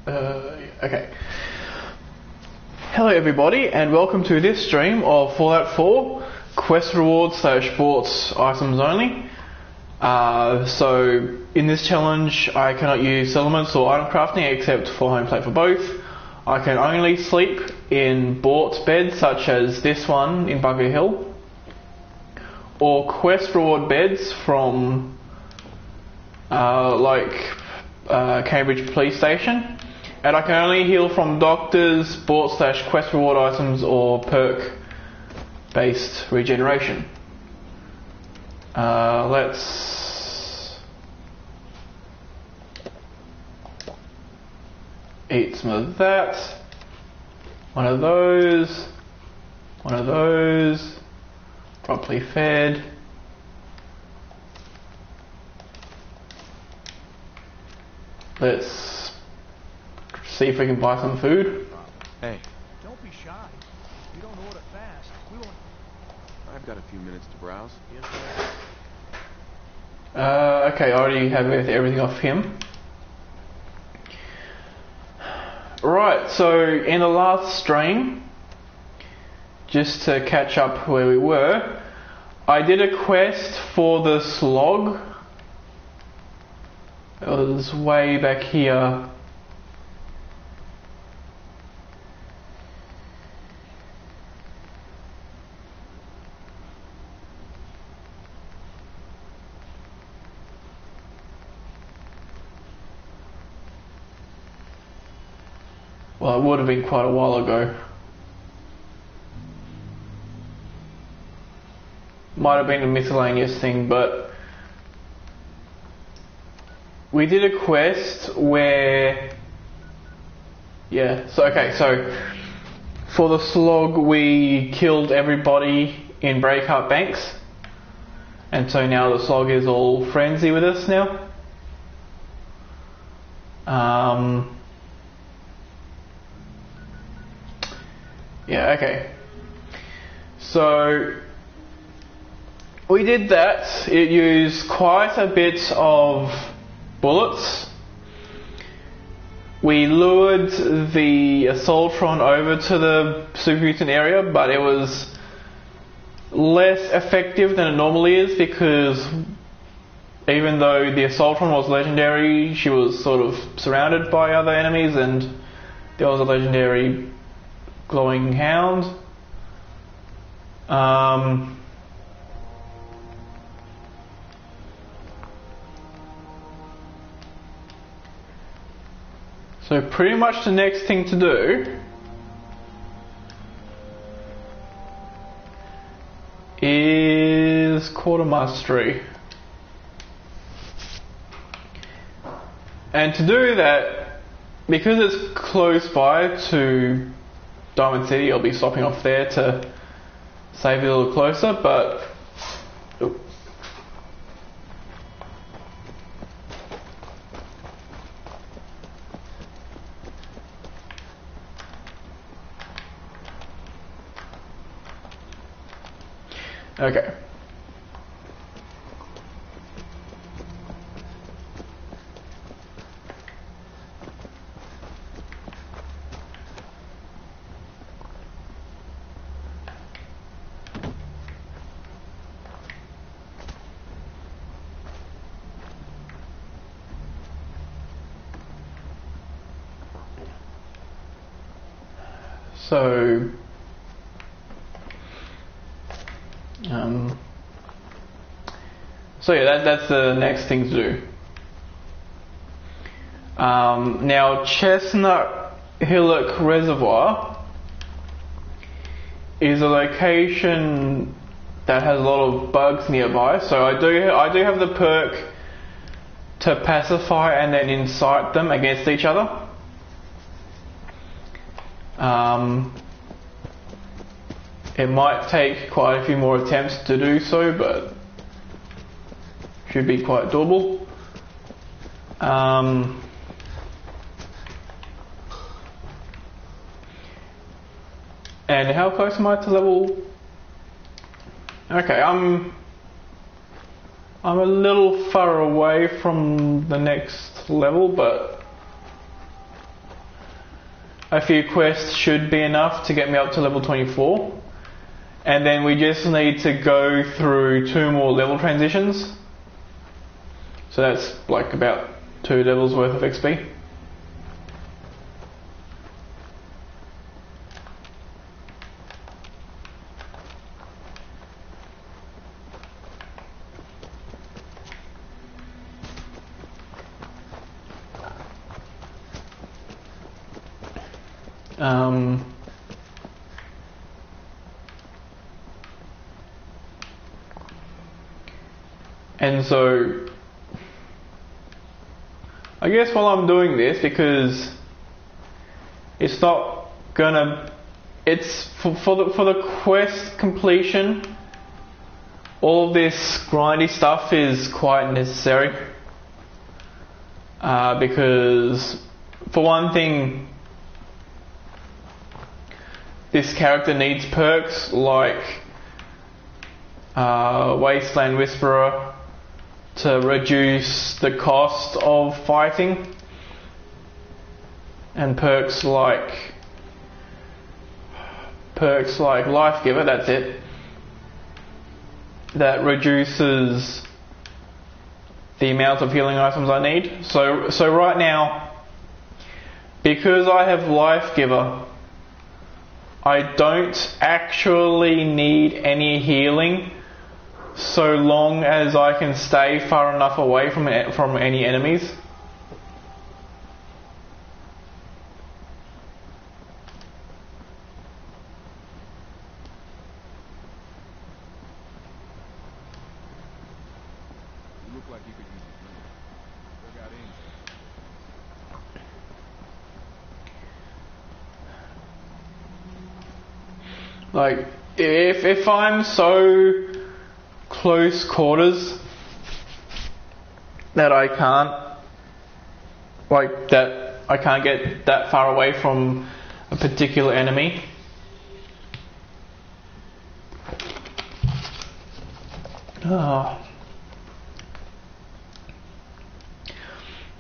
Okay. Hello everybody and welcome to this stream of Fallout 4 quest rewards / sports items only. So in this challenge I cannot use settlements or item crafting except for home plate for both. I can only sleep in bought beds such as this one in Bunker Hill, or quest reward beds from Cambridge Police Station. And I can only heal from doctors, bought / quest reward items or perk based regeneration. Let's eat some of that. One of those. Properly fed. Let's see if we can buy some food. Hey. Don't be shy. You don't order fast. We won't. I've got a few minutes to browse. Yes, sir. Okay, I already have everything off him. Right, so in the last stream, just to catch up where we were, I did a quest for the slog. It was way back here. Well, it would have been quite a while ago. Might have been a miscellaneous thing, but we did a quest where, so for the slog we killed everybody in Breakup Banks, and so now the slog is all frenzy with us now. Yeah, okay. So we did that. It used quite a bit of bullets. We lured the Assaultron over to the Super Mutant area, but it was less effective than it normally is because even though the Assaultron was legendary, she was sort of surrounded by other enemies, and there was a legendary glowing hound. So pretty much the next thing to do is quartermastery. And to do that, because it's close by to Diamond City, I'll be stopping off there to save it a little closer, but okay. So yeah, that's the next thing to do. Now Chestnut Hillock Reservoir is a location that has a lot of bugs nearby, so I do have the perk to pacify and then incite them against each other. It might take quite a few more attempts to do so, but should be quite doable. And how close am I to level? Okay, I'm a little far away from the next level, but a few quests should be enough to get me up to level 24. And then we just need to go through 2 more level transitions. So that's like about 2 levels worth of XP. And so I guess while I'm doing this, because it's not gonna, it's for the quest completion, all of this grindy stuff is quite necessary. Because for one thing, this character needs perks like Wasteland Whisperer to reduce the cost of fighting, and perks like Life Giver, that's it, that reduces the amount of healing items I need. So right now, because I have Life Giver, I don't actually need any healing so long as I can stay far enough away from any enemies. You look like you could use a drink. Check out Angel. Like, if I'm so close quarters that I can't get that far away from a particular enemy,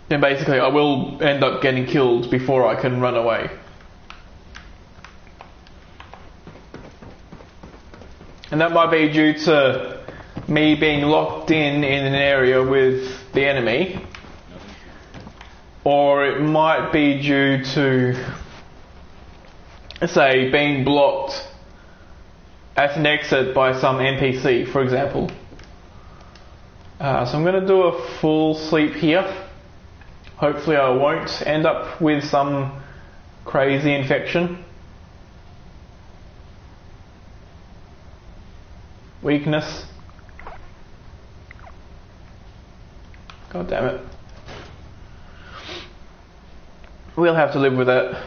then basically I will end up getting killed before I can run away. And that might be due to me being locked in an area with the enemy, or it might be due to, say, being blocked at an exit by some NPC, for example. So I'm going to do a full sleep here. Hopefully I won't end up with some crazy infection. Weakness. God damn it. We'll have to live with that.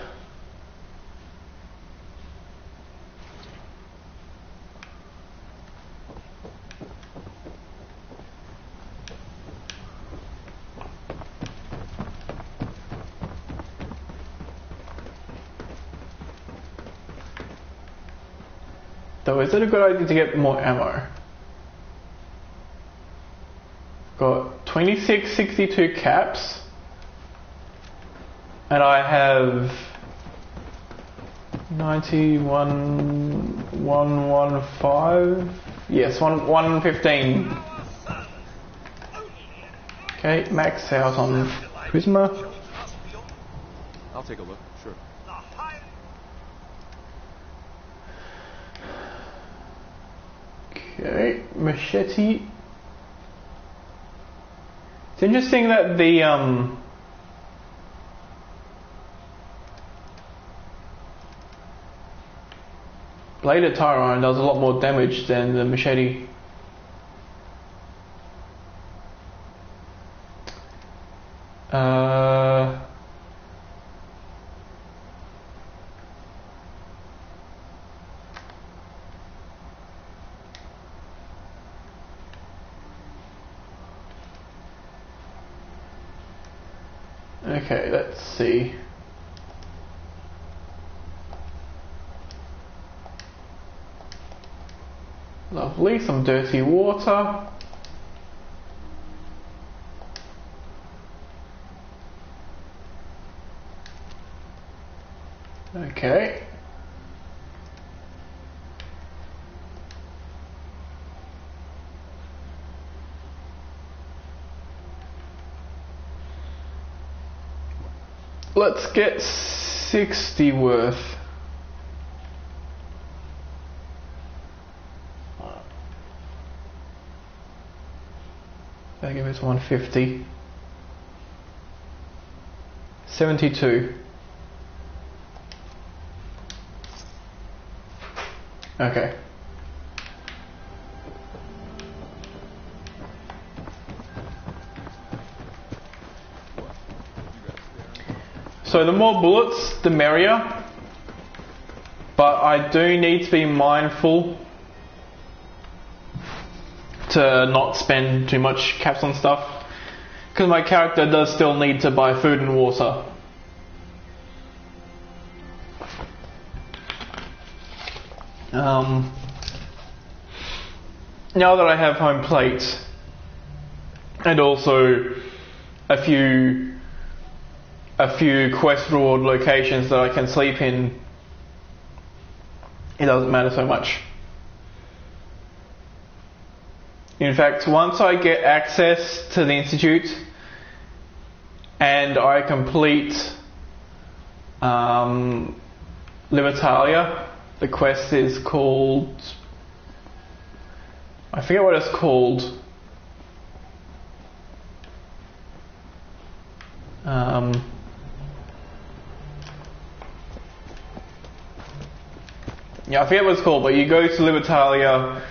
So is it a good idea to get more ammo? Got 2662 caps, and I have 115. Yes, 115. Okay, max out on Prisma. I'll take a look, sure. Okay, machete. It's interesting that the bladed tire iron does a lot more damage than the machete. Okay, let's see. Lovely, some dirty water. Okay. Let's get 60 worth. I'll give us 150. 72. Okay. So the more bullets, the merrier. But I do need to be mindful to not spend too much caps on stuff, because my character does still need to buy food and water. Now that I have home plate and also a few quest reward locations that I can sleep in, it doesn't matter so much. In fact, once I get access to the Institute and I complete Libertalia, the quest is called... I forget what it's called. Yeah, I forget what it's called, but you go to Libertalia,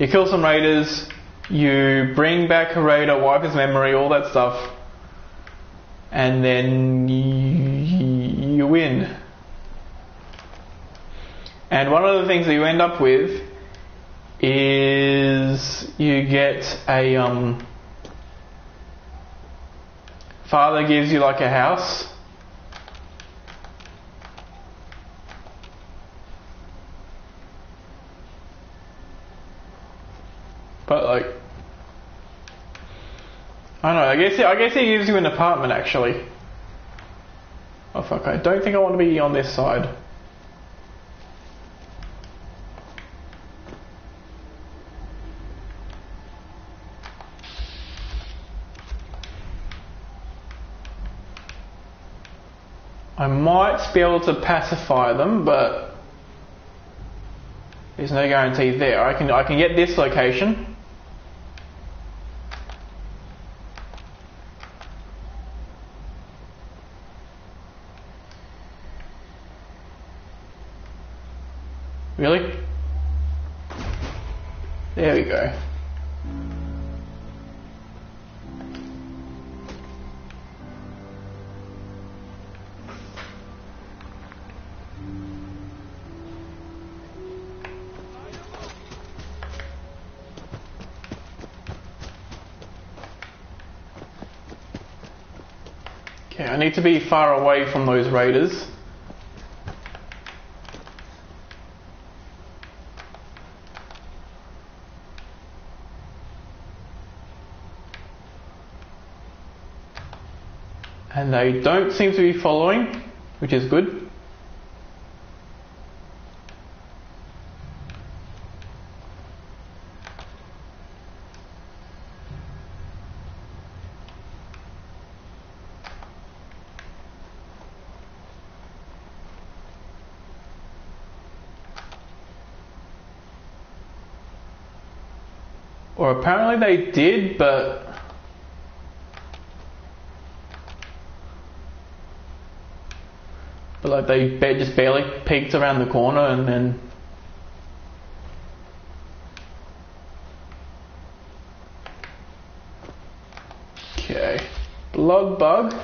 you kill some raiders, you bring back a raider, wipe his memory, all that stuff, and then you win. And one of the things that you end up with is you get a father gives you like a house. But like, I don't know, I guess he gives you an apartment actually. Oh fuck, I don't think I want to be on this side. I might be able to pacify them, but there's no guarantee there. I can get this location. Really? There we go. Okay, I need to be far away from those raiders. And they don't seem to be following, which is good. Or apparently they did, but like they just barely peeked around the corner and then... Okay. Blood bug.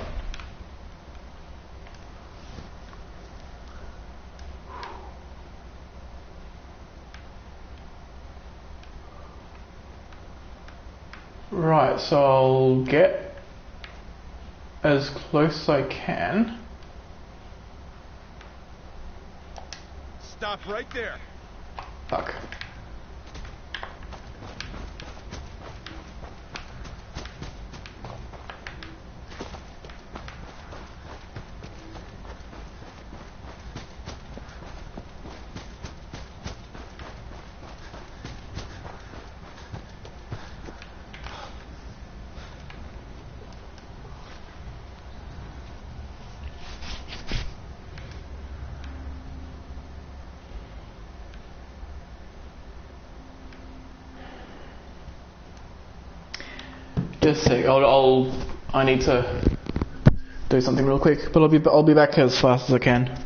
Right, so I'll get as close as I can. Stop right there. Fuck. Just a sec. I need to do something real quick, but I'll be back as fast as I can.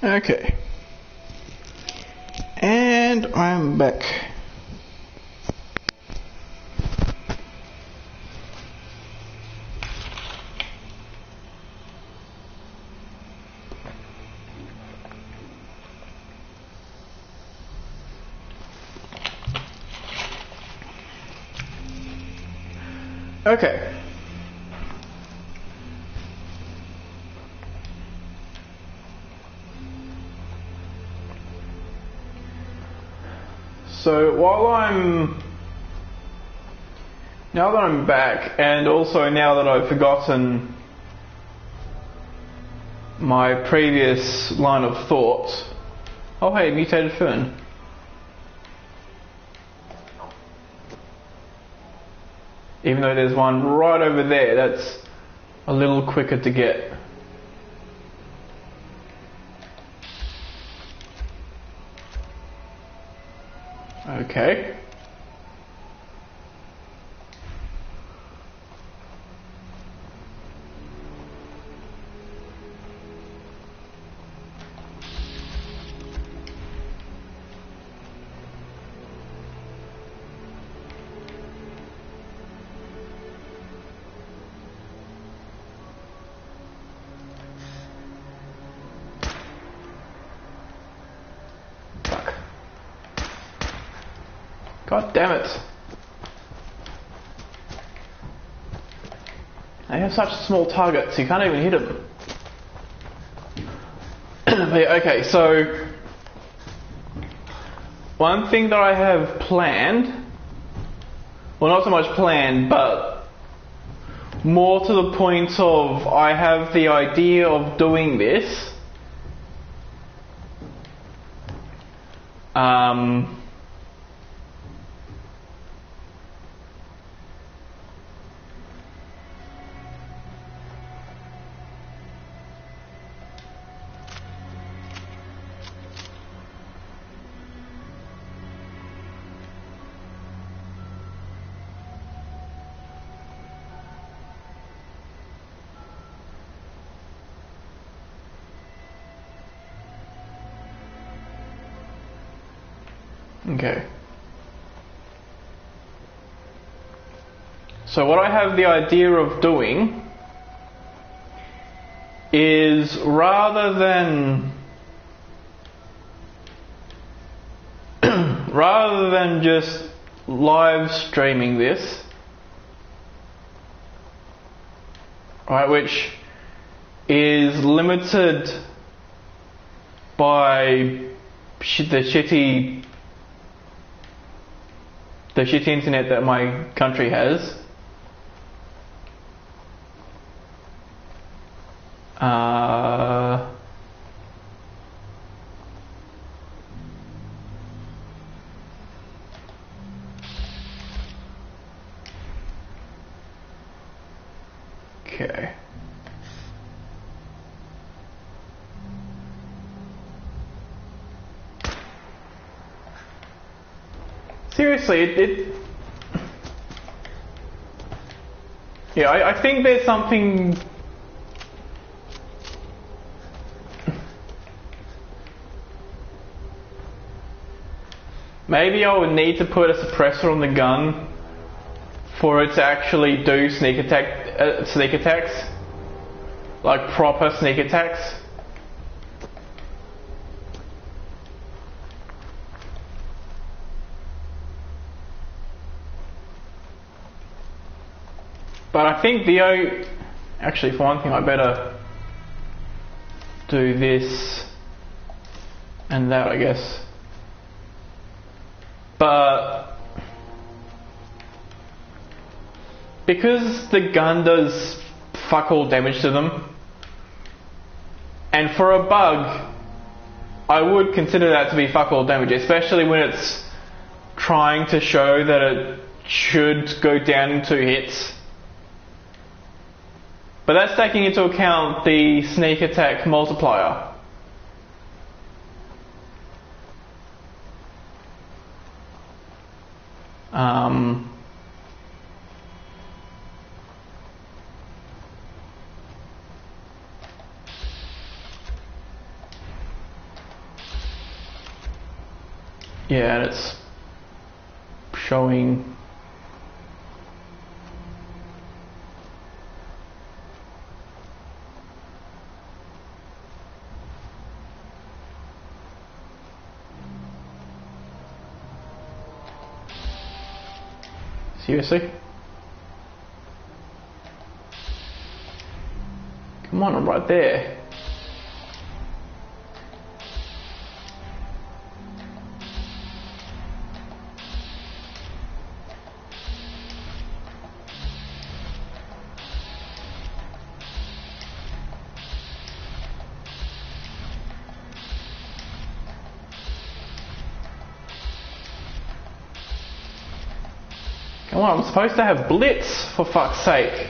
Okay. And I'm back. Okay. So now that I'm back, and also now that I've forgotten my previous line of thought. Oh hey, mutated fern. Even though there's one right over there, that's a little quicker to get. Okay. Fuck. God damn it. They have such small targets, you can't even hit them. Yeah, okay, so one thing that I have planned, well not so much planned, but more to the point of I have the idea of doing this. Okay. So what I have the idea of doing is rather than just live streaming this, right, which is limited by the shitty internet that my country has. Okay. Seriously, yeah, I think there's something. Maybe I would need to put a suppressor on the gun for it to actually do sneak attacks, like proper sneak attacks. But I think actually for one thing I better do this and that, I guess. But because the gun does fuck all damage to them, and for a bug I would consider that to be fuck all damage, especially when it's trying to show that it should go down in 2 hits. But that's taking into account the sneak attack multiplier. Yeah, and it's showing. Seriously? Come on, I'm right there. Come on, I'm supposed to have blitz, for fuck's sake.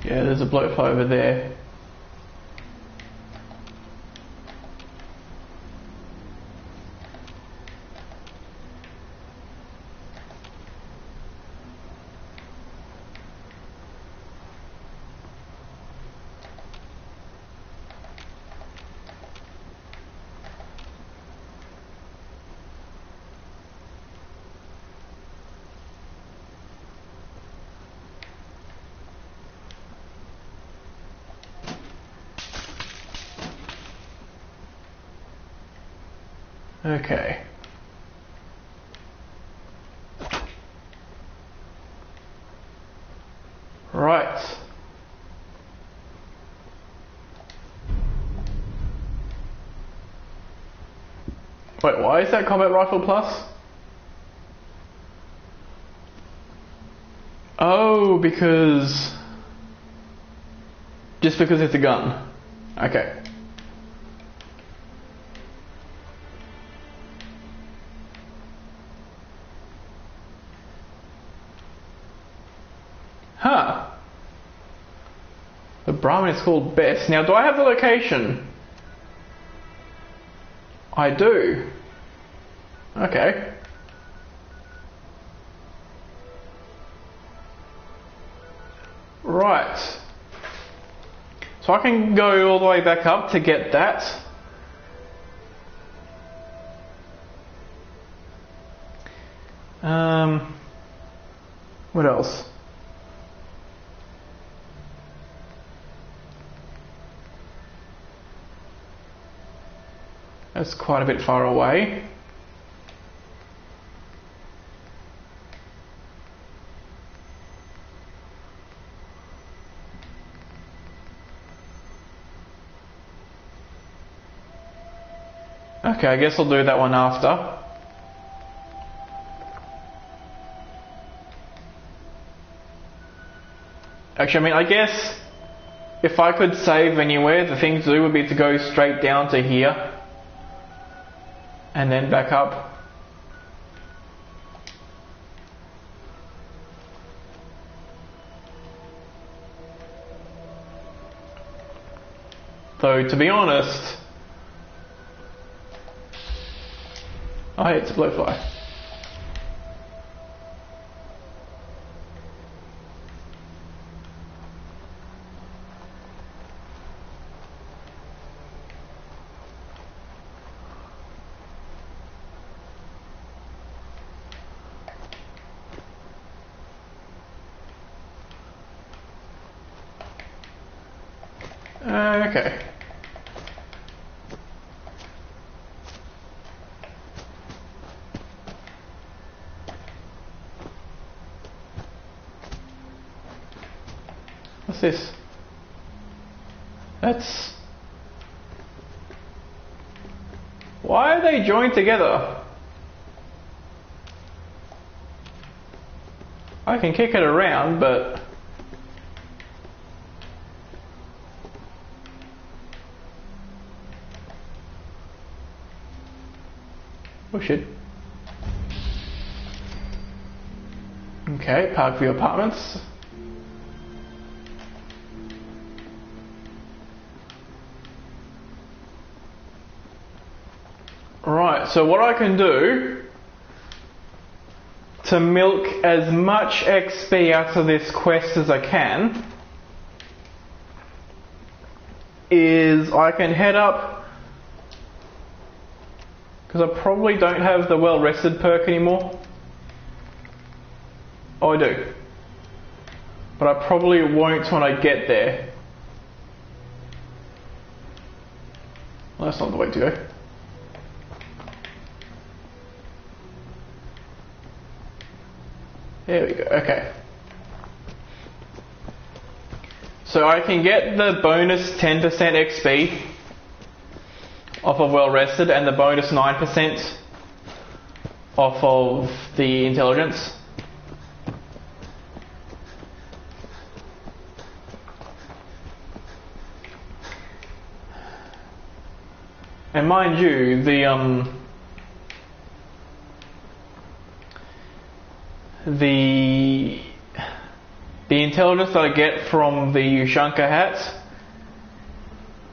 Yeah, there's a bloke over there. Okay. Right. Wait, why is that combat rifle plus? Oh, because... just because it's a gun. Okay. Huh. The Brahmin is called Bess. Now, do I have the location? I do. Okay. Right. So I can go all the way back up to get that. What else? That's quite a bit far away. Okay, I guess I'll do that one after. Actually, I guess if I could save anywhere, the thing to do would be to go straight down to here and then back up. Though, to be honest, oh, hey, it's a blowfly. Okay. What's this? That's... why are they joined together? I can kick it around, but... oh shit. Okay, Parkview Apartments. Right, so what I can do to milk as much XP out of this quest as I can is I can head up, because I probably don't have the well rested perk anymore. Oh, I do, but I probably won't when I get there. Well, that's not the way to go. There we go, okay. So I can get the bonus 10% XP off of well rested and the bonus 9% off of the intelligence. And mind you, the intelligence that I get from the Ushanka hat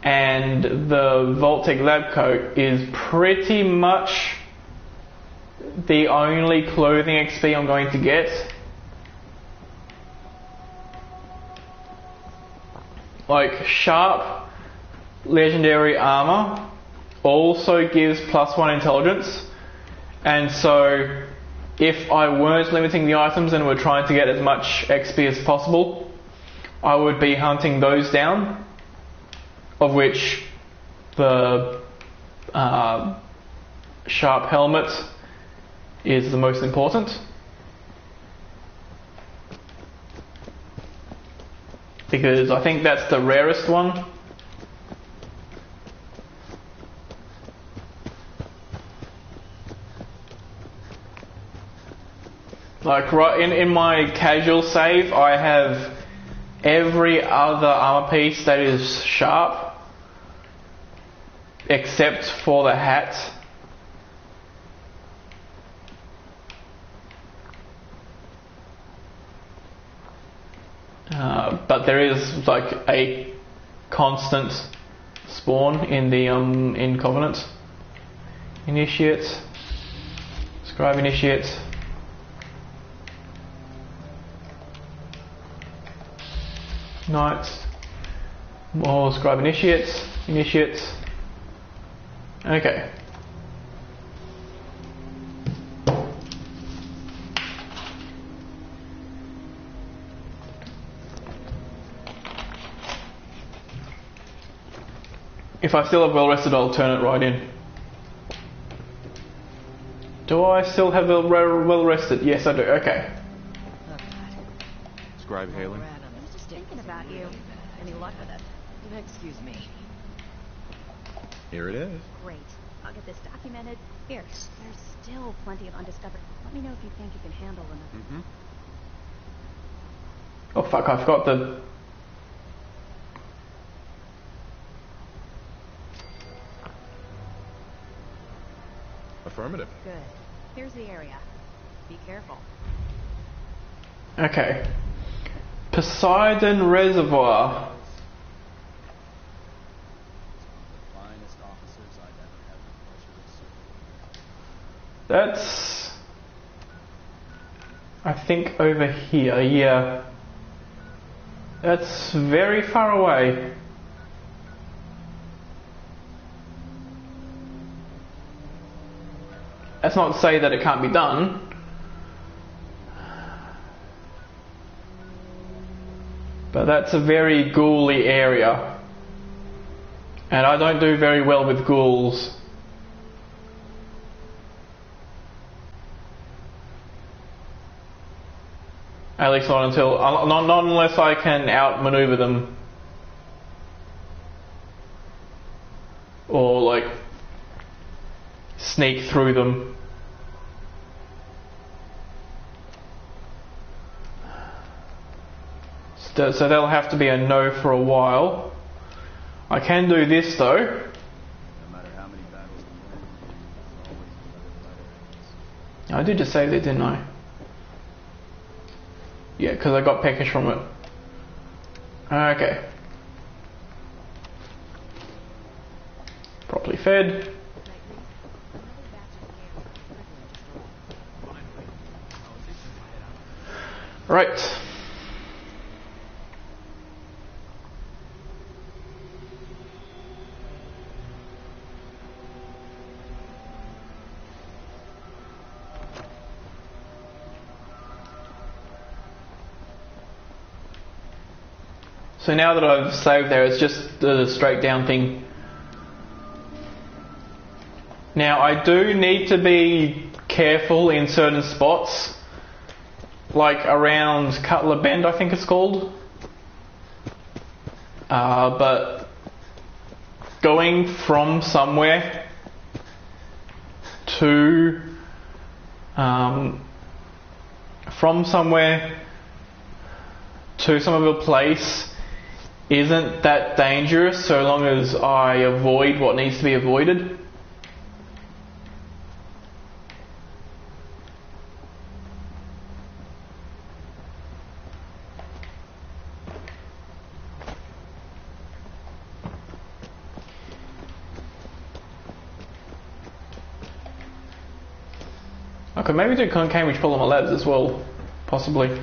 and the Vault-Tec lab coat is pretty much the only clothing XP I'm going to get. Like sharp legendary armor also gives +1 intelligence, and so if I weren't limiting the items and were trying to get as much XP as possible, I would be hunting those down, of which the sharp helmet is the most important, because I think that's the rarest one. Like right in my casual save, I have every other armor piece that is sharp, except for the hat. But there is like a constant spawn in the in Covenant. Initiate, Scribe Initiate. Knights, more Scribe Initiates. Okay. If I still have well rested, I'll turn it right in. Do I still have well rested? Yes, I do. Okay. Scribe Hailing. I was just thinking about you. Any luck with it? Excuse me. Here it is. Great. I'll get this documented. Here, there's still plenty of undiscovered. Let me know if you think you can handle them. Mm-hmm. Oh fuck, I forgot the... Affirmative. Good. Here's the area. Be careful. Okay. Poseidon Reservoir. That's... I think over here, yeah. That's very far away. That's not to say that it can't be done. But that's a very ghouly area. And I don't do very well with ghouls. At least not until, not unless I can outmaneuver them. Or like sneak through them. So they'll have to be a no for a while. I can do this though. No matter how many battles you win, there's always another fighter. I did just say that, didn't I? Yeah, because I got peckish from it. Okay. Properly fed. Right. So now that I've saved there, it's just the straight down thing. Now I do need to be careful in certain spots, like around Cutler Bend I think it's called. But going from somewhere to some other place isn't that dangerous so long as I avoid what needs to be avoided. I could maybe do Cambridge Polymer Labs as well, possibly.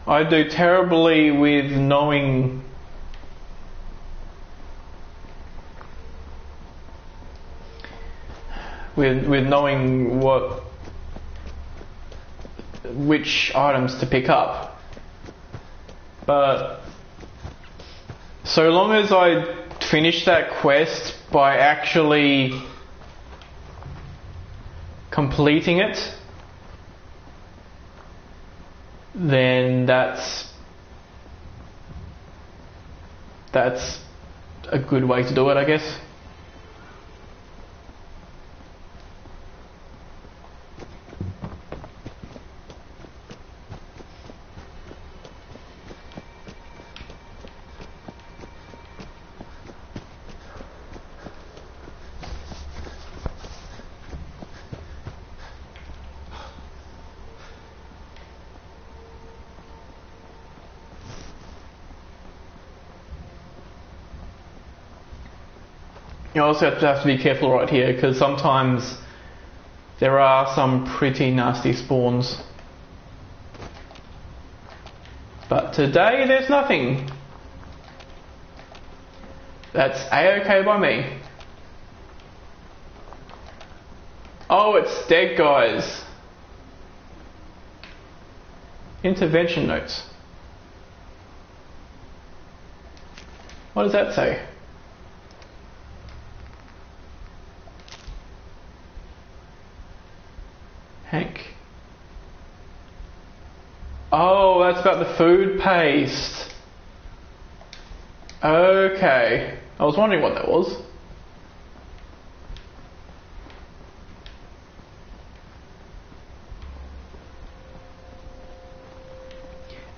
I do terribly with knowing which items to pick up. But so long as I finish that quest by actually completing it, then that's a good way to do it, I guess. You also have to be careful right here because sometimes there are some pretty nasty spawns. But today there's nothing. That's A-okay by me. Oh, it's dead, guys. Intervention notes. What does that say? Hank. Oh, that's about the food paste. Okay. I was wondering what that was.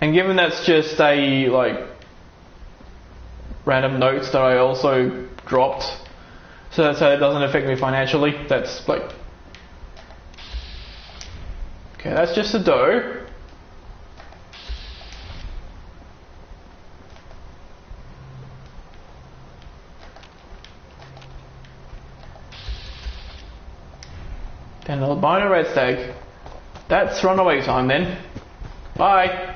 And given that's just a random notes that I also dropped, so it doesn't affect me financially, that's okay, that's just a dough. Then the albino red stag. That's runaway time then. Bye.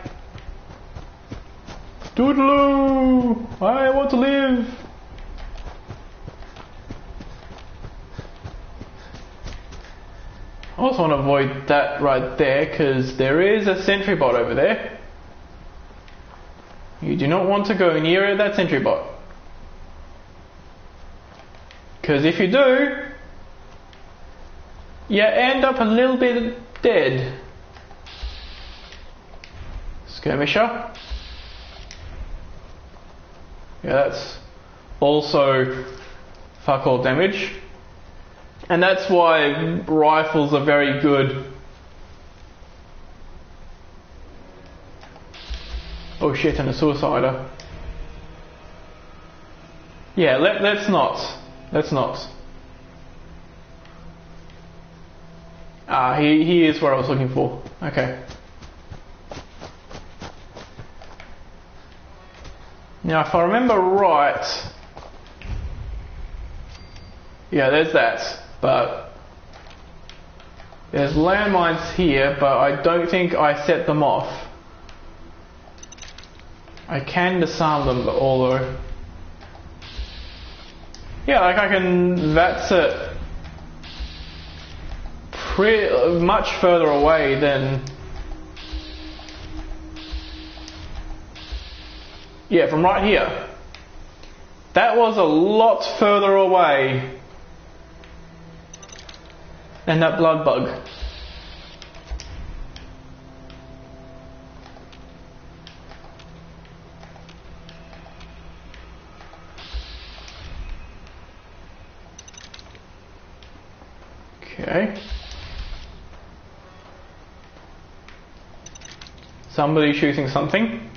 Toodaloo! I want to live! I also want to avoid that right there because there is a sentry bot over there. You do not want to go near that sentry bot. Because if you do, you end up a little bit dead. Skirmisher. Yeah, that's also fuck all damage. And that's why rifles are very good. Oh shit, and a suicider. Yeah, let's not. Let's not. He is where I was looking for. Okay. Now, if I remember right, yeah, there's that, but there's landmines here, but I don't think I set them off. I can disarm them, although, yeah, like I can. That's it. Much further away than. Yeah, from right here. That was a lot further away than that blood bug. Okay. Somebody shooting something.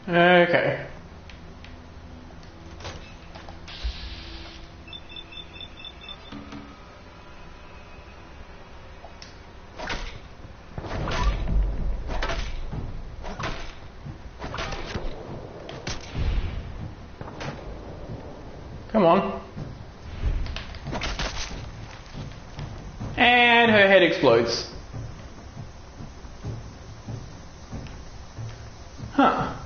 Okay. Come on. And her head explodes. Huh.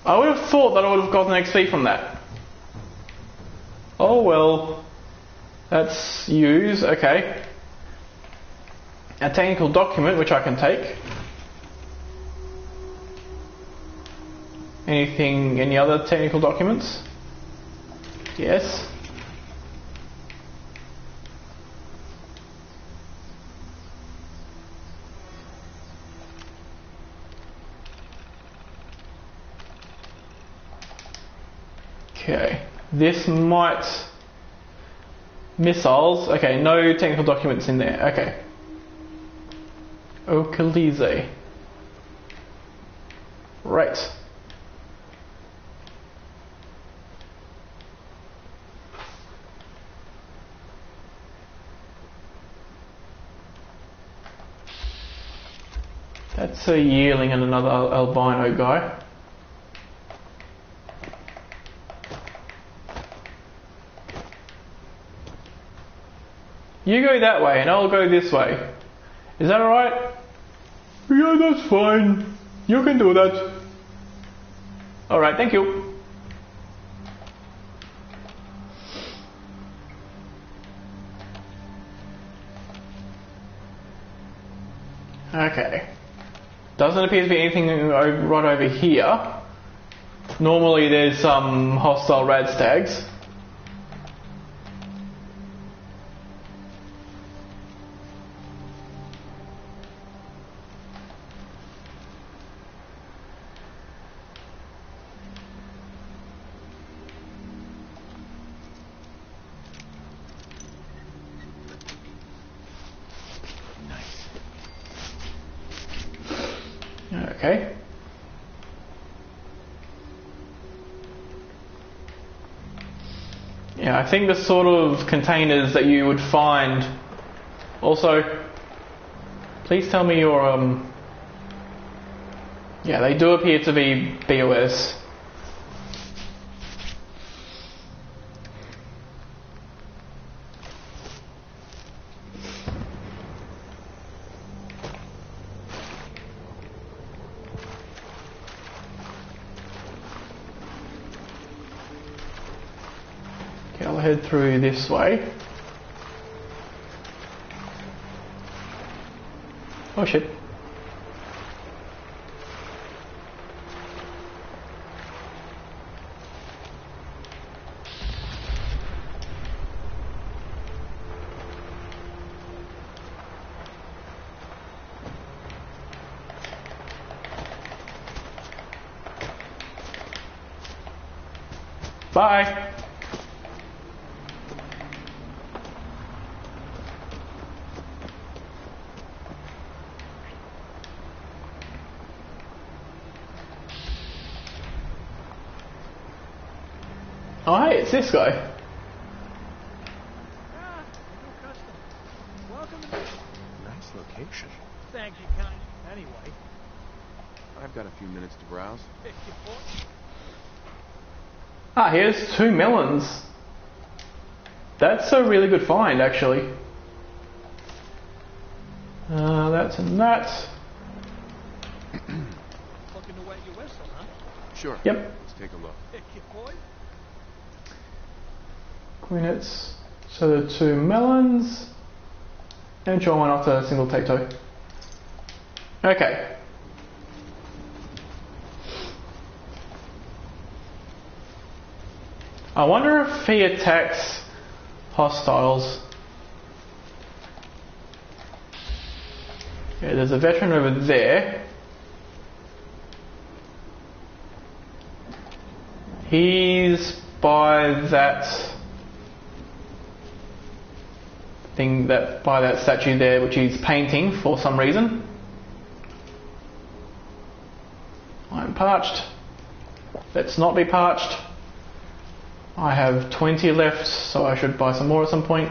I would have thought that I would have gotten XP from that. Oh well. That's use, okay. A technical document which I can take. Any other technical documents? Yes. Okay, this might... Missiles, okay, no technical documents in there, okay. Okalize. Right. That's a yearling and another albino guy. You go that way and I'll go this way. Is that alright? Yeah, that's fine. You can do that. Alright, thank you. Okay. Doesn't appear to be anything right over here. Normally there's some hostile radstags. Okay. Yeah, I think the sort of containers that you would find. Also, please tell me your yeah, they do appear to be BOS. I'll head through this way. Oh shit. Bye. Oh, hey, it's this guy. Ah, no custom. Welcome to... Nice location. Thank you, kind. Anyway, I've got a few minutes to browse. pick your point. Ah, here's 2 melons. That's a really good find, actually. That's and that. Looking to wet your whistle, huh? Sure. Yep. Let's take a look. Pick your point. Quinets. So the 2 melons. And draw one after a single take toe. Okay. I wonder if he attacks hostiles. Yeah, there's a veteran over there. He's by that thing, by that statue there, which he's painting for some reason. I'm parched. Let's not be parched. I have 20 left, so I should buy some more at some point.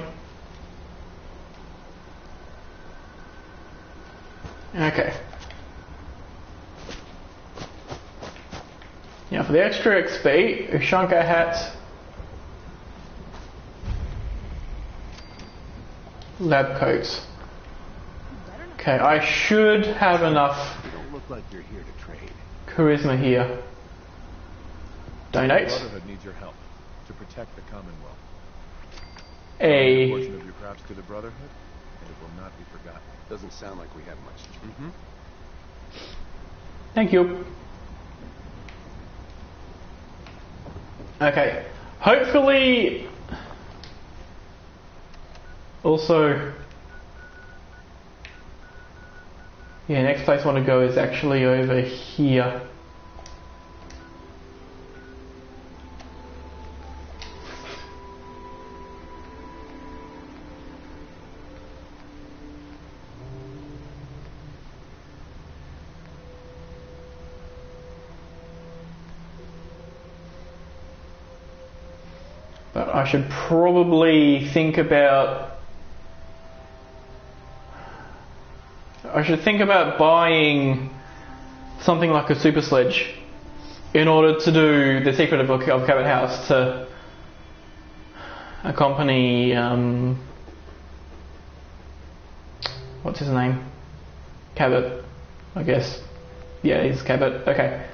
Okay. Now for the extra XP, Ushanka hat, lab coats. Okay, I should have enough You don't look like you're here to trade. charisma here. Donate. The Brotherhood needs your help to protect the Commonwealth. A A portion of your crops to the Brotherhood, and it will not be forgotten. Doesn't sound like we have much. Mm-hmm. Thank you. Okay. Hopefully also yeah, next place I want to go is actually over here. But I should probably think about buying something like a super sledge in order to do the secret of Cabot House to accompany what's his name? Cabot, I guess. Yeah, he's Cabot. Okay.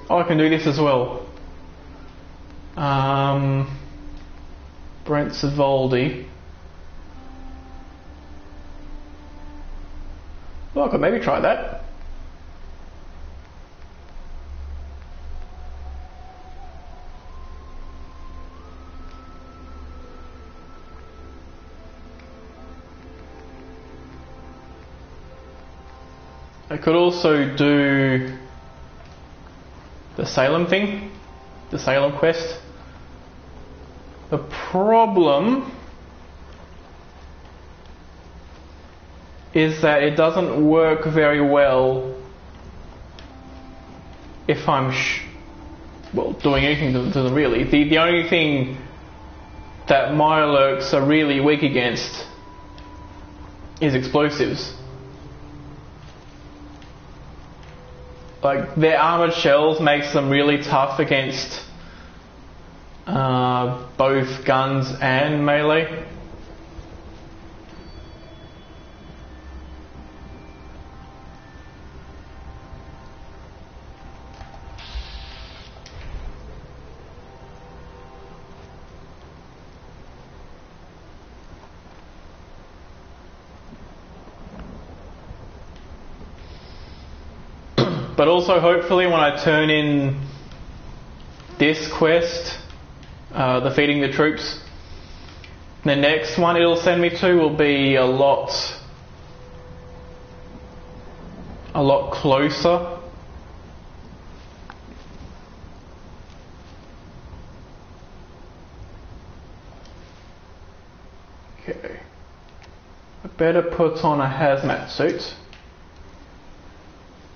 Oh, I can do this as well. Brent Savoldi. Well, I could maybe try that. I could also do the Salem thing, the Salem quest. The problem is that it doesn't work very well if I'm doing anything to them really. The only thing that Mirelurks are really weak against is explosives. Like, their armoured shells makes them really tough against both guns and melee. But also, hopefully, when I turn in this quest, defeating the troops, the next one it'll send me to will be a lot closer. Okay. I better put on a hazmat suit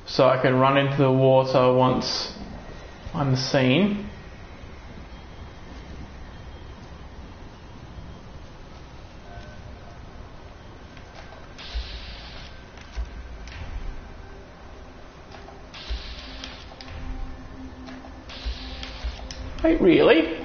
so I can run into the water once I'm seen. Wait, really?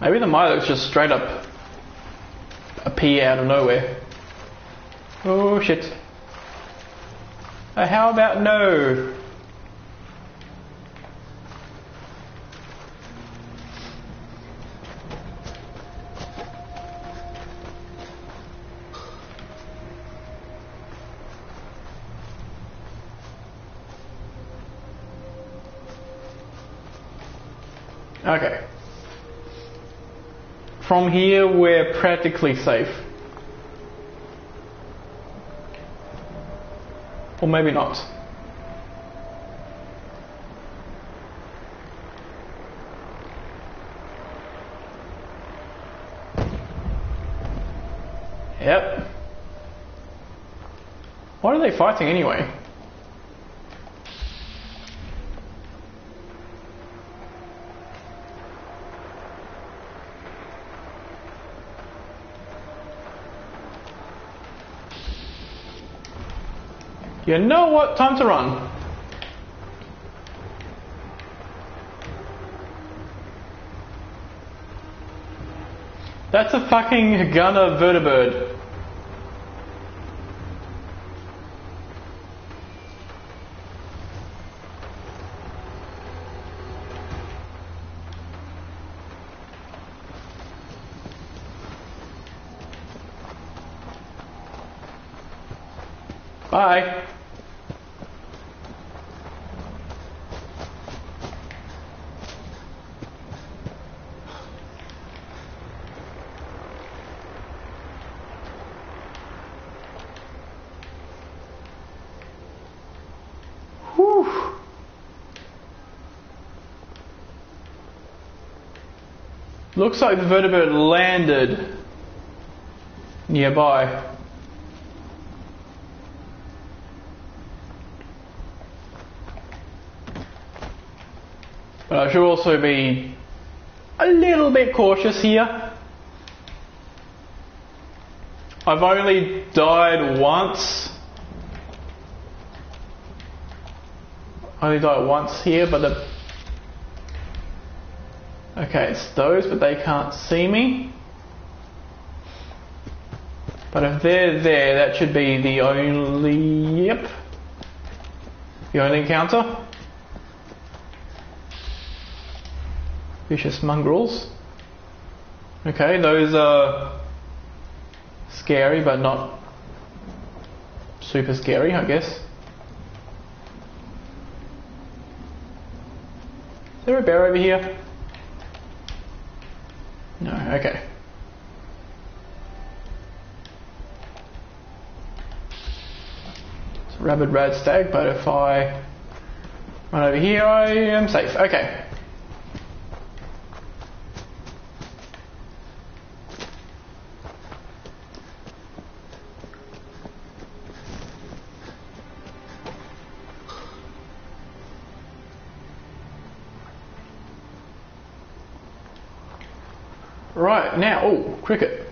Maybe the Milo's just straight up appear out of nowhere. Oh shit. How about no? Okay. From here, we're practically safe. Or maybe not. Yep. What are they fighting anyway? You know what? Time to run. That's a fucking gunner vertibird. Bye. Whew. Looks like the vertibird landed nearby. But I should also be a little bit cautious here. I've only died once. I only died once here, but the... Okay, it's those, but they can't see me. But if they're there, that should be the only... Yep. The only encounter. Vicious mongrels. Okay, those are scary, but not super scary, I guess. Is there a bear over here? No, okay. It's a rabid rad stag, but if I run over here, I am safe. Okay. Right, now, oh, cricket.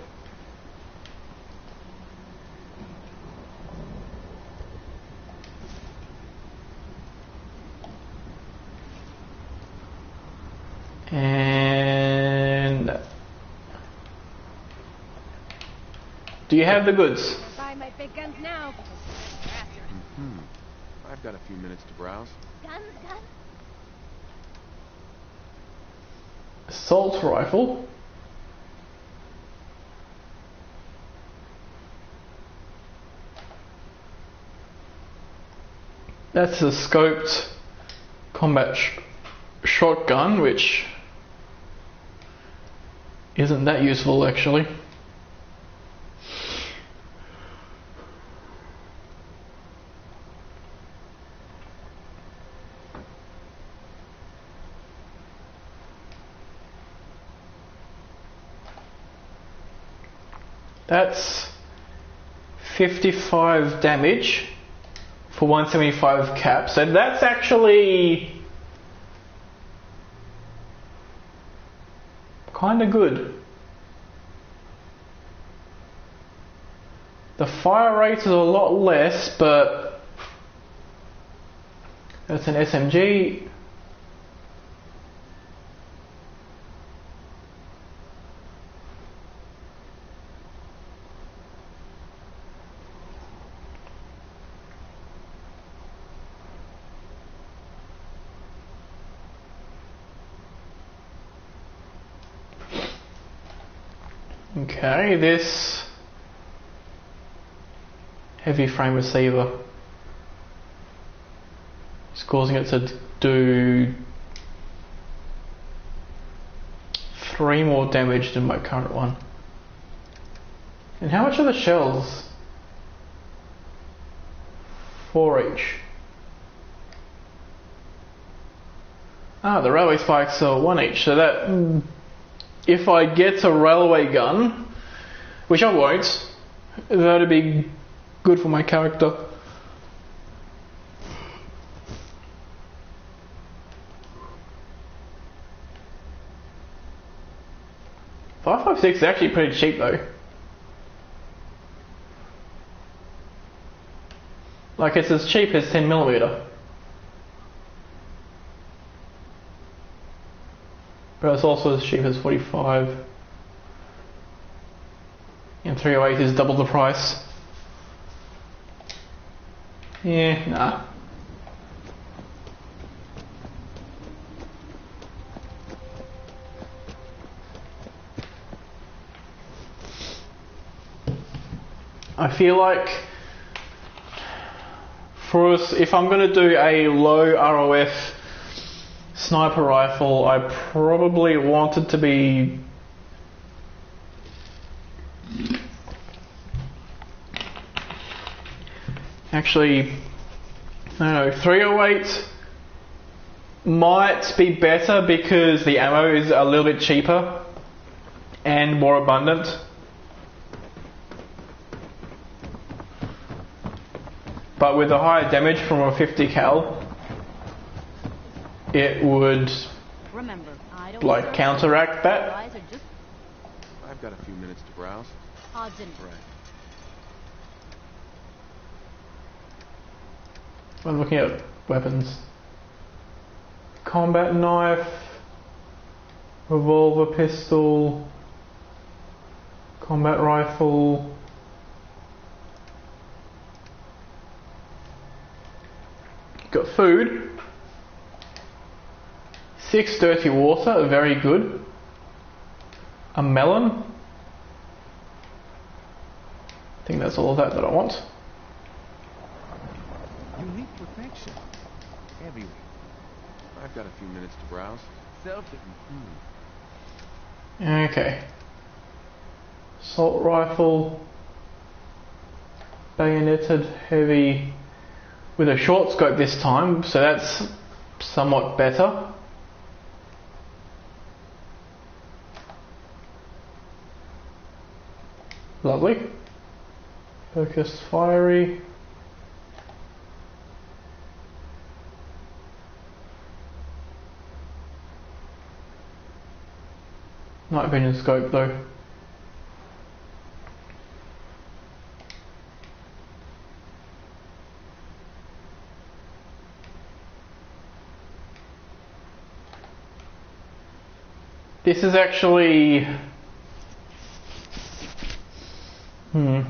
And do you have the goods? Buy my big guns now. I've got a few minutes to browse. Guns. Assault rifle. That's a scoped combat shotgun, which isn't that useful actually. That's 55 damage for 175 cap. So that's actually kind of good. The fire rate is a lot less, but that's an SMG. Okay, this heavy frame receiver is causing it to do 3 more damage than my current one. And how much are the shells? 4 each. Ah, the railway spikes are 1 each, so that if I get a railway gun, which I won't, that'd be good for my character. $556 is actually pretty cheap though. Like, it's as cheap as 10mm. But it's also as cheap as 45. And 308 is double the price. Yeah, nah. I feel like for us, if I'm going to do a low ROF sniper rifle, I probably want it to be actually, I don't know, 308 might be better because the ammo is a little bit cheaper and more abundant. But with the higher damage from a 50 cal, it would like counteract that. I've got a few minutes to browse. Odds and Right. I'm looking at weapons. Combat knife, revolver, pistol, combat rifle. Got food. 6 dirty water, very good. A melon. I think that's all of that I want. Unique perfection. Heavyweight. I've got a few minutes to browse. Okay. Assault rifle. Bayoneted, heavy. With a short scope this time, so that's somewhat better. Lovely. Focused, fiery. Night vision scope though. This is actually oh,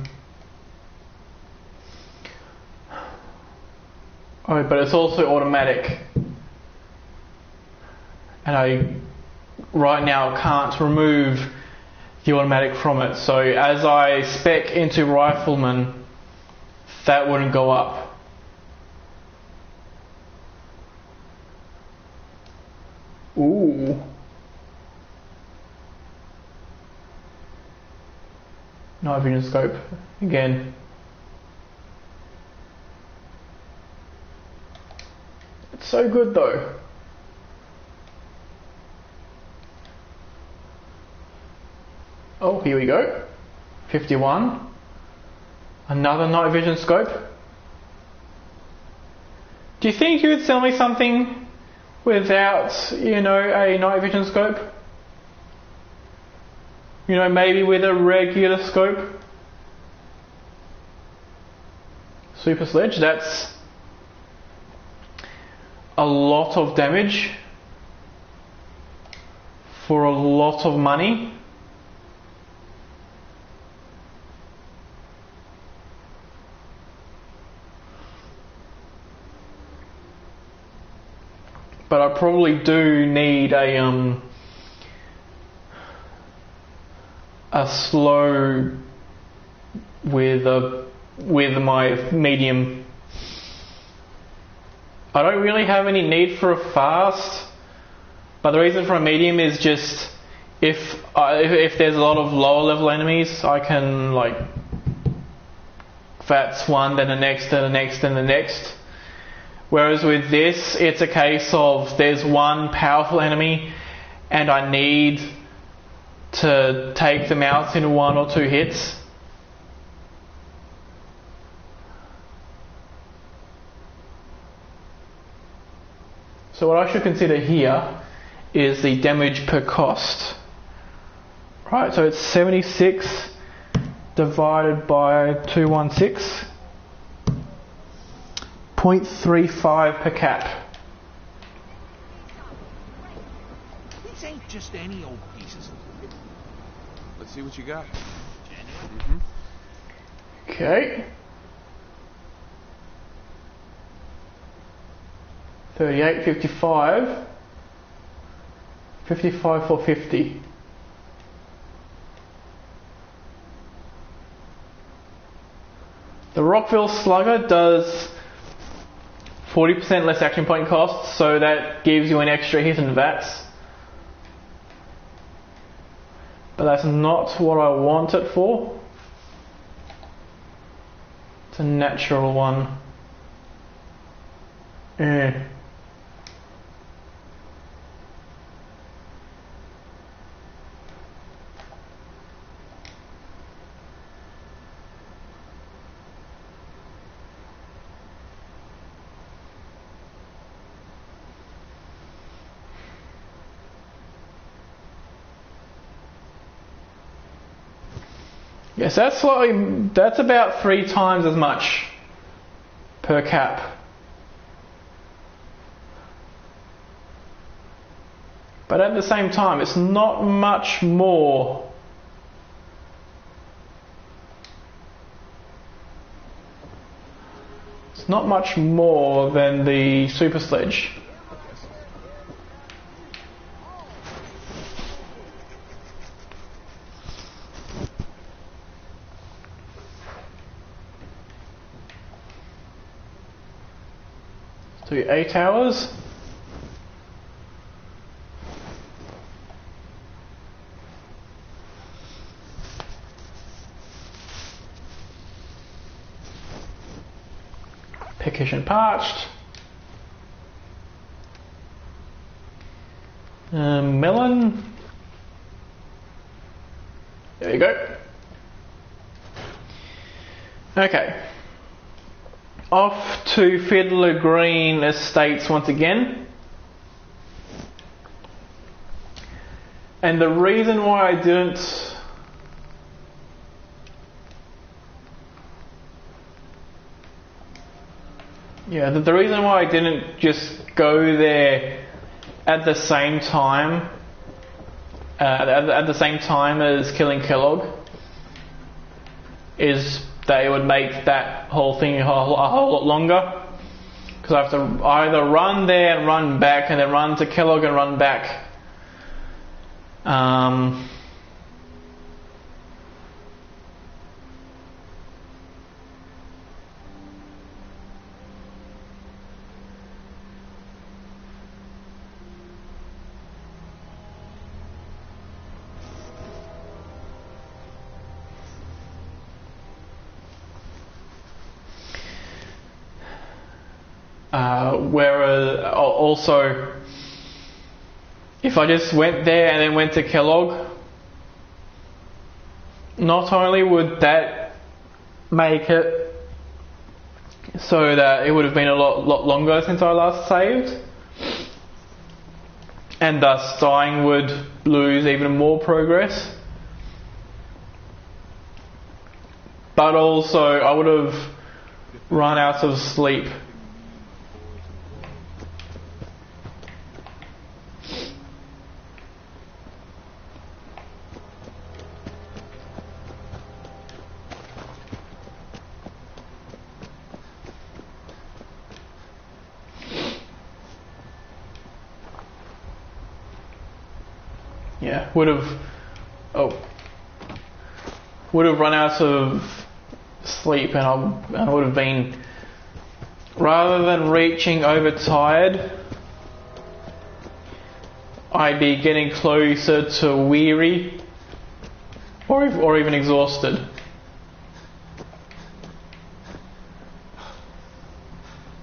but it's also automatic, and I right now can't remove the automatic from it, so as I spec into rifleman, that wouldn't go up. Ooh. Night vision scope again. It's so good though. Oh, here we go. 51. Another night vision scope. Do you think you would sell me something without, a night vision scope? Maybe with a regular scope? Super Sledge, that's a lot of damage for a lot of money. But I probably do need a slow with my medium. I don't really have any need for a fast, but the reason for a medium is just if there's a lot of lower level enemies, I can that's one, then the next, then the next, then the next. Whereas with this, it's a case of there's one powerful enemy and I need to take them out in 1 or 2 hits. So what I should consider here is the damage per cost. Right, so it's 76 divided by 216. 0.35 per cap. These ain't just any old pieces. Let's see what you got. Genuine? Okay. 38, 55. 55 for 50. The Rockville Slugger does 40% less action point cost, so that gives you an extra hit and VATS. But that's not what I want it for. It's a natural one. Yes, that's about 3 times as much per cap. But at the same time, it's not much more. It's not much more than the Super Sledge. So 8 hours. Peckish and parched. Melon. There you go. Okay. Off to Fiddler Green Estates once again. And the reason why I didn't the reason why I didn't just go there at the same time as killing Kellogg is they would make that whole thing a whole lot longer, because I have to either run there and run back and then run to Kellogg and run back. Whereas also, if I just went there and then went to Kellogg, not only would that make it so that it would have been a lot longer since I last saved, and thus dying would lose even more progress, but also I would have run out of sleep. Yeah, would have run out of sleep, and I would have been, rather than reaching overtired, I'd be getting closer to weary or even exhausted.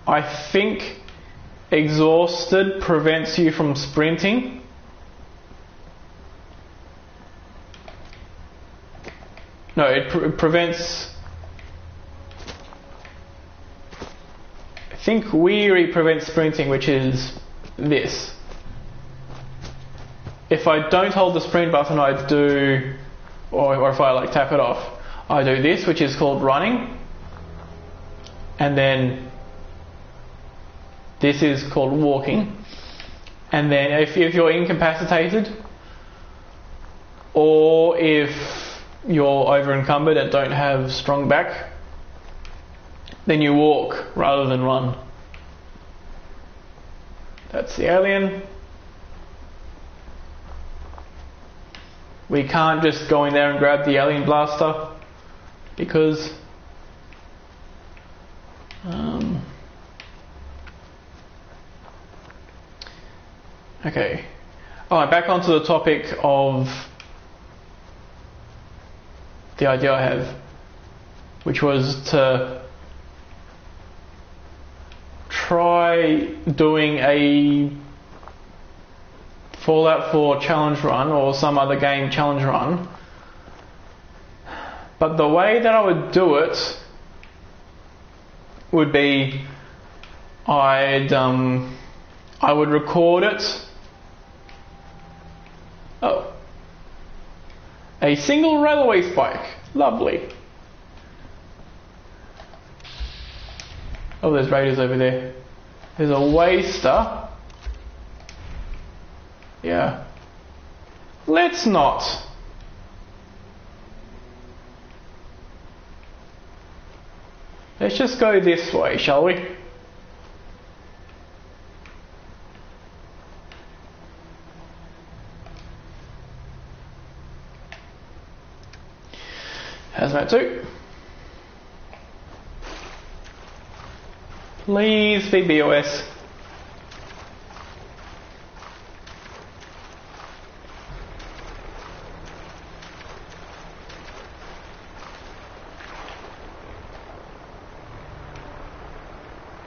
I think exhausted prevents you from sprinting. No, it prevents... I think weary prevents sprinting, which is this. If I don't hold the sprint button, I do... Or if I tap it off, I do this, which is called running. And then this is called walking. And then if you're incapacitated, or if you're over encumbered and don't have strong back, then you walk rather than run. That's the alien. We can't just go in there and grab the alien blaster because okay. Alright, back onto the topic of the idea I have, which was to try doing a Fallout 4 challenge run or some other game challenge run, but the way that I would do it would be I would record it. Oh. A single railway spike. Lovely. Oh, there's raiders over there. There's a waster. Yeah. Let's not. Let's just go this way, shall we? Hazmat 2. Please be BOS.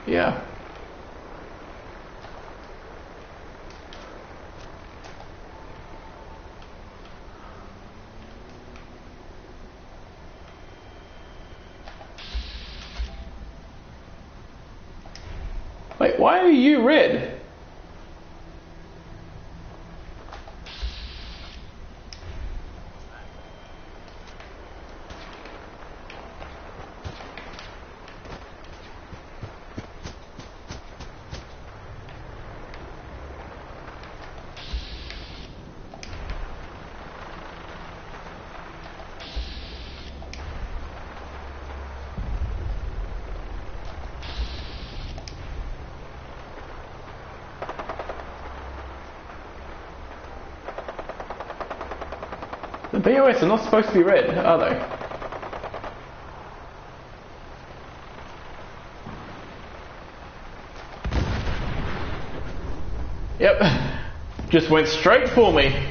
Yeah. Wait, why are you red? The BOS are not supposed to be red, are they? Yep, just went straight for me.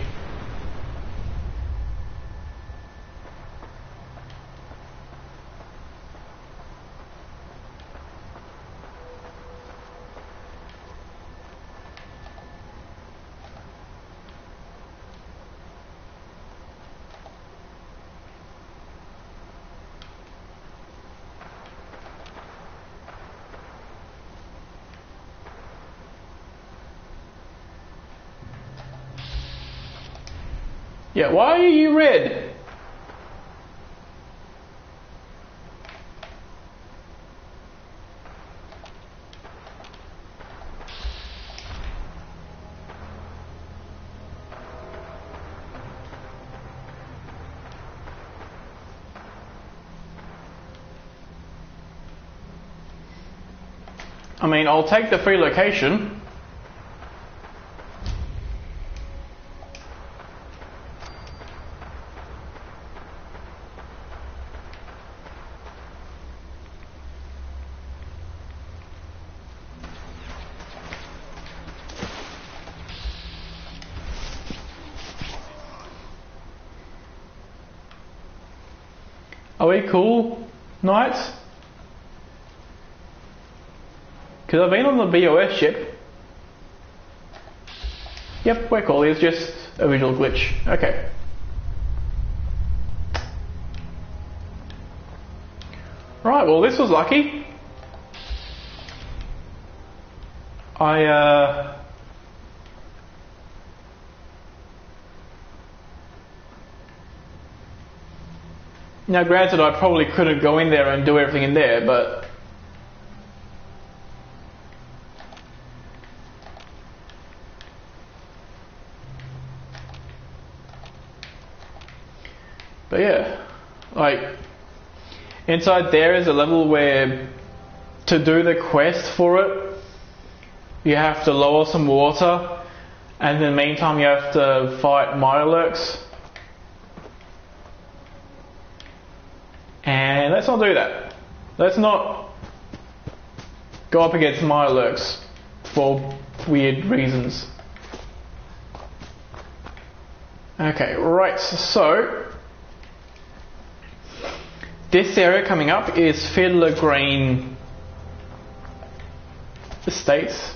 Yeah, why are you red? I mean, I'll take the free location. Are we cool, Knights? Because I've been on the BOS ship. Yep, we're cool. It's just a visual glitch. Okay. Right, well this was lucky. Now granted I probably couldn't go in there and do everything in there, but yeah, like inside there is a level where to do the quest for it you have to lower some water, and in the meantime you have to fight Mirelurks. And let's not do that. Let's not go up against Mirelurks for weird reasons. Okay, right, so this area coming up is Fiddler Green Estates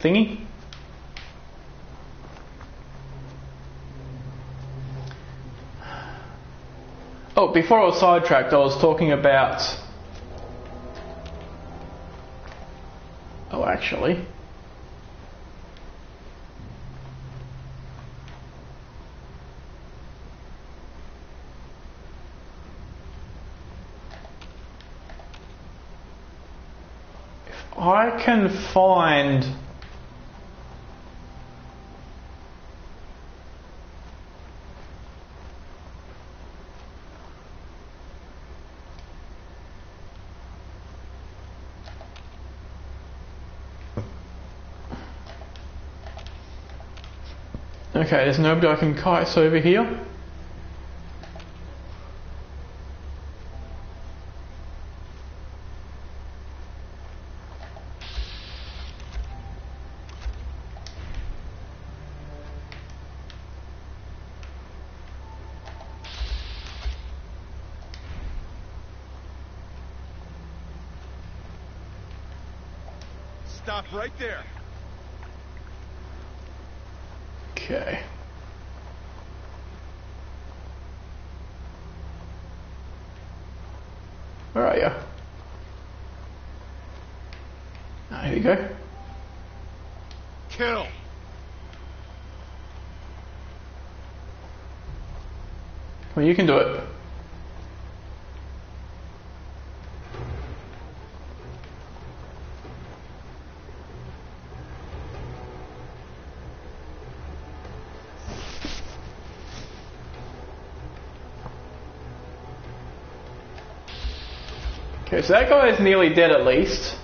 thingy. Oh, before I was sidetracked, I was talking about... Oh, actually... If I can find... Okay, there's nobody I can kite over here. Stop right there. Okay. Where are you? Ah, here you go. Kill. Well, you can do it. Okay, so that guy is nearly dead at least.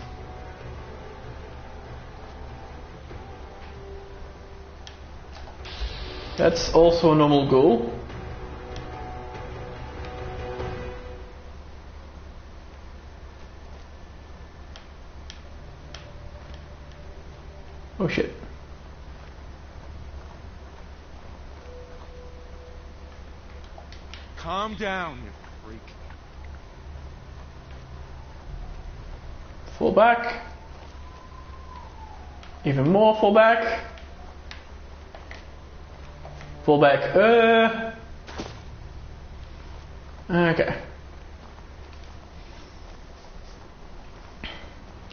That's also a normal ghoul. Oh shit. Calm down, you freak. Fall back. Even more fall back. Fall back. Okay.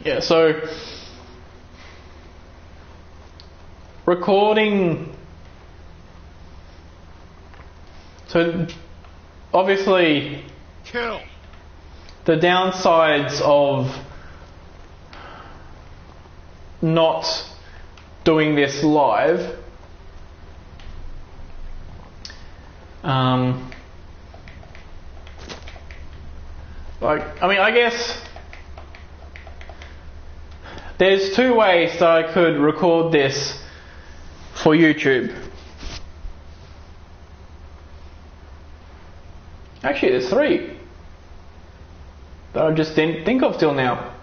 Yeah, so recording So obviously Kill. the downsides of not doing this live I guess there's two ways that I could record this for YouTube. Actually, there's three that I just didn't think of till now.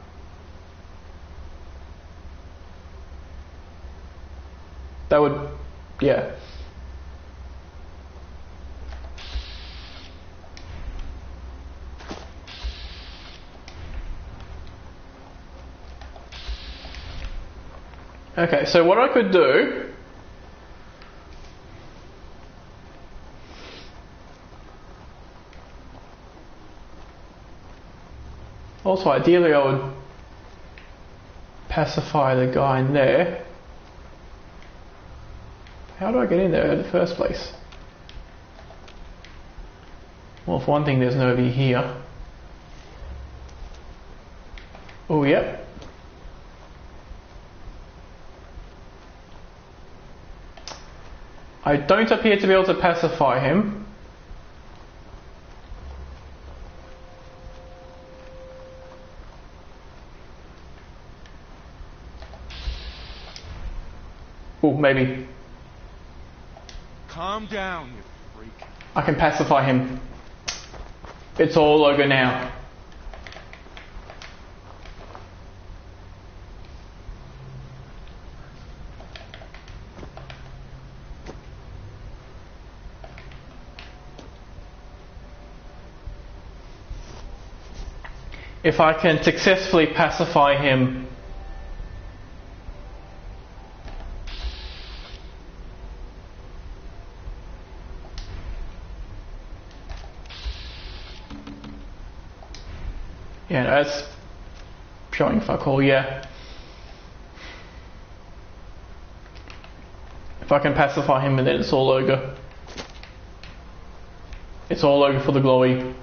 That would, yeah. Okay, so what I could do also, ideally I would pacify the guy in there. How do I get in there in the first place? Well, for one thing, there's nobody here. Oh, yep. I don't appear to be able to pacify him. Oh, maybe. Calm down, you freak. I can pacify him. It's all over now. If I can successfully pacify him, yeah, that's showing fuck all, yeah. If I can pacify him, and then it's all over. It's all over for the glowy.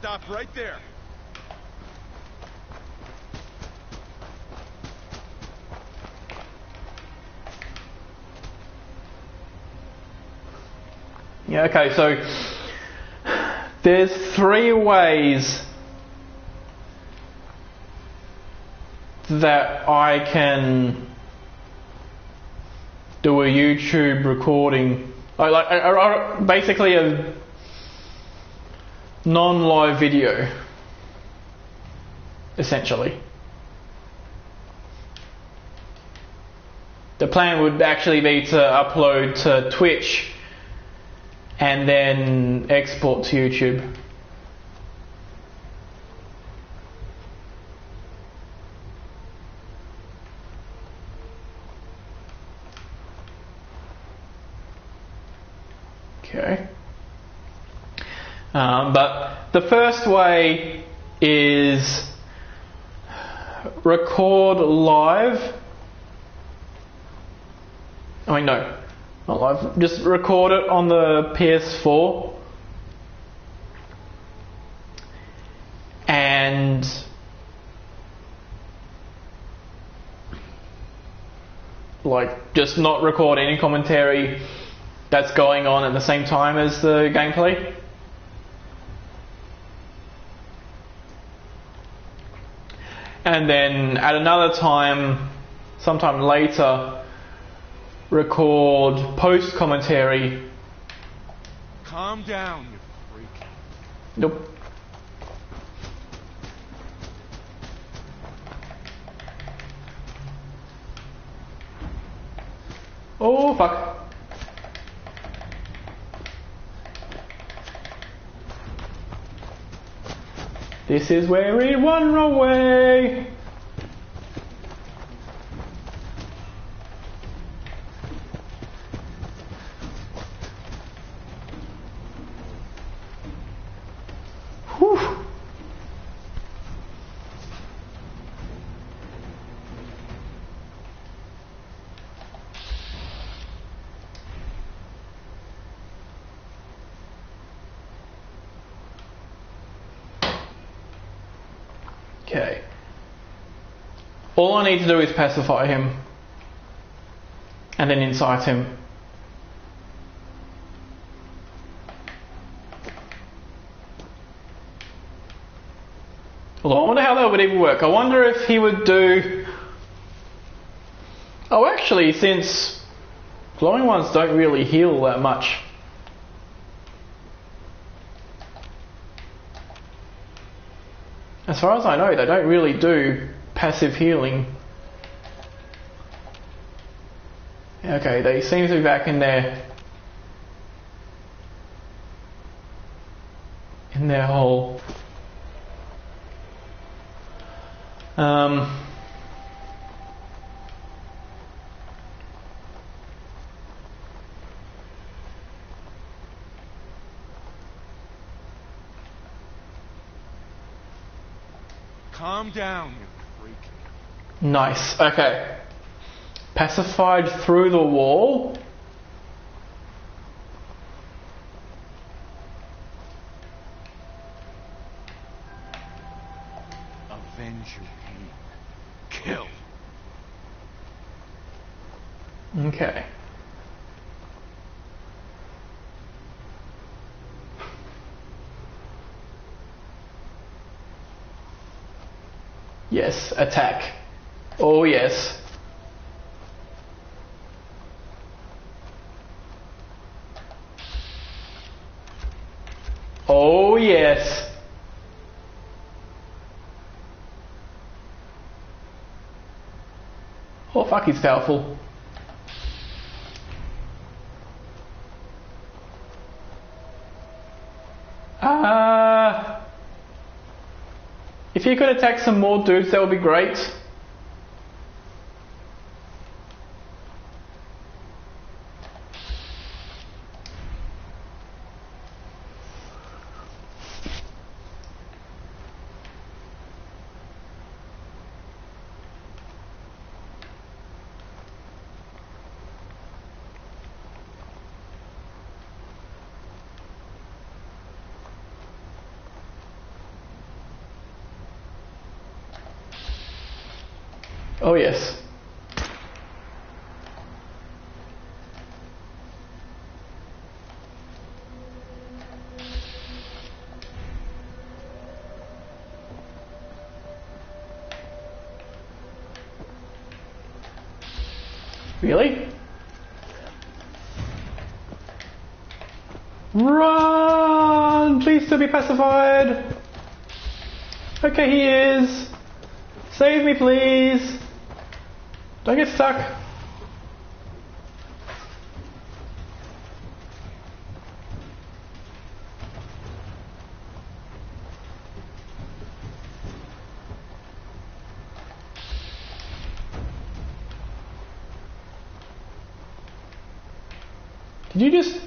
Stop right there. Yeah, okay, so there's three ways that I can do a YouTube recording, basically a non-live video, essentially. The plan would actually be to upload to Twitch and then export to YouTube. Okay. But the first way is record live. No, not live. Just record it on the PS4 and just not record any commentary that's going on at the same time as the gameplay. And then at another time, sometime later, record post commentary. Calm down, you freak. Nope. Oh fuck. This is where we run away. Okay. All I need to do is pacify him. And then incite him. Although I wonder how that would even work. I wonder if he would do... Oh, actually, since glowing ones don't really heal that much. As far as I know, they don't really do passive healing. Okay, they seem to be back in their hole. Calm down, you freak. Nice. Okay. Pacified through the wall. Avenge your pain. Kill. Okay. Yes, attack. Oh yes. Oh yes. Oh fuck, he's powerful. If you could attack some more dudes, that would be great. Oh yes. Really? Run! Please still be pacified. Okay, he is. Save me, please. Don't get stuck. Did you just...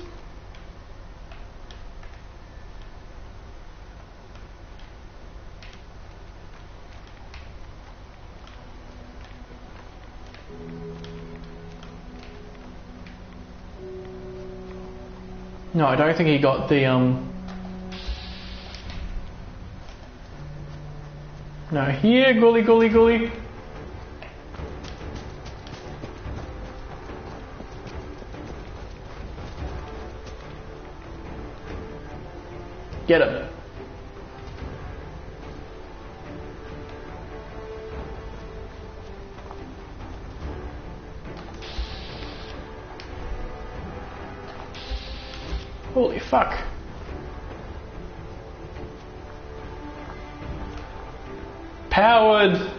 No, I don't think he got the, No, here, Gully, Gully, Gully. Get him. Holy fuck. Powered.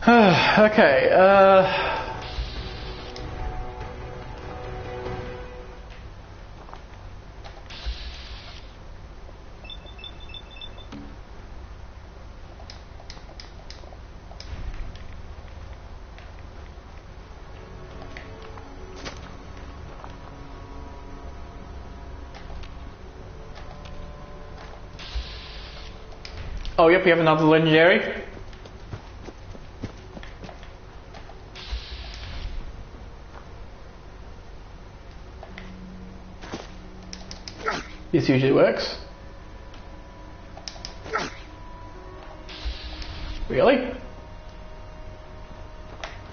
Okay, oh yep, we have another legendary. This usually works. Really?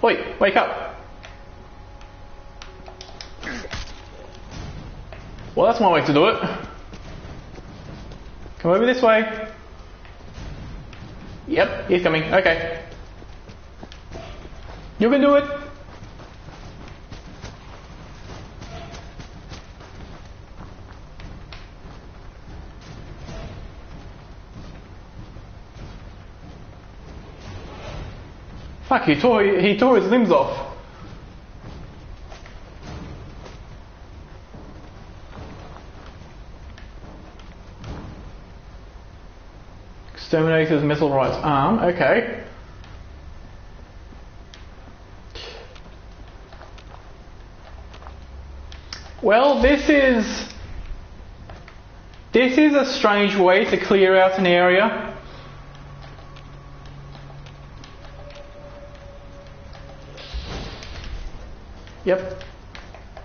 Wait, wake up. Well, that's one way to do it. Come over this way. Yep, he's coming. Okay. You can do it. Fuck, he tore his limbs off. Exterminator's missile rights arm, okay. Well, this is a strange way to clear out an area. Yep.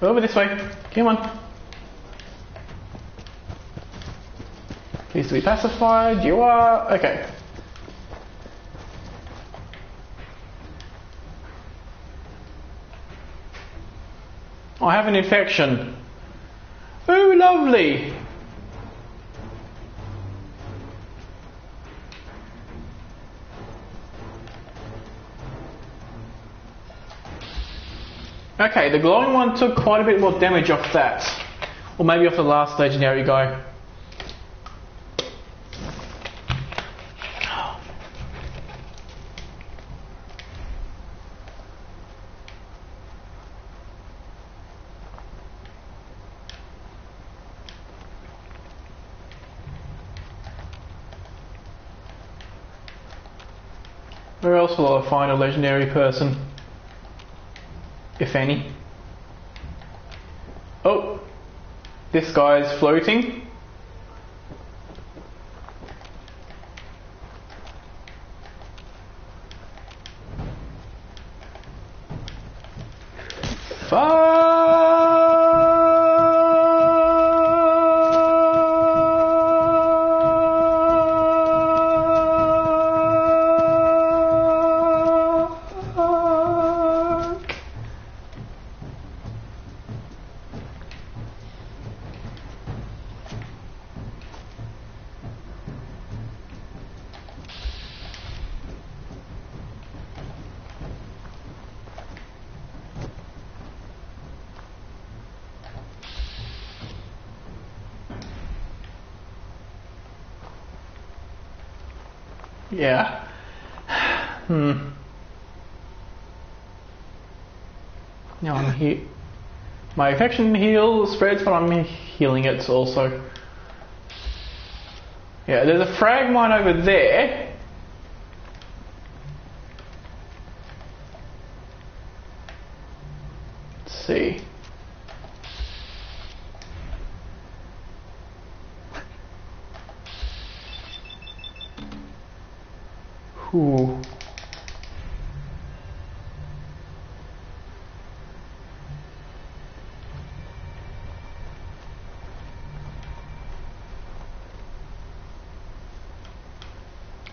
Over this way. Come on. Needs to be pacified. You are. Okay. I have an infection. Oh, lovely. Okay, the glowing one took quite a bit more damage off that. Or maybe off the last legendary guy. Where else will I find a legendary person? If any. Oh, this guy's floating. Yeah. Now I'm here. My infection spreads, but I'm healing it also. Yeah, there's a frag mine over there. Let's see. Ooh.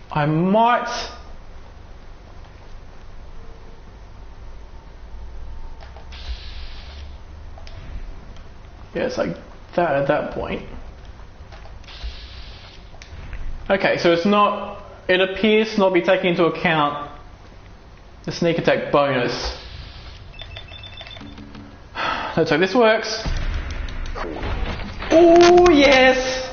I might yeah, it's like that at that point. Okay, so it's not, it appears to not be taking into account the sneak attack bonus. Let's hope this works. Oh yes!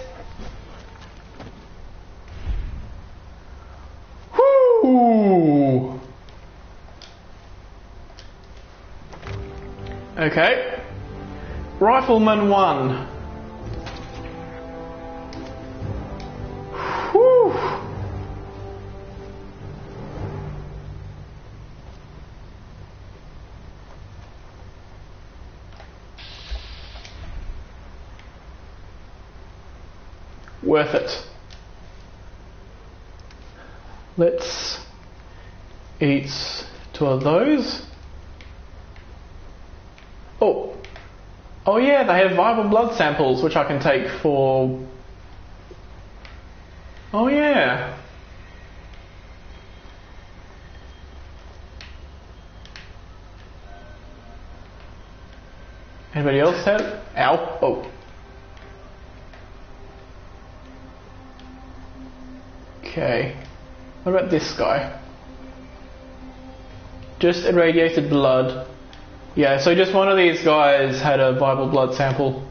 Whoo! Okay. Rifleman 1. Whew. Worth it. Let's eat 2 of those. Oh yeah, they have viable blood samples which I can take for... Oh yeah. Anybody else had it? Ow. Oh. Okay. What about this guy? Just irradiated blood. Yeah, so just one of these guys had a viable blood sample.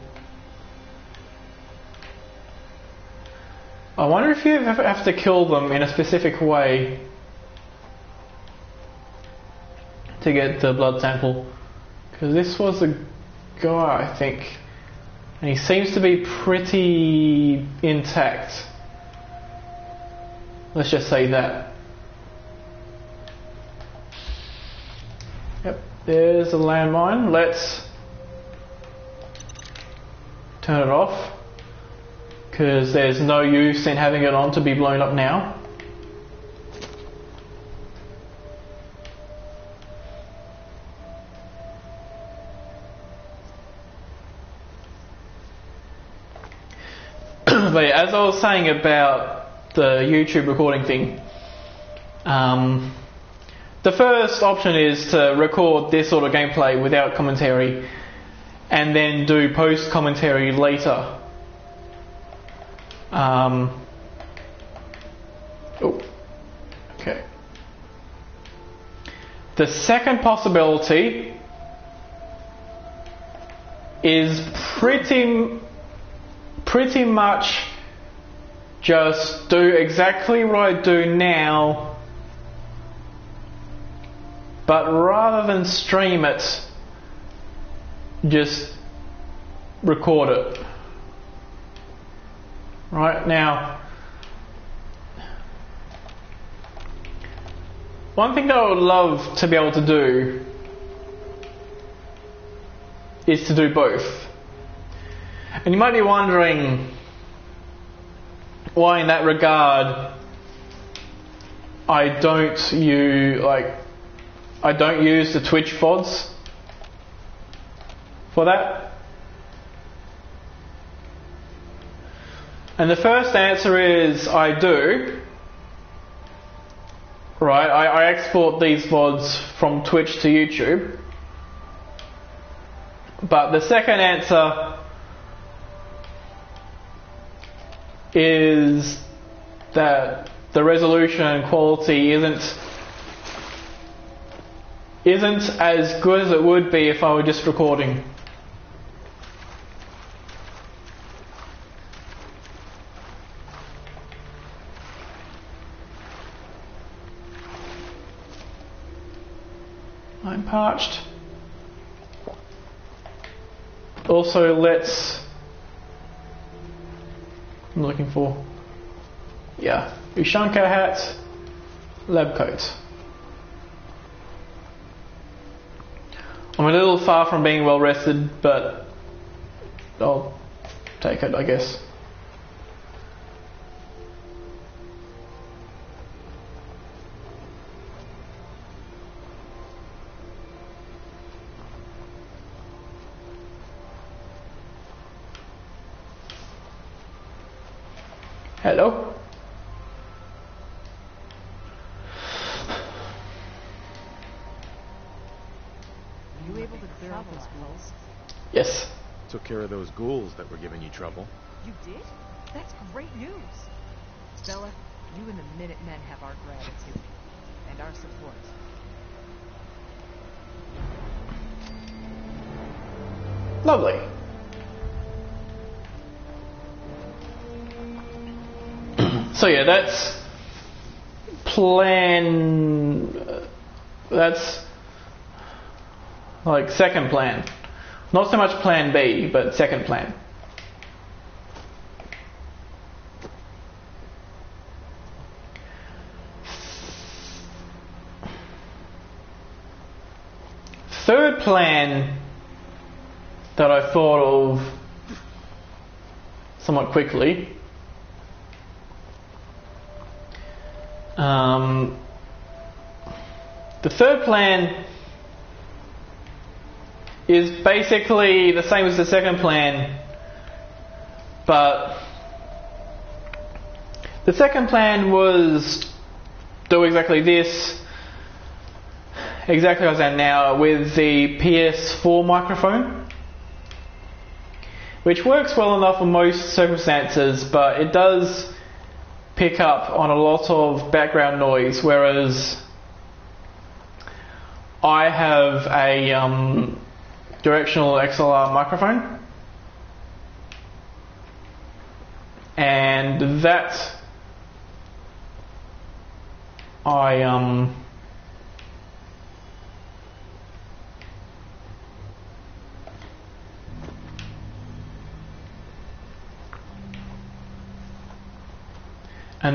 I wonder if you ever have to kill them in a specific way to get the blood sample. Because this was a guy, I think. And he seems to be pretty intact. Let's just say that. Yep, there's a landmine. Let's turn it off, because there's no use in having it on to be blown up now. But yeah, as I was saying about the YouTube recording thing, the first option is to record this sort of gameplay without commentary and then do post commentary later. Oh, okay. The second possibility is pretty much just do exactly what I do now, but rather than stream it, just record it. Right now, one thing that I would love to be able to do is to do both. And you might be wondering why in that regard I don't use the Twitch VODs for that. And the first answer is I do. Right, I export these VODs from Twitch to YouTube. But the second answer is that the resolution and quality isn't as good as it would be if I were just recording. I'm parched. Also, I'm looking for, Ushanka hat, lab coat. I'm a little far from being well rested, but I'll take it, I guess. Hello? Were you able to clear out those ghouls? Yes. Took care of those ghouls that were giving you trouble. You did? That's great news. Stella, you and the Minutemen have our gratitude. And our support. Lovely. So yeah, that's that's like second plan. Not so much plan B, but second plan. Third plan that I thought of somewhat quickly. The third plan is basically the same as the second plan, but the second plan was do exactly this, exactly as I am now, with the PS4 microphone. which works well enough in most circumstances, but it does pick up on a lot of background noise, whereas I have a directional XLR microphone, and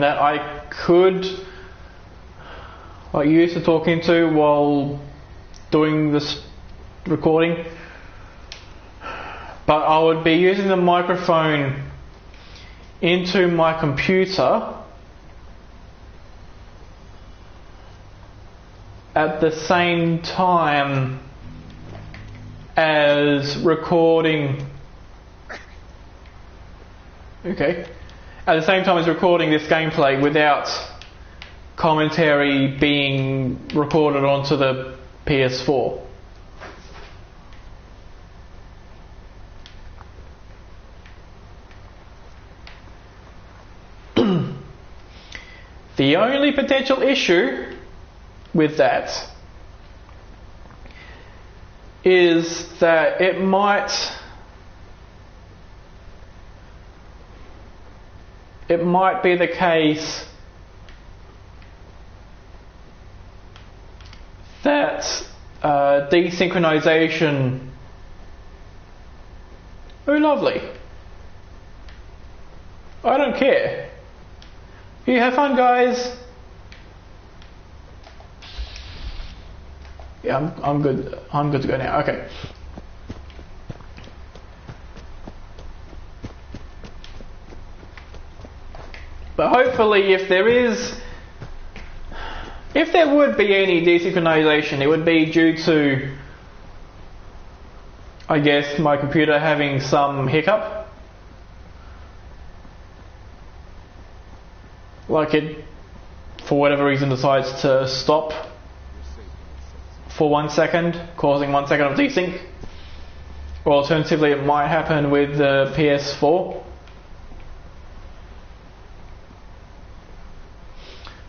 that I could use to talk into while doing this recording, but I would be using the microphone into my computer at the same time as recording. Okay. At the same time as recording this gameplay without commentary being recorded onto the PS4. The only potential issue with that is that it might be the case that desynchronization. Oh, lovely. I don't care. You have fun, guys. Yeah, I'm good. I'm good to go now. Okay. But hopefully, if there would be any desynchronization, it would be due to, I guess, my computer having some hiccup. Like it, for whatever reason, decides to stop for 1 second, causing 1 second of desync. Or alternatively, it might happen with the PS4.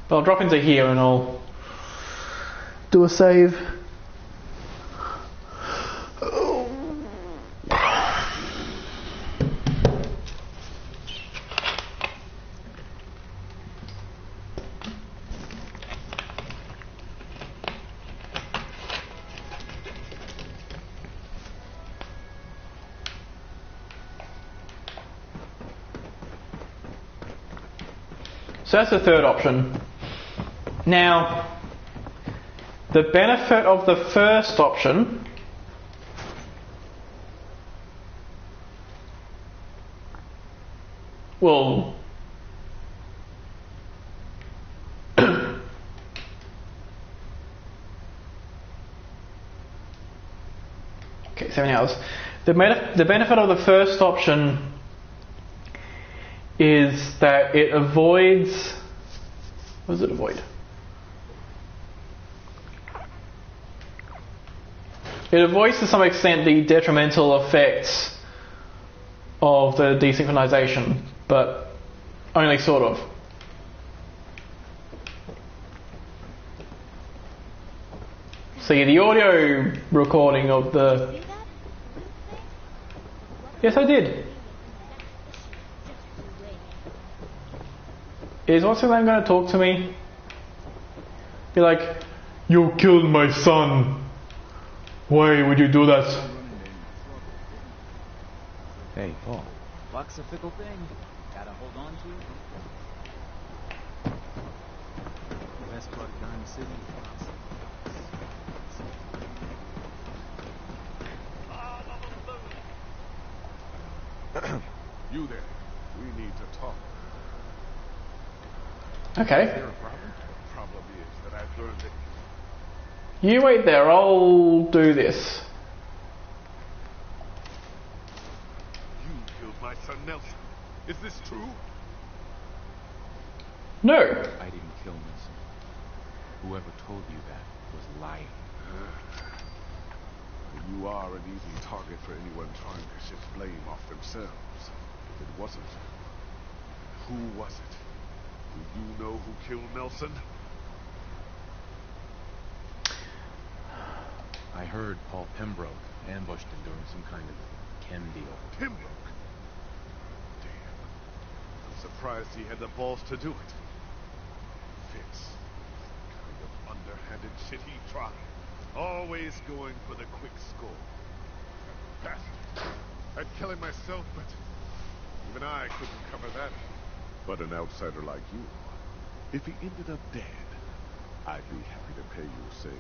But I'll drop into here and I'll do a save. So that's the third option. Now, the benefit of the first option will okay, 7 hours. The benefit of the first option is that it avoids, what does it avoid? It avoids to some extent the detrimental effects of the desynchronization, but only sort of. See, the audio recording of the... Yes, I did. Is what's his name going to talk to me? Be like, you killed my son. Why would you do that? Hey, Paul. Luck's a fickle thing. Gotta hold on to it. The best part of Dime City. You there. We need to talk. Okay. Is there a problem? The problem is that I've learned that You wait there, I'll do this. you killed my son Nelson. Is this true? No. I didn't kill Nelson. Whoever told you that was lying. You are an easy target for anyone trying to shift blame off themselves. If it wasn't, who was it? Do you know who killed Nelson? I heard Paul Pembroke ambushed him during some kind of chem deal. Pembroke? Damn. I'm surprised he had the balls to do it. Fitz. Kind of underhanded shit he tried. Always going for the quick score. Bastard. I'd kill him myself, but even I couldn't cover that. But an outsider like you, if he ended up dead, I'd be happy to pay you, say,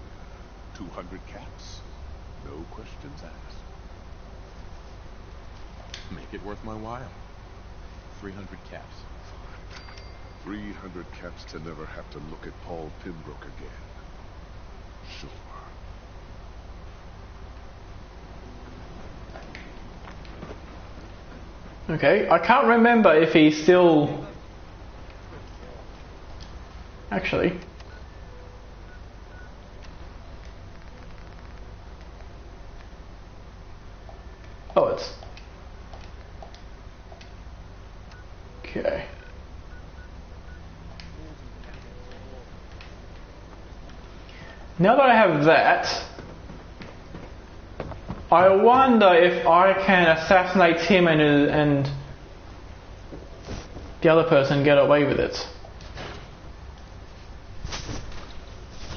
200 caps. No questions asked. Make it worth my while. 300 caps. 300 caps to never have to look at Paul Pembroke again. Sure. Okay, I can't remember if he's still... Actually... Oh, it's... Okay. Now that I have that, I wonder if I can assassinate him and the other person get away with it.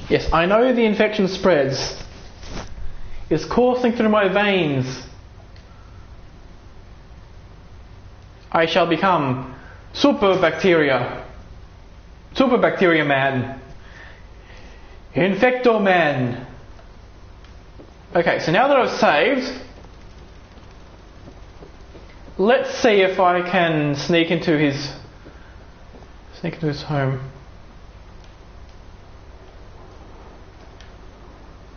Yes, I know the infection spreads. It's coursing through my veins. I shall become super bacteria man. Infector man. Okay, so now that I've saved, let's see if I can sneak into his home.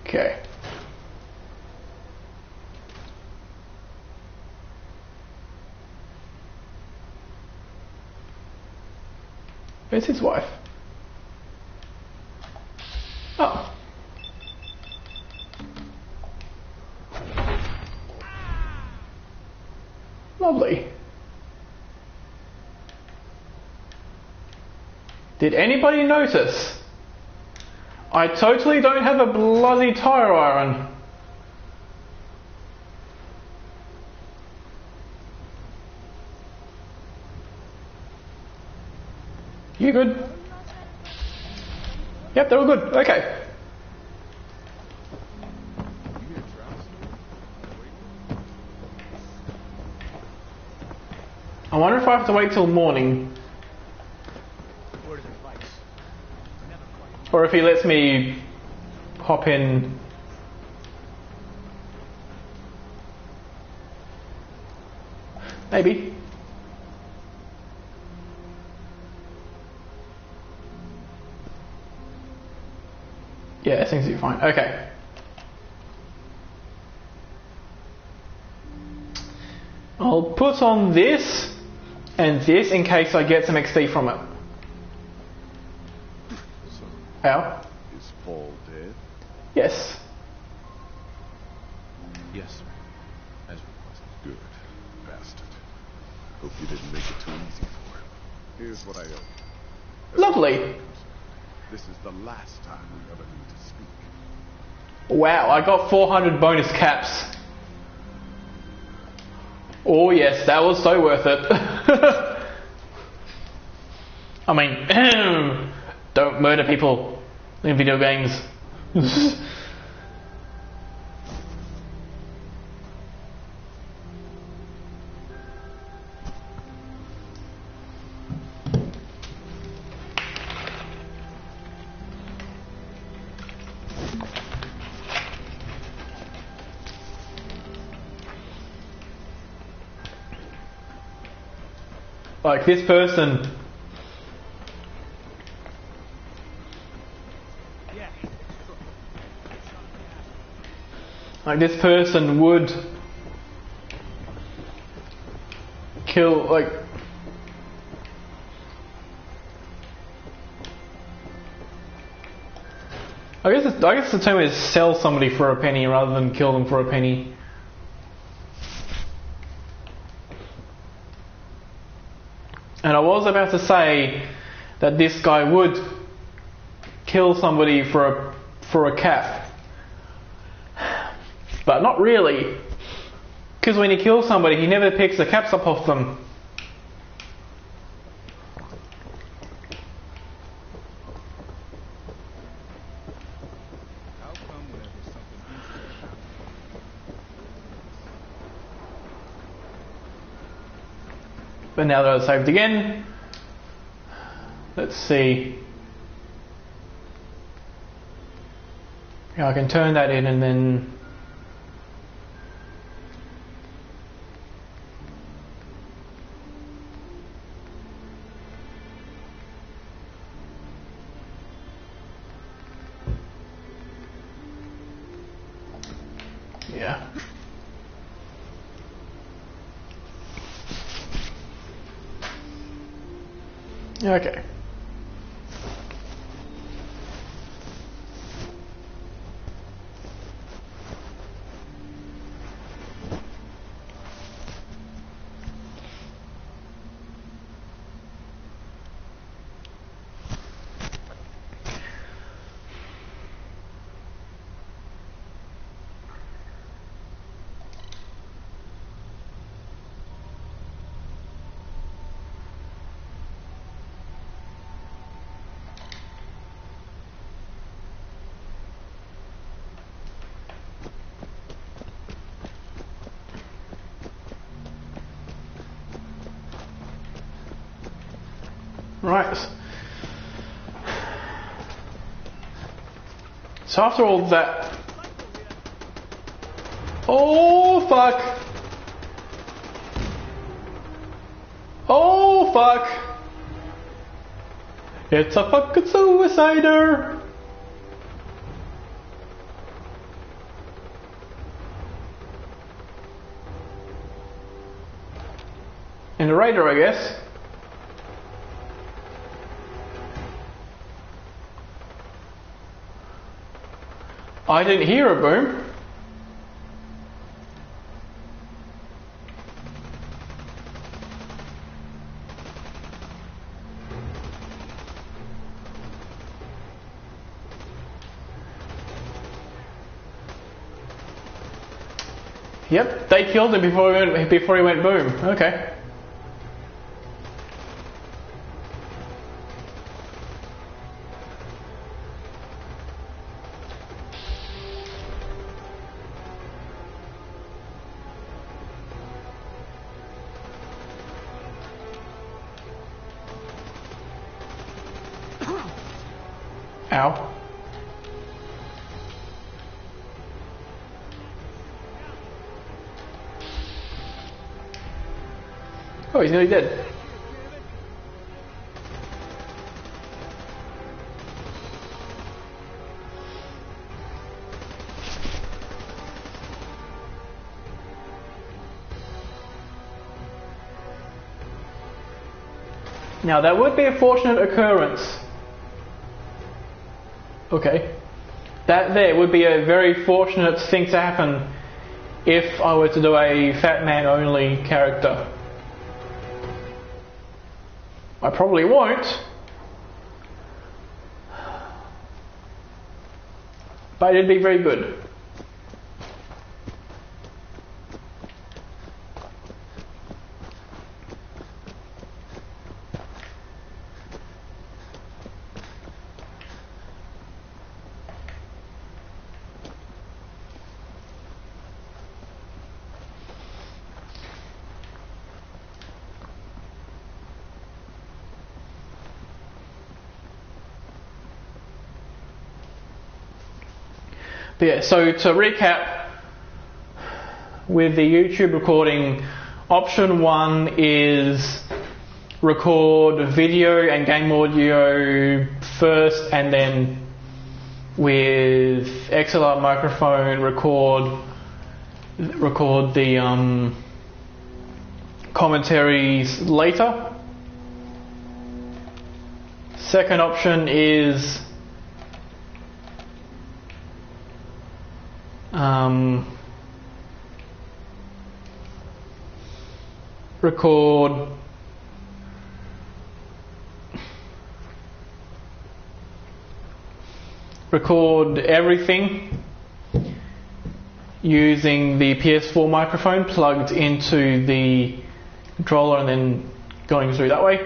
Okay. Where's his wife? Oh. Lovely. Did anybody notice? I totally don't have a bloody tire iron. You good? Yep, they're all good. Okay. I wonder if I have to wait till morning. Or if he lets me hop in. Maybe. Yeah, it seems to be fine. Okay. I'll put on this and this in case I get some XP from it. So, How? is Paul dead? Yes. Yes, sir. As requested. Good. Bastard. Hope you didn't make it too easy for him. Here's what I owe you. Lovely. This is the last time we ever need to speak. Wow, I got 400 bonus caps. Oh yes, that was so worth it. I mean, don't murder people in video games. Like this person. Like this person would kill, like, I guess the term is sell somebody for a penny rather than kill them for a penny. And I was about to say that this guy would kill somebody for a cap, but not really, because when he kills somebody, he never picks the caps up off them. How come whenever something easy happens? But now that I've saved again, let's see. Yeah, I can turn that in and then yeah. Okay. Right. So after all that... Oh fuck! Oh fuck! It's a fucking suicider! And the raider, I guess. I didn't hear a boom. Yep, they killed him before he went boom. Okay. Ow. Oh, he's nearly dead. Now that would be a fortunate occurrence. Okay. That there would be a very fortunate thing to happen if I were to do a fat man only character. I probably won't. But it'd be very good. But yeah, so to recap, with the YouTube recording, option 1 is record video and game audio first, and then with XLR microphone record the commentaries later. Second option is record everything using the PS4 microphone plugged into the controller and then going through that way.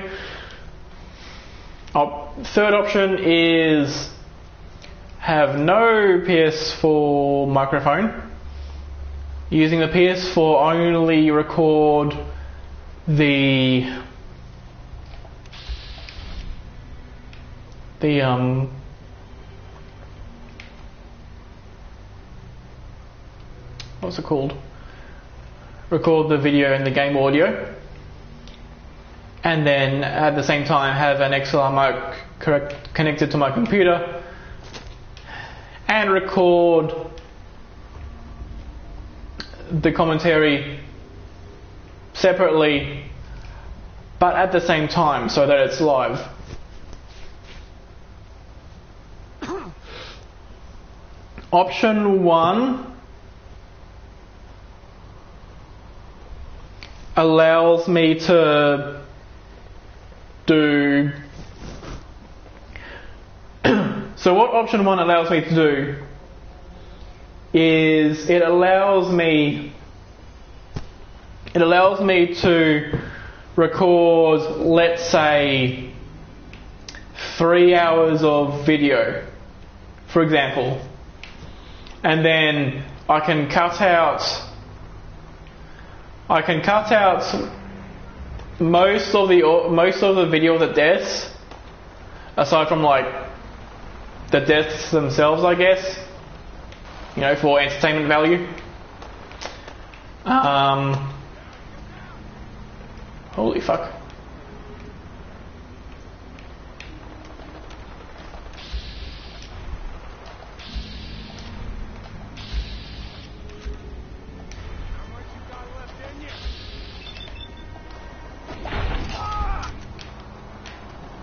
Third option is have no PS4 microphone. Using the PS4 only record the what's it called? Record the video and the game audio, and then at the same time have an XLR mic connected to my computer and record the commentary separately but at the same time so that it's live. Option 1 allows me to do so what option 1 allows me to do is it allows me to record, let's say, 3 hours of video, for example, and then I can cut out most of the video of the deaths, aside from like the deaths themselves, I guess, you know, for entertainment value. Holy fuck.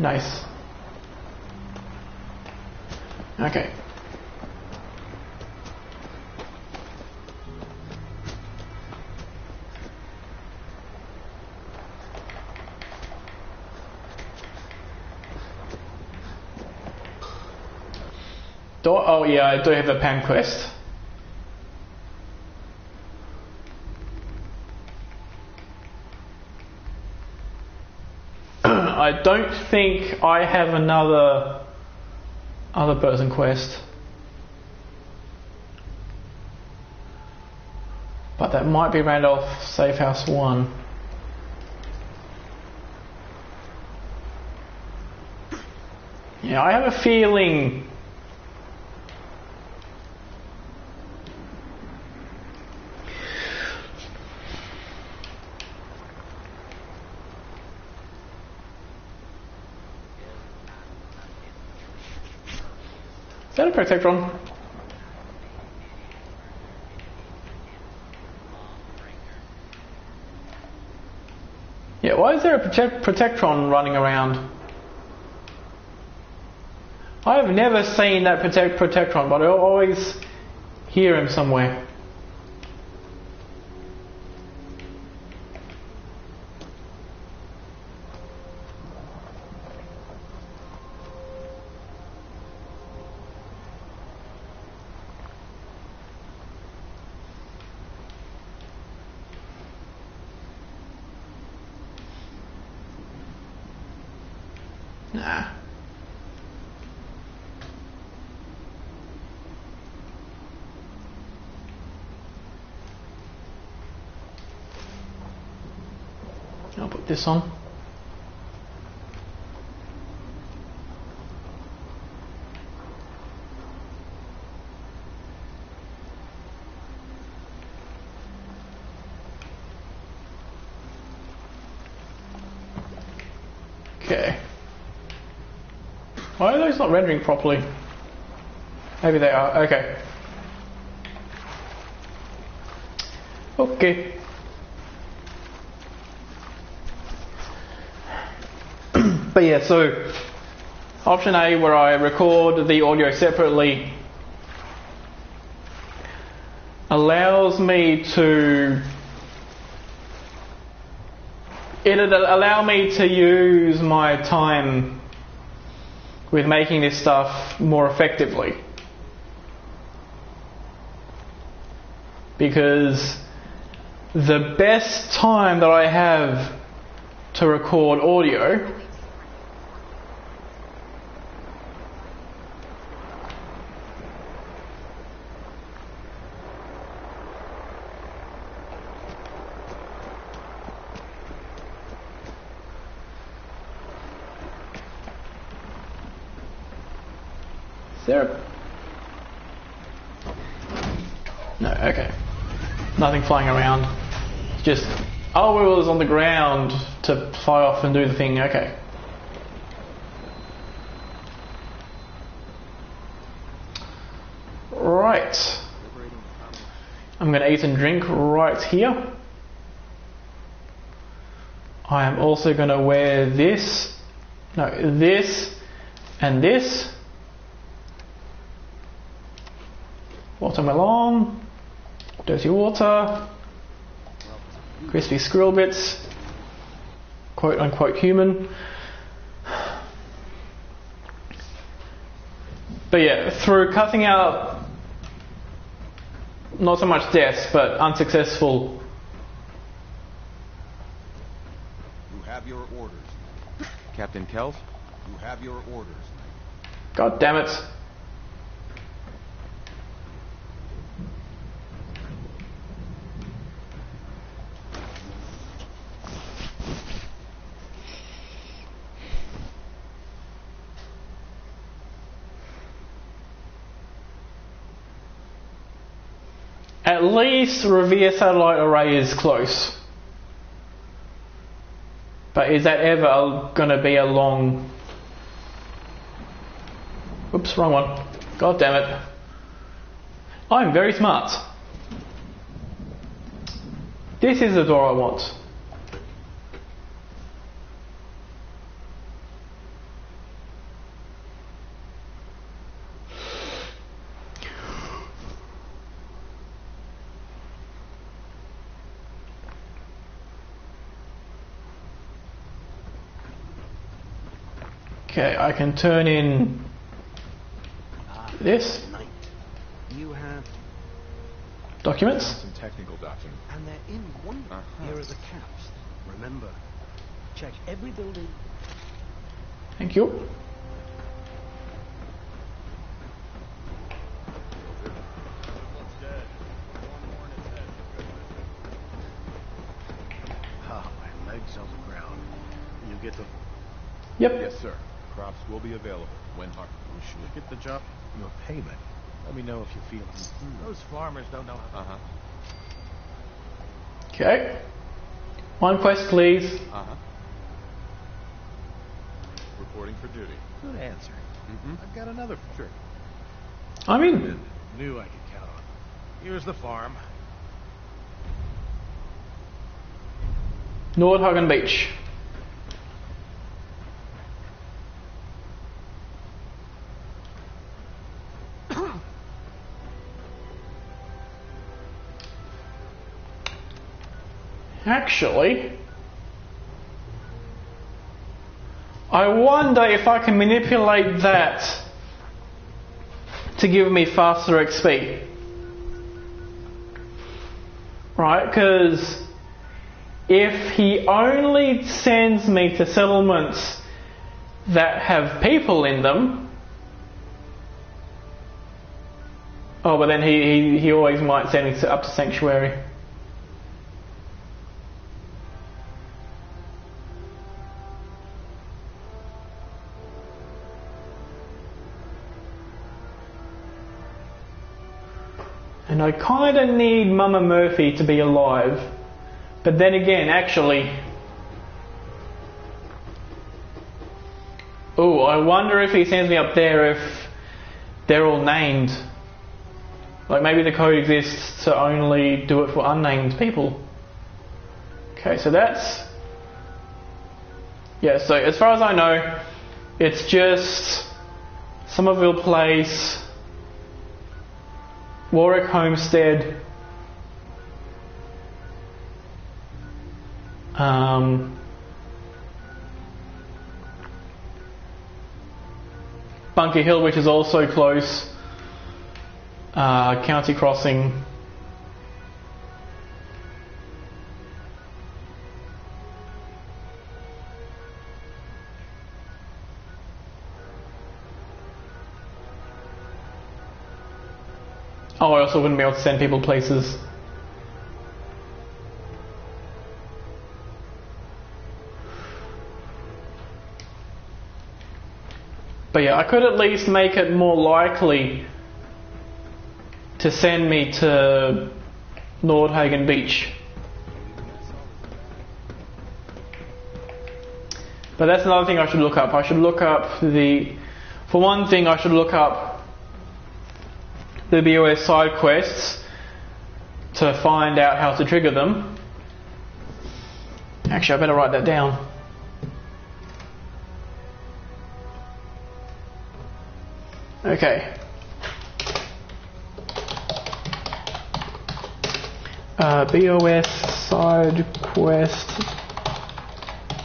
Nice. Okay. Oh yeah, I do have a PAM quest. I don't think I have another other person quest, but that might be Randolph Safe House 1. Yeah, I have a feeling is that a Protectron? Yeah, why is there a Protectron running around? I have never seen that Protectron, but I always hear him somewhere. Nah. I'll put this on. Okay. Why are those not rendering properly? Maybe they are. Okay. Okay. But yeah, so option A, where I record the audio separately allows me to... It'll allow me to use my time with making this stuff more effectively. Because the best time that I have to record audio there. No, okay. Nothing flying around. Just, oh, it was on the ground to fly off and do the thing. Okay. Right. I'm going to eat and drink right here. I am also going to wear this. No, this and this. Watermelon, dirty water, crispy squirrel bits, quote unquote human. But yeah, through cutting out not so much deaths, but unsuccessful. You have your orders. Captain Kells, you have your orders. God damn it. At least Revere Satellite Array is close. But is that ever going to be a long... Oops, wrong one. God damn it. I'm very smart. This is the door I want. Okay, I can turn in this. You have Documents. Some technical documents. and they're in one. Here are the caps. Remember, check every building. Thank you. Ah, my legs on the ground. You get the Yep. Yes, sir. Crops will be available when harvested. should we get the job? Your payment. Let me know if you feel it. Those farmers don't know. Okay. One quest, please. Reporting for duty. Good answer. I've got another farm. Sure. I'm in. Knew I could count on. Here's the farm. Nordhagen Beach. Actually, I wonder if I can manipulate that to give me faster XP. Right, because if he only sends me to settlements that have people in them, oh, but then he always might send me up to Sanctuary. And I kind of need Mama Murphy to be alive. But then again, actually... Oh, I wonder if he sends me up there if they're all named. Like maybe the code exists to only do it for unnamed people. Okay, so that's... Yeah, so as far as I know, it's just Somerville Place, Warwick Homestead, Bunker Hill, which is also close. County Crossing. Oh, I also wouldn't be able to send people places. But yeah, I could at least make it more likely to send me to Nordhagen Beach. But that's another thing I should look up. I should look up for one thing, I should look up the BOS side quests to find out how to trigger them. Actually, I better write that down. Okay. BOS side quest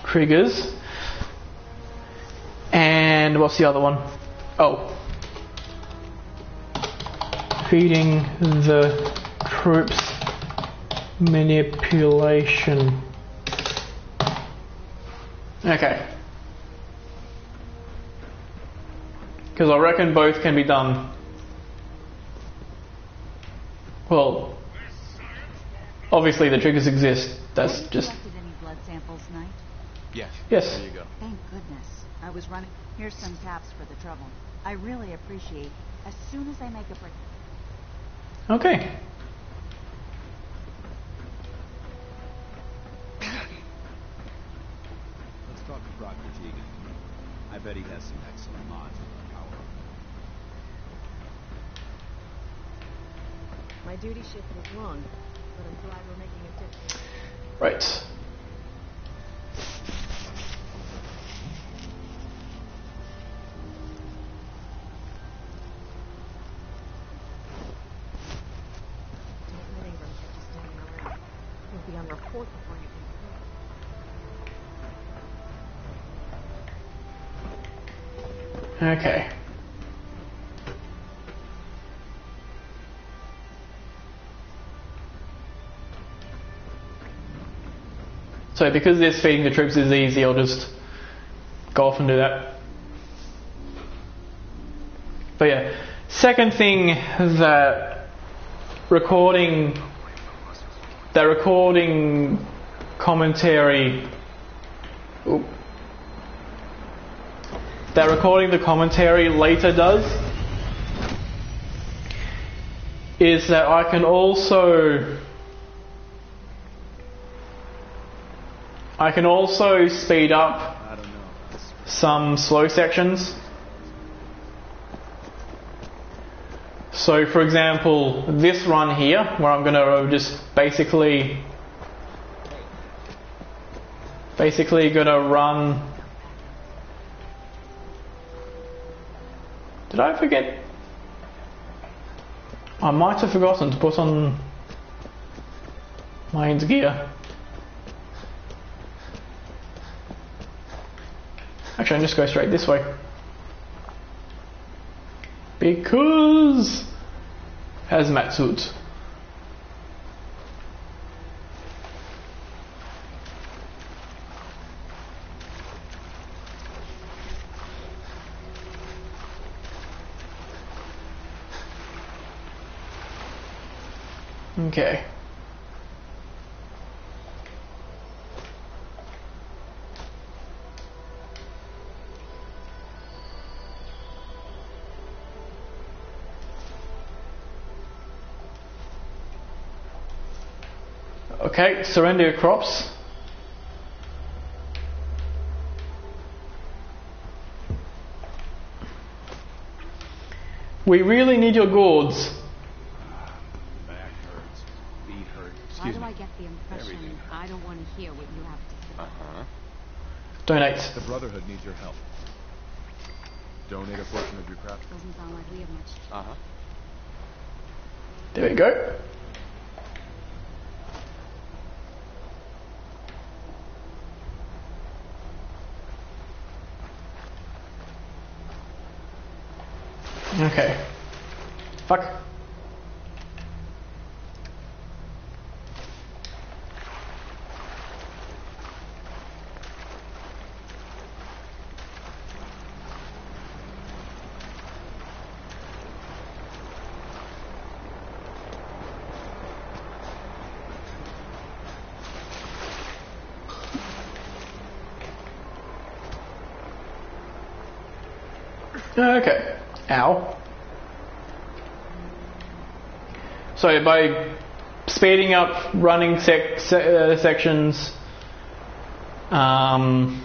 triggers. And what's the other one? Oh. Feeding the troops manipulation. Okay. Because I reckon both can be done. Well, obviously the triggers exist. That's Have you just... collected any blood samples, Knight? Yes. Yes. There you go. Thank goodness. I was running. Here's some tabs for the trouble. I really appreciate. As soon as I make a break. Okay. Let's talk to Brock Teagan. I bet he has some excellent mods for our power. My duty shift is long, but I'm glad we're making a difference. Right. Don't let Ingram catch you standing around. You'll be on report before you can. Okay. So because this feeding the troops is easy, I'll just go off and do that. But yeah, second thing that recording commentary. That recording the commentary later does is that I can also speed up I don't know. some slow sections. So for example, this run here, where I'm going to just basically going to run. Did I forget? I might have forgotten to put on Mine's gear. Actually, I'll just go straight this way. Because hazmat suit. Okay. Okay, surrender your crops. We really need your gourds. Back hurts, feet hurt. Why do I get the impression I don't want to hear what you have to say? Uh-huh. Donate. The Brotherhood needs your help. Donate a portion of your craft. Doesn't sound like we have much. Uh-huh. There we go. Okay. Fuck. Okay. Ow. So by speeding up running sections and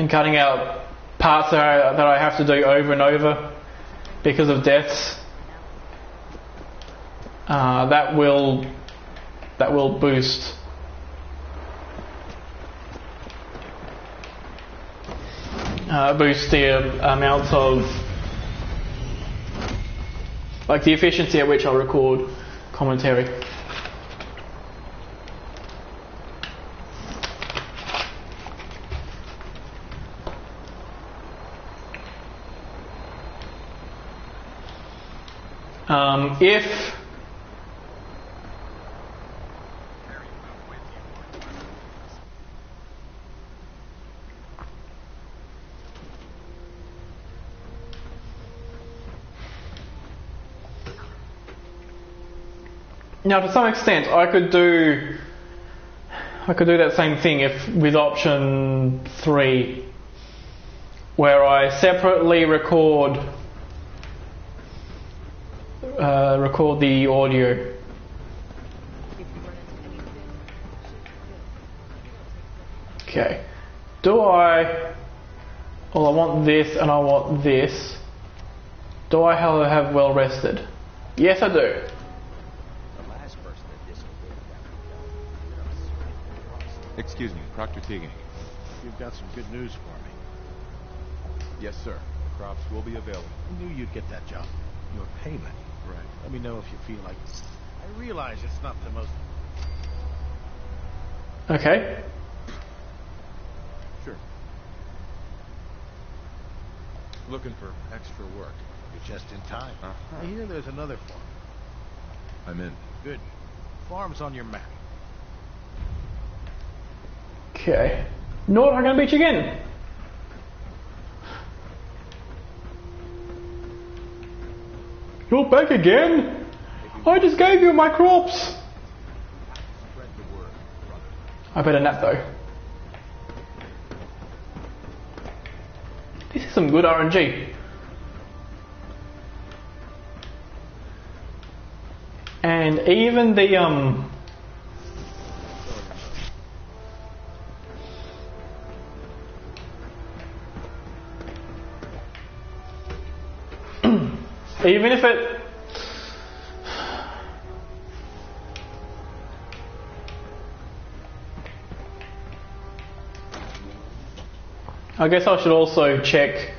cutting out parts that I have to do over and over because of deaths, that will boost the amount of, like, the efficiency at which I record commentary. If now, to some extent, I could do that same thing if with option 3, where I separately record the audio. Okay. Well, I want this and I want this. Do I have well rested? Yes, I do. Excuse me, Proctor Teagan. You've got some good news for me. Yes, sir. Crops will be available. I knew you'd get that job. Your payment. Right. Let me know if you feel like it. I realize it's not the most... Okay. Sure. Looking for extra work. You're just in time. Uh-huh. I hear there's another farm. I'm in. Good. Farm's on your map. Okay. No, I'm gonna beat you again. You're back again? I just gave you my crops. Spread the word, brother. I better nap though. This is some good RNG. And even the even if it I guess I should also check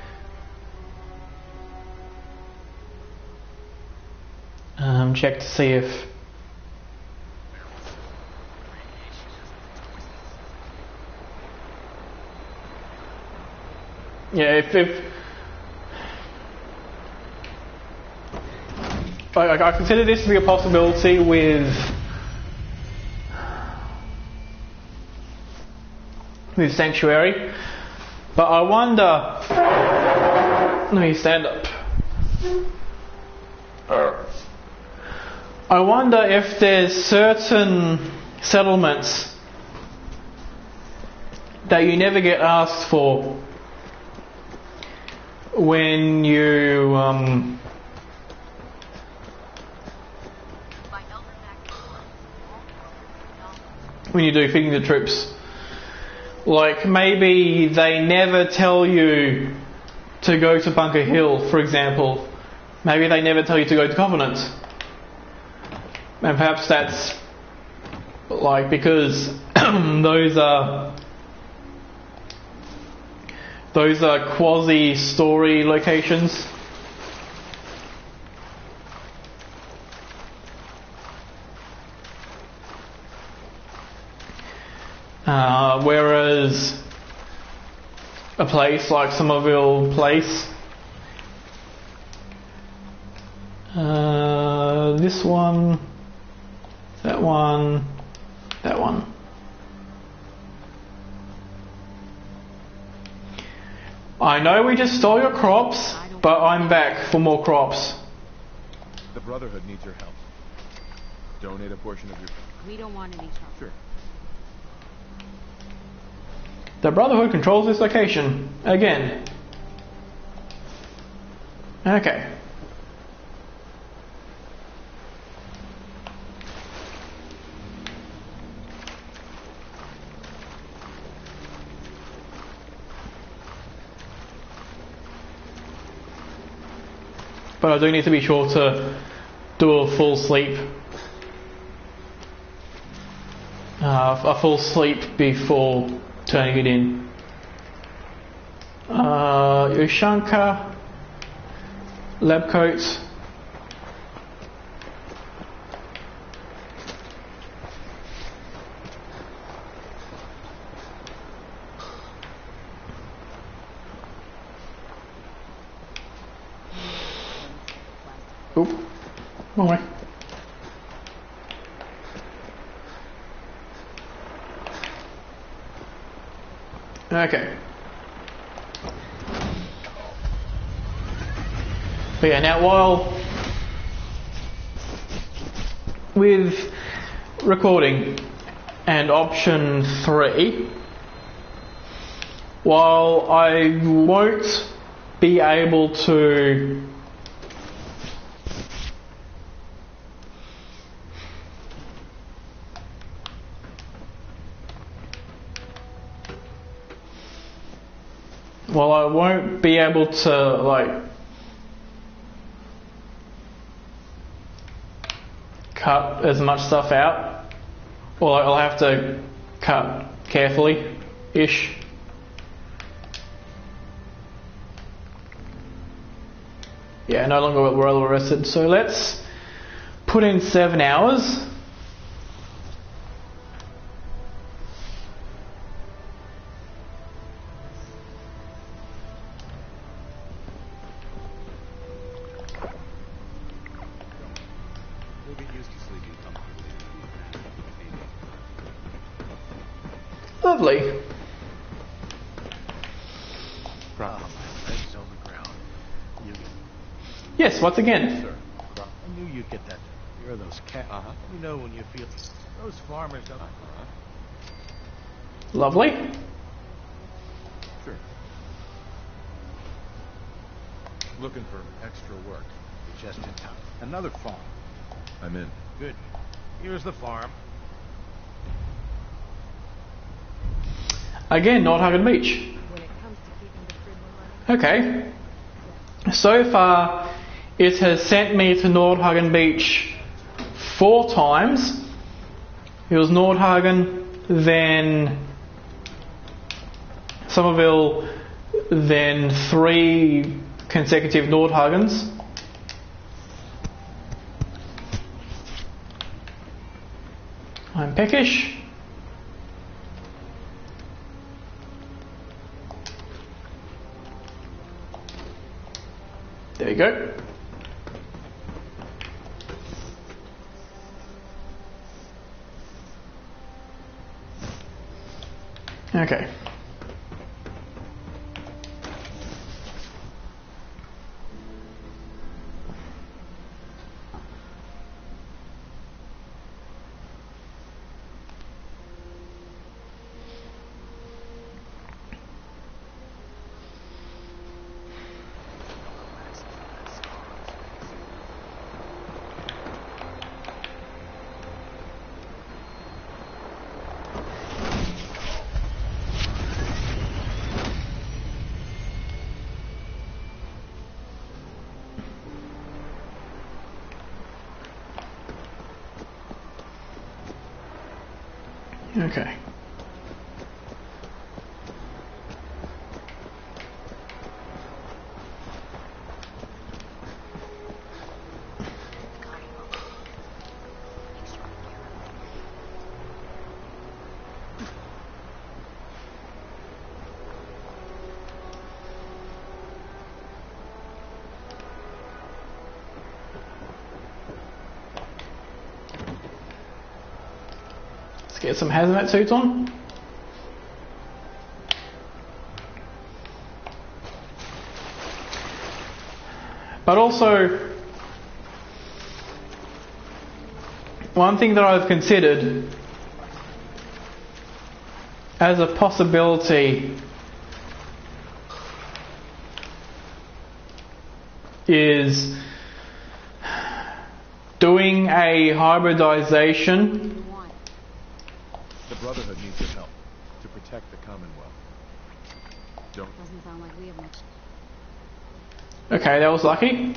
to see if if I consider this to be a possibility with Sanctuary, but I wonder. Let me stand up. I wonder if there's certain settlements that you never get asked for when you do feeding the troops. Like maybe they never tell you to go to Bunker Hill, for example. Maybe they never tell you to go to Covenant. And perhaps that's like because those are quasi-story locations. Whereas a place like Somerville Place This one, that one, that one. I know we just stole your crops, but I'm back for more crops. The Brotherhood needs your help. Donate a portion of your... We don't want any trouble. Sure. The Brotherhood controls this location. Again. Okay. But I do need to be sure to do a full sleep. A full sleep before turning it in. Ushanka, lab coats. Oop, wrong way. Okay. But yeah, now while with recording and option 3, while I won't be able to like cut as much stuff out, or I'll have to cut carefully-ish. Yeah, no longer well rested, so let's put in 7 hours. We'll get used to sleeping comfortably. Lovely. My legs on the ground. Yes, once again. Sir. I knew you'd get that. You're those cats. You know when you feel... Those farmers don't... Lovely. Sure. Looking for extra work. You're just in time. Another farm. I'm in. Good. Here's the farm. Again, Nordhagen Beach. When it comes to keeping the criminal money, Okay. So far, it has sent me to Nordhagen Beach 4 times. It was Nordhagen, then Somerville, then 3 consecutive Nordhagens. I'm peckish. There you go. Okay. Okay. Let's get some hazmat suits on. But also, one thing that I've considered as a possibility is doing a hybridization. The Brotherhood needs your help to protect the Commonwealth. Doesn't sound like we have much. Okay, that was lucky.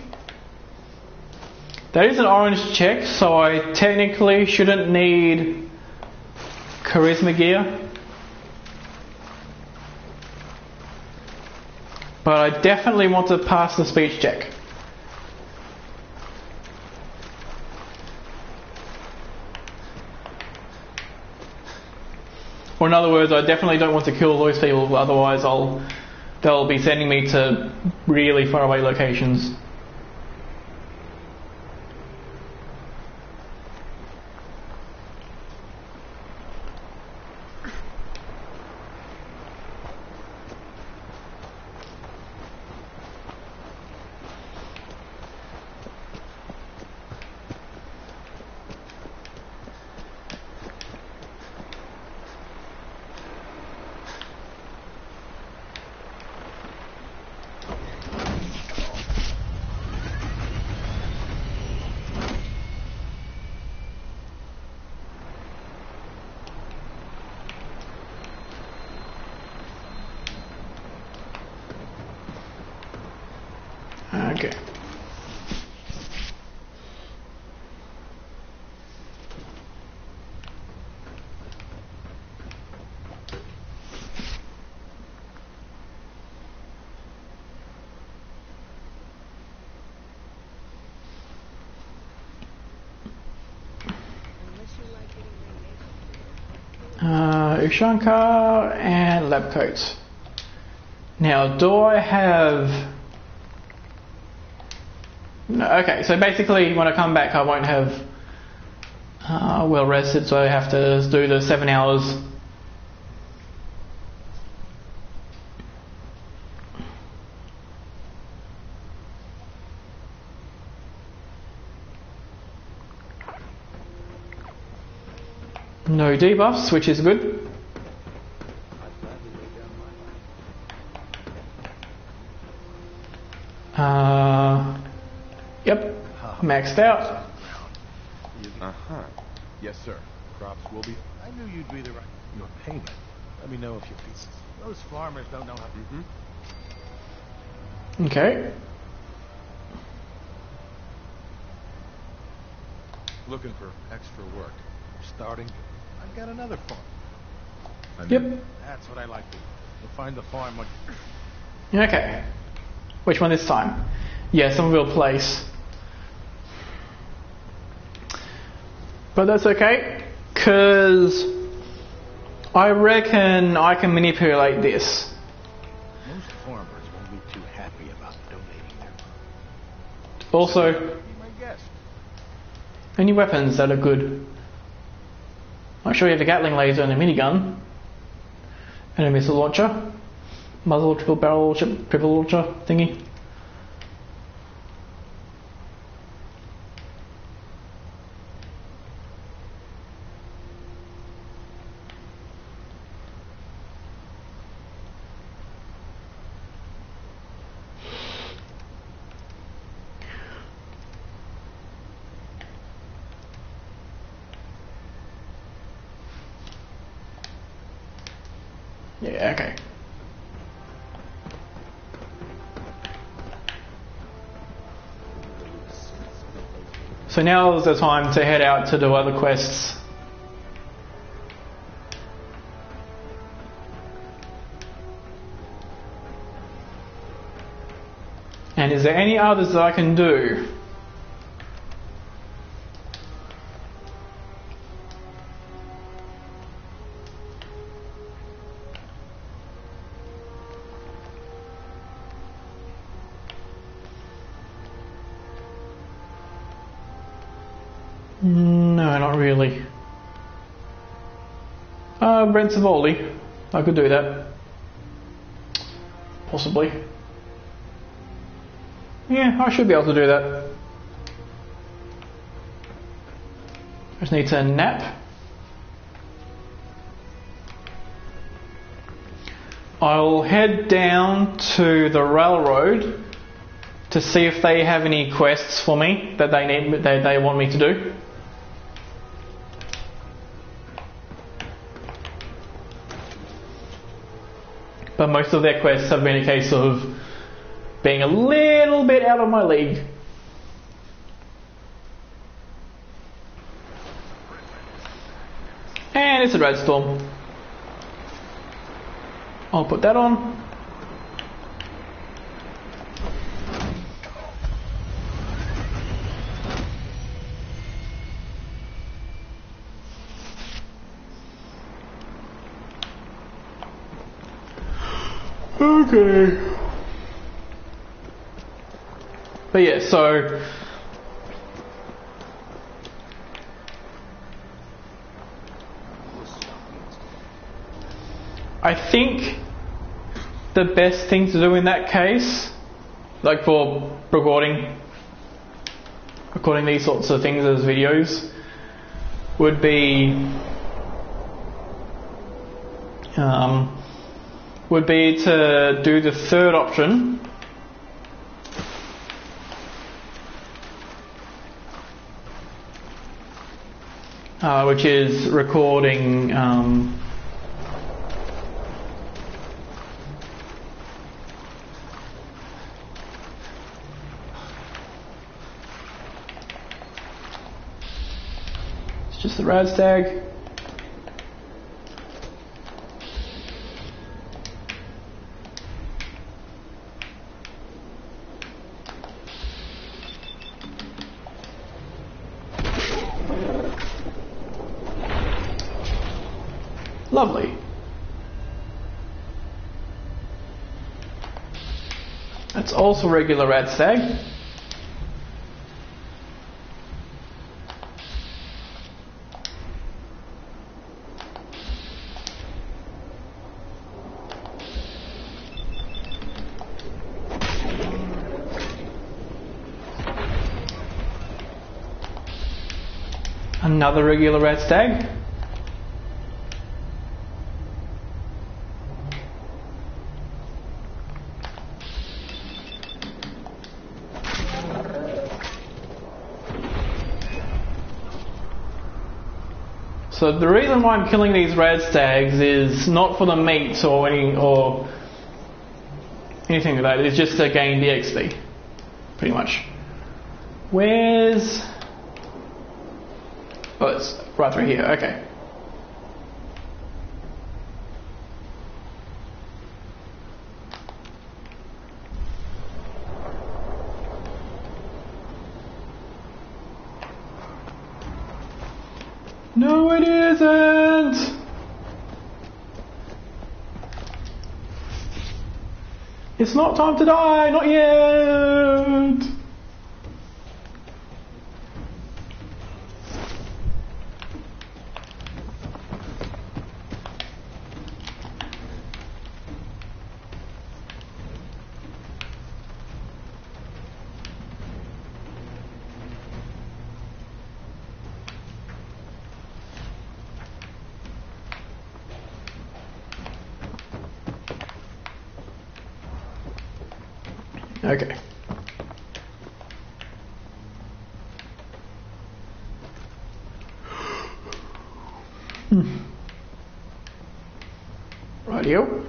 That is an orange check, so I technically shouldn't need charisma gear. But I definitely want to pass the speech check. Or in other words, I definitely don't want to kill those people, otherwise they'll be sending me to really far away locations. Okay. Ushanka and lab coats. Now, do I have... No, okay, so basically when I come back I won't have well rested, so I have to do the 7 hours. No debuffs, which is good. Yep, maxed out. Uh-huh. Yes, sir. Crops will be... I knew you'd be the right... Your payment. Let me know if you fix it. Those farmers don't know how... Okay. Looking for extra work. Starting. I've got another farm. Yep. That's what I like to do. You'll find the farm when... Okay. Which one this time? Yeah, Somerville Place. But that's okay, because I reckon I can manipulate this. Most farmers won't be too happy about donating their farm. Also, Be my guest. any weapons that are good. I'm sure you have a Gatling laser and a minigun. And a missile launcher. Muzzle, triple barrel launcher, triple launcher thingy. Yeah, okay. So now is the time to head out to do other quests. And is there any others that I can do? No, not really. Brent Savoli. I could do that. Possibly. Yeah, I should be able to do that. Just need to nap. I'll head down to the railroad to see if they have any quests for me that they want me to do. But most of their quests have been a case of being a little bit out of my league. And it's a red storm. I'll put that on. Okay. But yeah, so I think the best thing to do in that case, like for recording these sorts of things as videos, would be to do the third option, which is recording it's just the rad tag. Lovely. That's also regular rad stag. Another regular rad stag. So the reason why I'm killing these rad stags is not for the meat or anything like that. It's just to gain the XP, pretty much. Where's? Oh, it's right through here. Okay. No, it isn't! It's not time to die, not yet! Okay. Radio.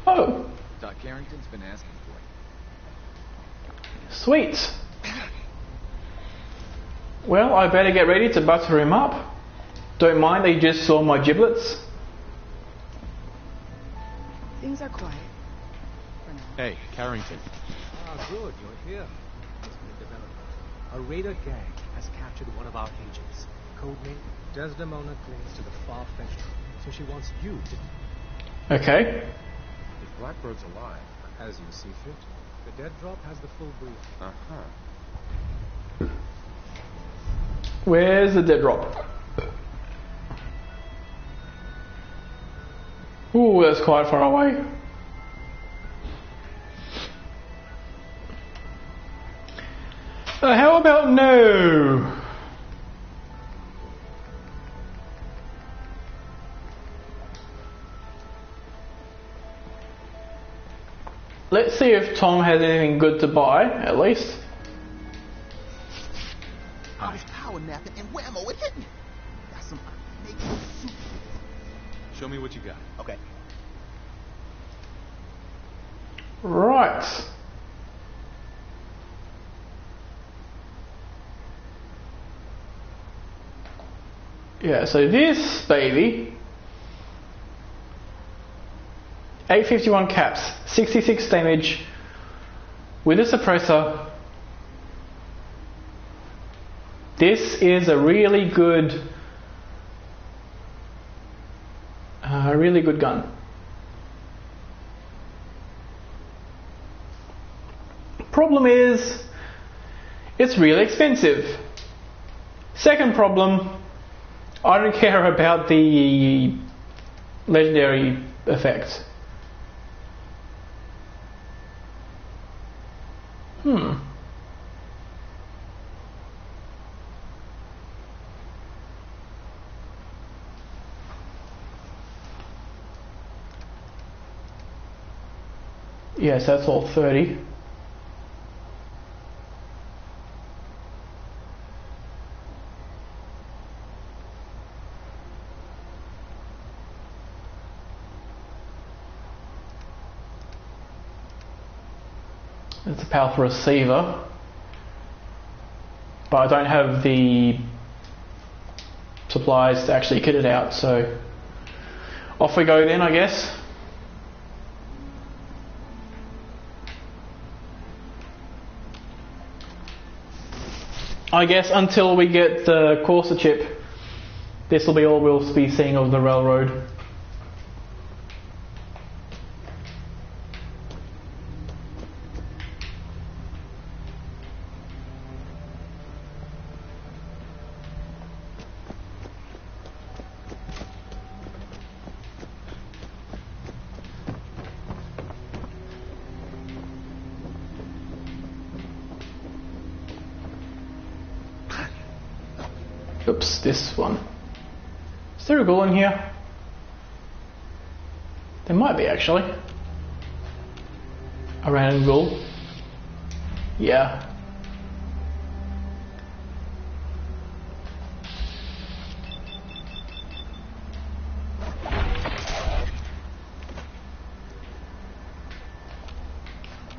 Oh, Doc Carrington's been asking for you. sweet. Well, I better get ready to butter him up. Don't mind, they just saw my giblets. Things are quiet. Hey, Carrington. Ah, good, you're here. It's been development. A raider gang has captured one of our agents. Codename Desdemona clings to the far-fetched, so she wants you to... Okay. If Blackbird's alive. As you see fit. The dead drop has the full brief. Uh-huh. Where's the dead drop? Ooh, that's quite far away. How about no? Let's see if Tom has anything good to buy, at least. I was power napping and whammo, it hit me. Got some amazing soup. Show me what you got. Okay. Right. Yeah, so this baby, 851 caps, 66 damage with a suppressor. This is a really good gun. Problem is, it's really expensive. Second problem, I don't care about the legendary effect. Yes, that's all 30. It's a powerful receiver, but I don't have the supplies to actually kit it out, so off we go then, I guess. I guess until we get the Corsa chip, this will be all we'll be seeing of the railroad. Oops, this one. Is there a ghoul in here? There might be, actually. A random ghoul. Yeah.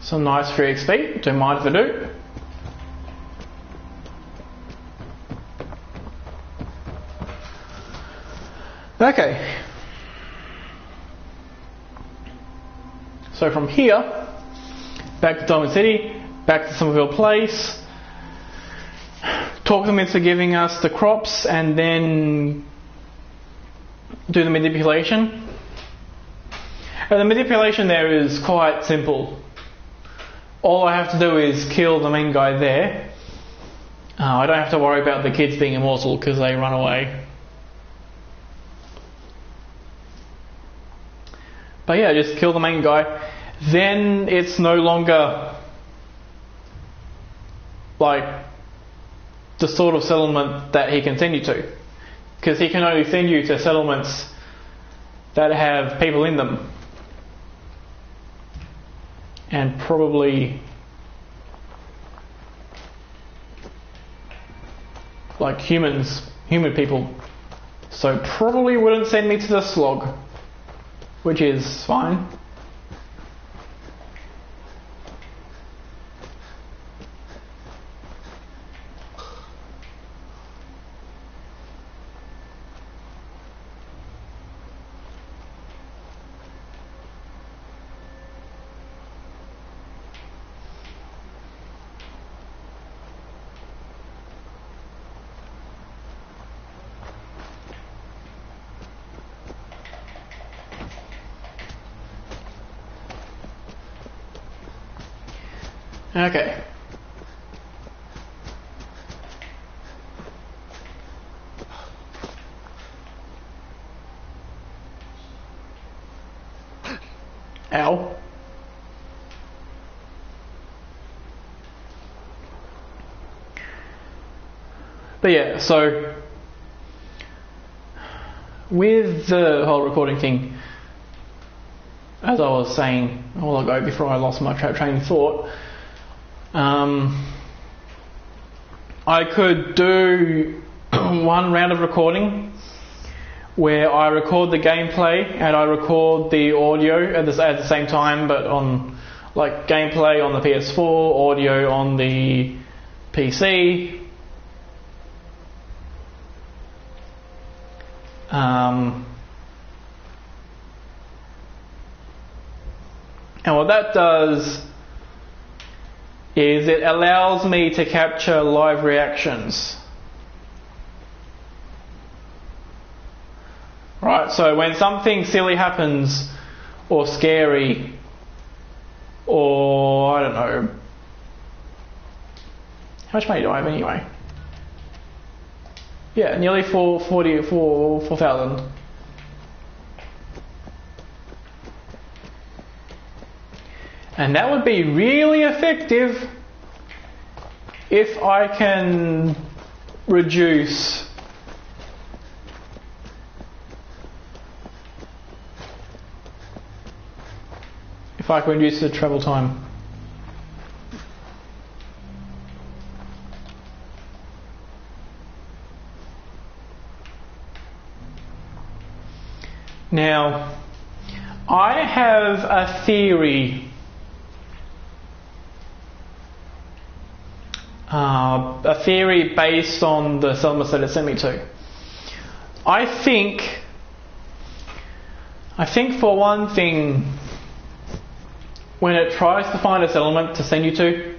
Some nice free XP, don't mind if I do. Okay, so from here, back to Diamond City, back to Somerville Place, talk them into giving us the crops and then do the manipulation. And the manipulation there is quite simple. All I have to do is kill the main guy there. I don't have to worry about the kids being immortal because they run away. But yeah, just kill the main guy. Then it's no longer like the sort of settlement that he can send you to. Because he can only send you to settlements that have people in them. And probably like human people. So probably wouldn't send me to the slog. Which is fine. Okay. Ow. But yeah, so with the whole recording thing, as I was saying a while ago before I lost my train of thought, I could do one round of recording where I record the gameplay and I record the audio at the same time, but on like gameplay on the PS4, audio on the PC. And what that does is it allows me to capture live reactions. Right, so when something silly happens, or scary, or I don't know, how much money do I have anyway? Yeah, nearly 4,000. And that would be really effective if I can reduce the travel time. Now, I have a theory. A theory based on the settlements that it sent me to. I think for one thing, when it tries to find a settlement to send you to,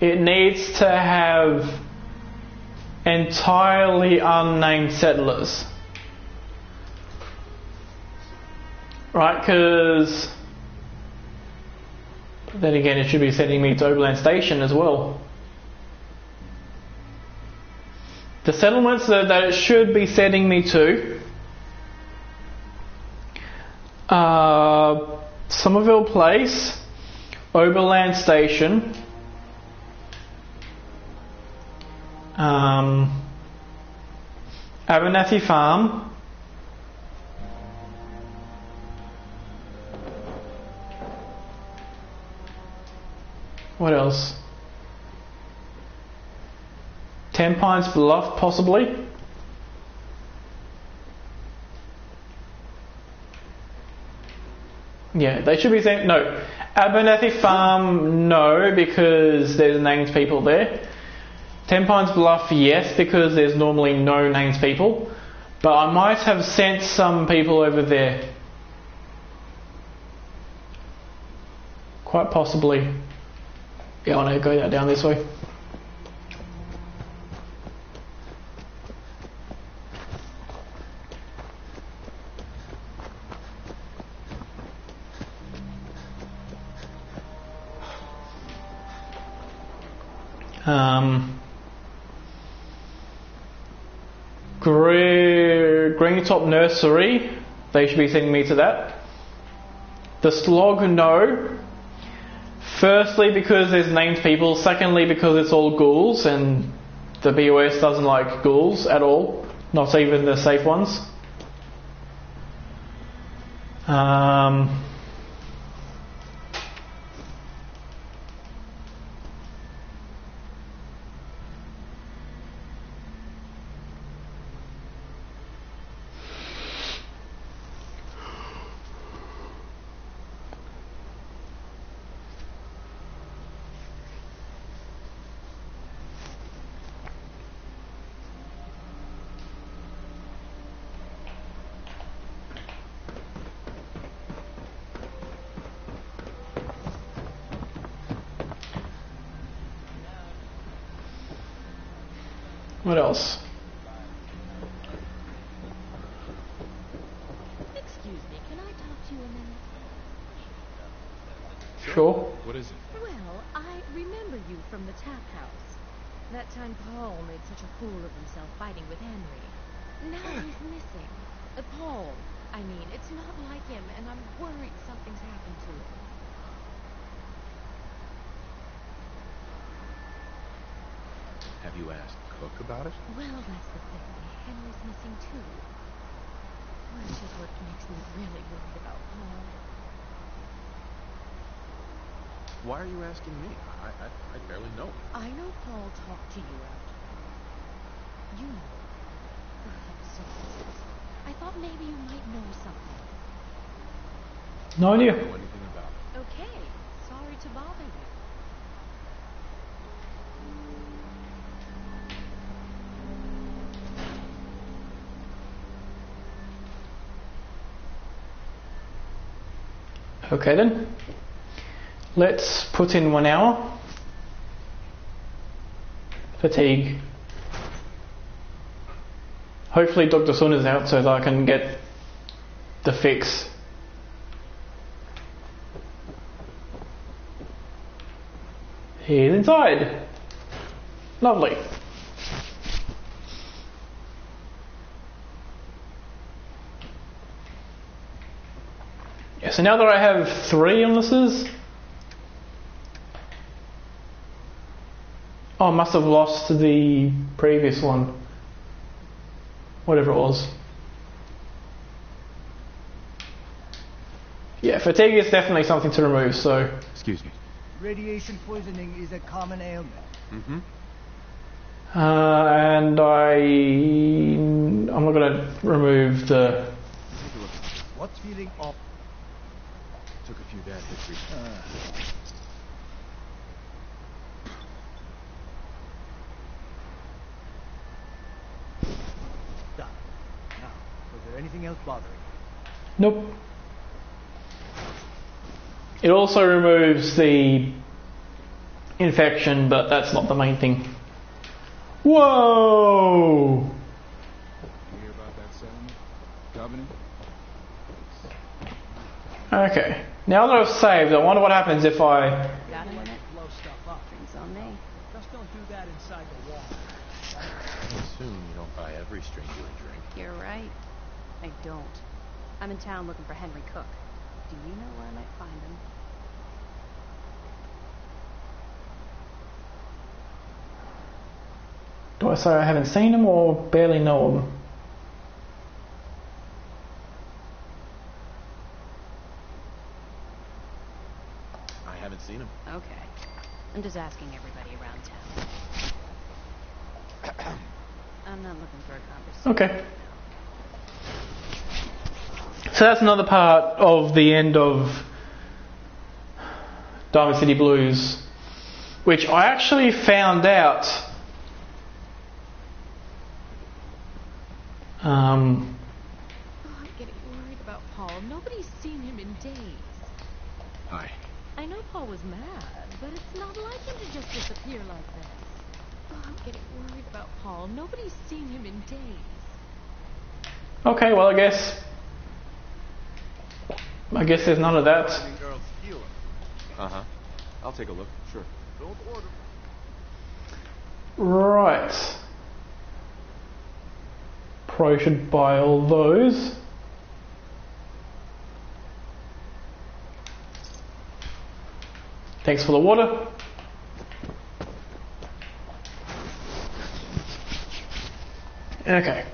it needs to have entirely unnamed settlers. Right, because then again it should be sending me to Overland Station as well. The settlements that it should be sending me to are Somerville Place, Overland Station, Abernathy Farm, what else? 10 Pines Bluff, possibly. Yeah, they should be saying no. Abernathy Farm, no, because there's named people there. 10 Pines Bluff, yes, because there's normally no named people. But I might have sent some people over there. Quite possibly. Yeah, I want to go down this way. Greentop Nursery, they should be sending me to that. The Slog, no. Firstly, because there's named people. Secondly, because it's all ghouls, and the BOS doesn't like ghouls at all. Not even the safe ones. What else? Excuse me, can I talk to you a minute? Sure. What from the tap house. That time Paul made such a fool of himself fighting with Henry. Now he's missing. Paul, I mean, it's not like him, and I'm worried something's happened to him. Have you asked Cook about it? Well, that's the thing. Henry's missing too. Which is what makes me really worried about Paul. Why are you asking me? I barely know him. I know Paul talked to you after. You know. I'm sorry. I thought maybe you might know something. No idea. I don't know anything about it. Okay. Sorry to bother you. Okay then. Let's put in 1 hour. Fatigue. Hopefully Dr. Sun is out so that I can get the fix. He's inside. Lovely. Yeah, so now that I have 3 illnesses, I must have lost the previous one. Whatever it was. Yeah, fatigue is definitely something to remove, so... Excuse me. Radiation poisoning is a common ailment. Mm-hmm. And I'm not going to remove the... Take a look. What's feeling off? Took a few bad hits recently. Done. Now, was there anything else bothering you? Nope. It also removes the infection, but that's not the main thing. Whoa! You hear about that settlement? Covenant? Okay. Now that I've saved, I wonder what happens if I... Got a minute? Blow stuff up. Drinks on me. Just don't do that inside the wall. Soon you don't buy every stranger a drink. You're right. I don't. I'm in town looking for Henry Cook. Do you know where I might find him? Do I say I haven't seen him or barely know him? I haven't seen him. Okay. I'm just asking everybody around town. I'm not looking for a conversation. Okay. So that's another part of the end of Diamond City Blues, which I actually found out Oh, I'm getting worried about Paul. Nobody's seen him in days. Hi. I know Paul was mad, but it's not like him to just disappear like this. Oh, I'm getting worried about Paul. Nobody's seen him in days. Okay, well I guess there's none of that. Finding Earl's healer. Uh-huh. I'll take a look. Sure. Don't order. Right. Probably should buy all those. Thanks for the water. Okay.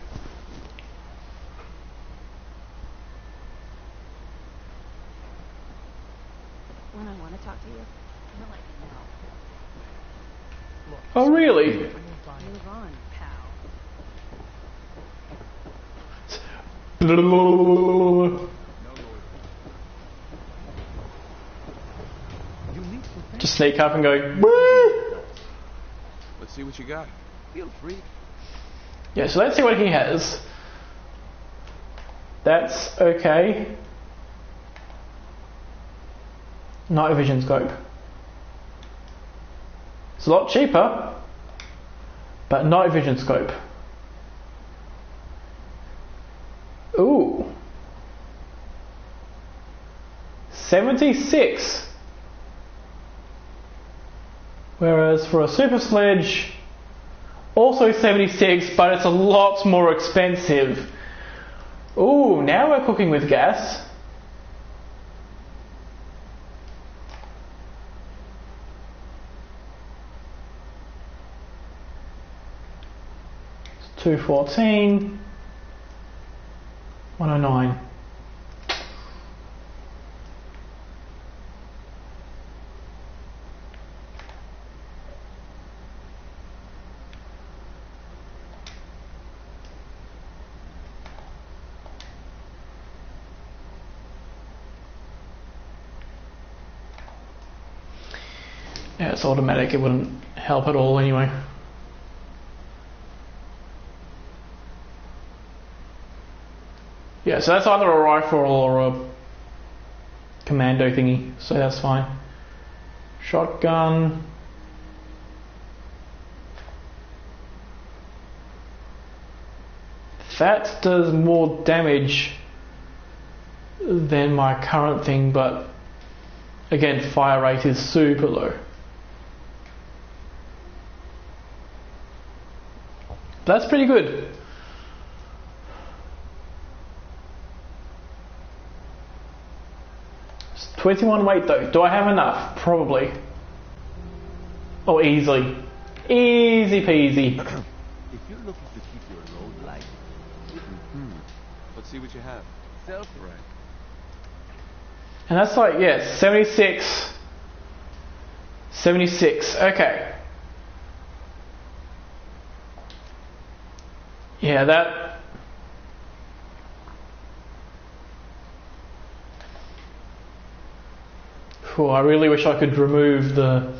When I want to talk to you, I'll let you know. Oh really? Move on, pal. Just sneak up and go, woo! Let's see what you got. Feel free. Yeah, so let's see what he has. That's okay. Night vision scope. It's a lot cheaper, but night vision scope. Ooh. 76. Whereas for a super sledge, also 76, but it's a lot more expensive. Ooh, now we're cooking with gas. It's 214, 109. Yeah, it's automatic, it wouldn't help at all anyway. Yeah, so that's either a rifle or a commando thingy, so that's fine. Shotgun. That does more damage than my current thing, but again, fire rate is super low. That's pretty good. It's 21 weight though. Do I have enough? Probably. Oh, easily. Easy peasy. If you're looking to keep your load light, let's see what you have. Self-rank. And that's like, yeah, 76. 76. Okay. Yeah, that... Cool, I really wish I could remove the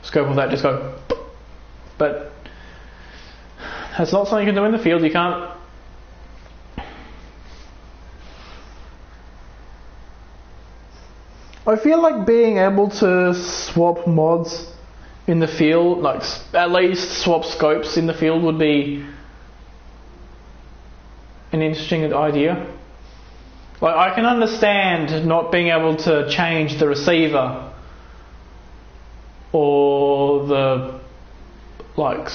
scope of that, just go... But that's not something you can do in the field, you can't... I feel like being able to swap mods in the field, like at least swap scopes in the field would be an interesting idea. Like I can understand not being able to change the receiver or the like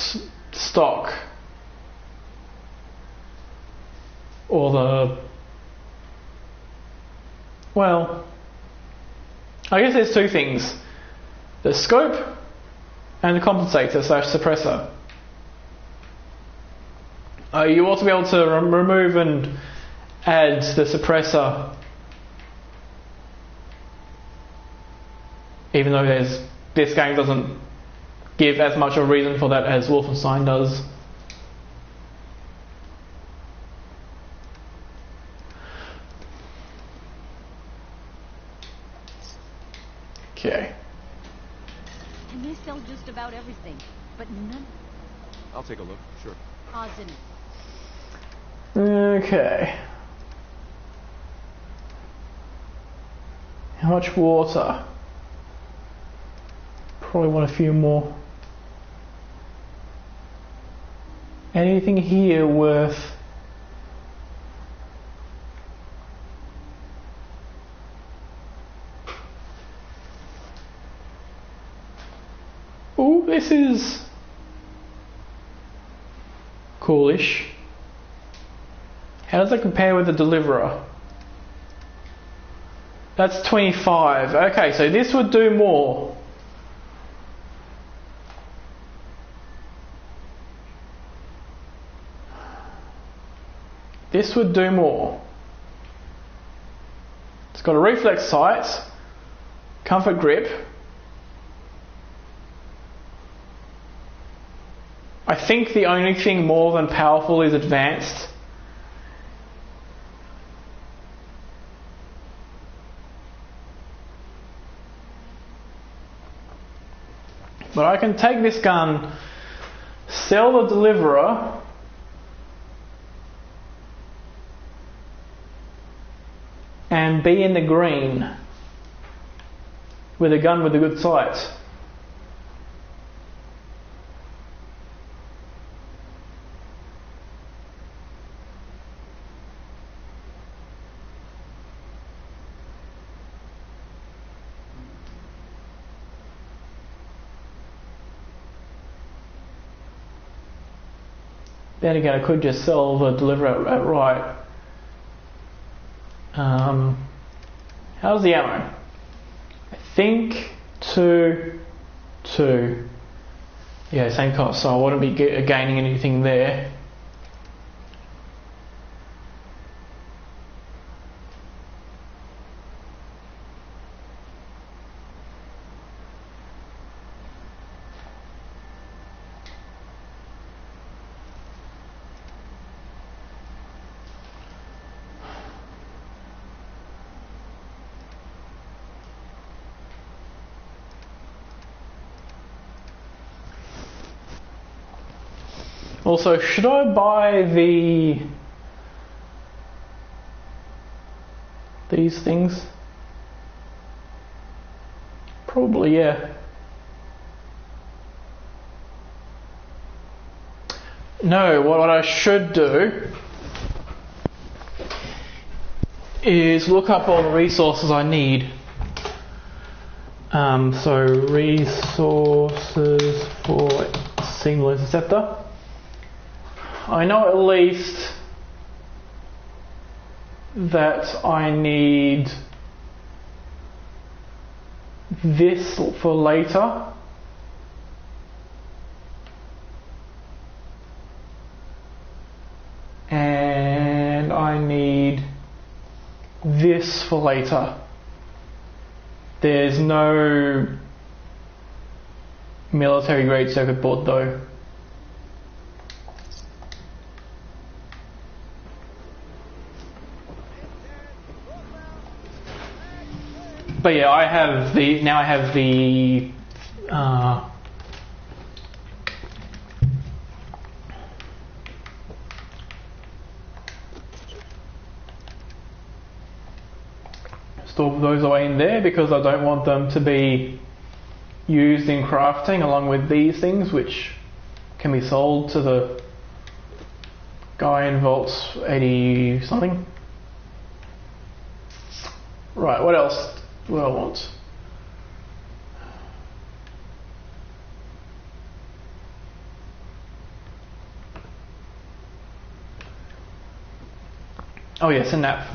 stock or the, well, I guess there's two things: the scope and the compensator / suppressor. You ought to be able to remove and add the suppressor, even though this game doesn't give as much of a reason for that as Wolfenstein does. Okay. And they sell just about everything, but none. I'll take a look, sure. Positive. Okay. How much water? Probably want a few more. Anything here worth... Ooh, this is coolish. How does that compare with the Deliverer? That's 25. Okay, so this would do more. This would do more. It's got a reflex sight, comfort grip. I think the only thing more than powerful is advanced. But I can take this gun, sell the Deliverer, and be in the green with a gun with a good sight. Then again, I could just sell the deliver at right. How's the ammo? I think 2. Yeah, same cost, so I wouldn't be gaining anything there. Also, should I buy these things? Probably, yeah. No, what I should do is look up all the resources I need. So resources for single interceptor. I know at least that I need this for later. And I need this for later. There's no military grade circuit board though. But yeah, I have the store those away in there because I don't want them to be used in crafting along with these things, which can be sold to the guy in Vaults 80 something. Right, what else do I want? Oh yes, a nap.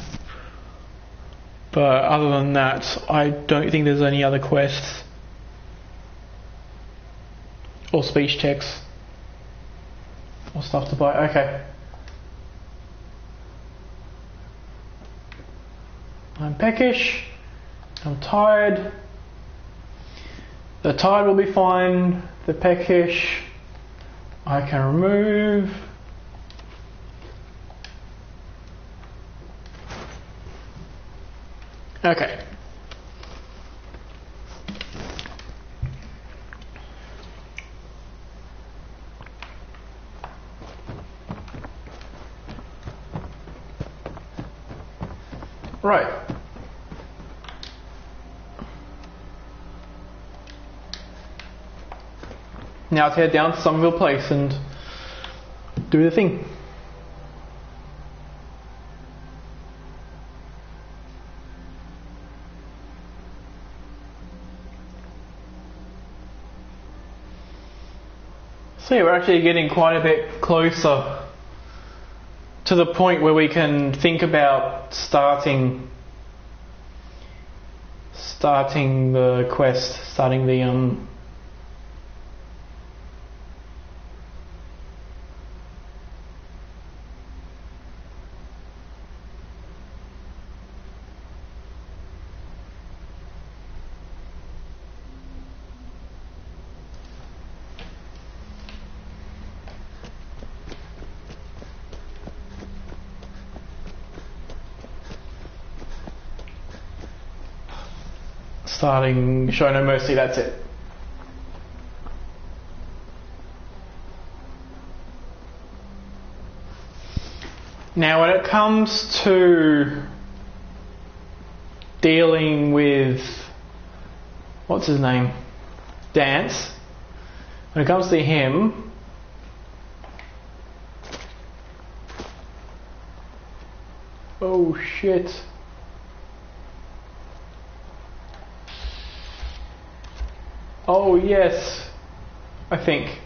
But other than that, I don't think there's any other quests or speech checks or stuff to buy. Okay. I'm peckish. I'm tired. The tired will be fine. The peckish I can remove. Okay. Right. Now let's head down to Somerville Place and do the thing. So yeah, we're actually getting quite a bit closer to the point where we can think about starting the quest, starting the starting Show No Mercy, that's it. Now when it comes to dealing with, what's his name? Dance. When it comes to him, oh shit. Oh yes, I think.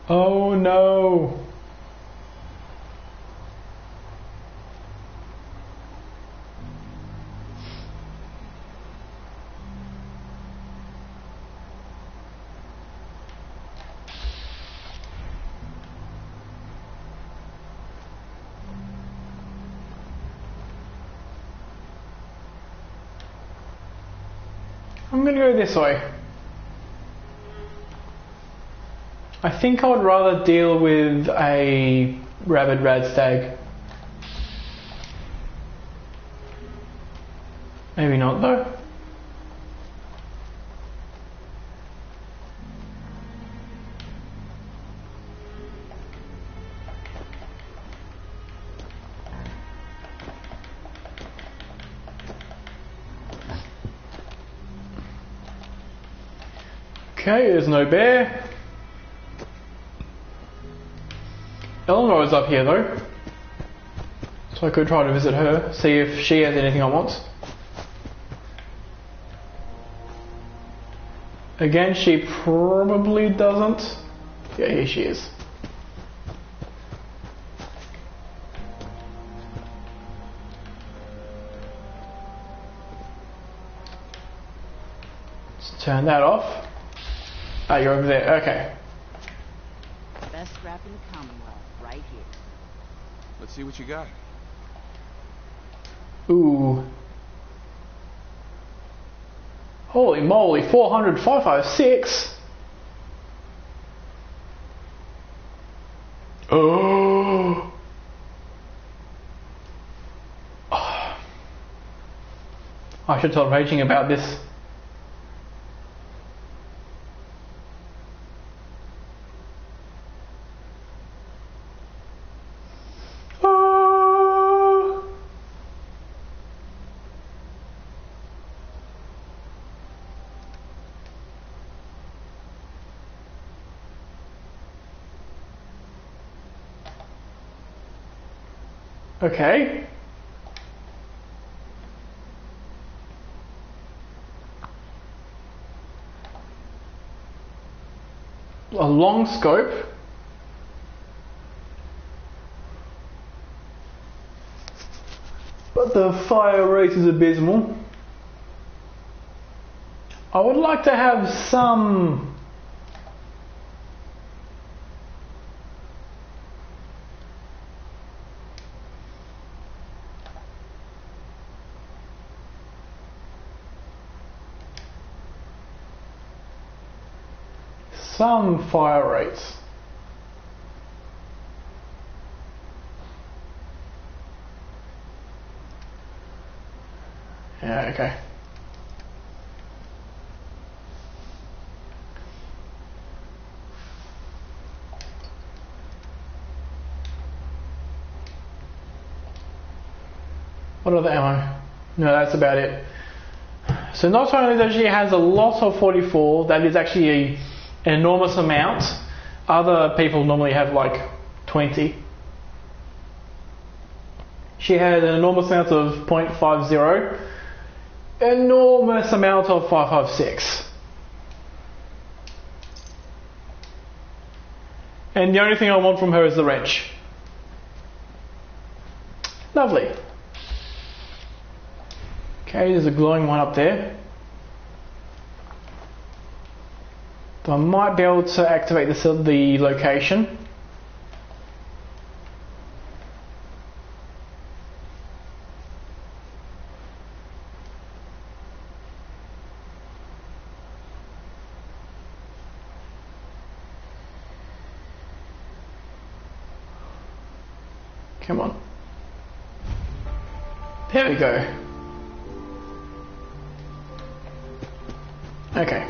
Oh no. I'm gonna go this way. I think I would rather deal with a rabid radstag. Maybe not though. Okay, there's no bear. Eleanor is up here though, so I could try to visit her, see if she has anything I want. Again, she probably doesn't. Yeah, here she is. Let's turn that off. Ah, you're over there. Okay. Best scrap in the Commonwealth, right here. Let's see what you got. Ooh. Holy moly, 400, 556. Oh. I should tell Raging about this. Okay. A long scope. But the fire rate is abysmal. I would like to have some fire rates. Yeah, okay. What other ammo? No, that's about it. So not only that she has a lot of 44, that is actually an enormous amount. Other people normally have like 20. She had an enormous amount of .50, enormous amount of 556. And the only thing I want from her is the wrench. Lovely. Okay, there's a glowing one up there. So I might be able to activate the location. Come on. There we go. Okay.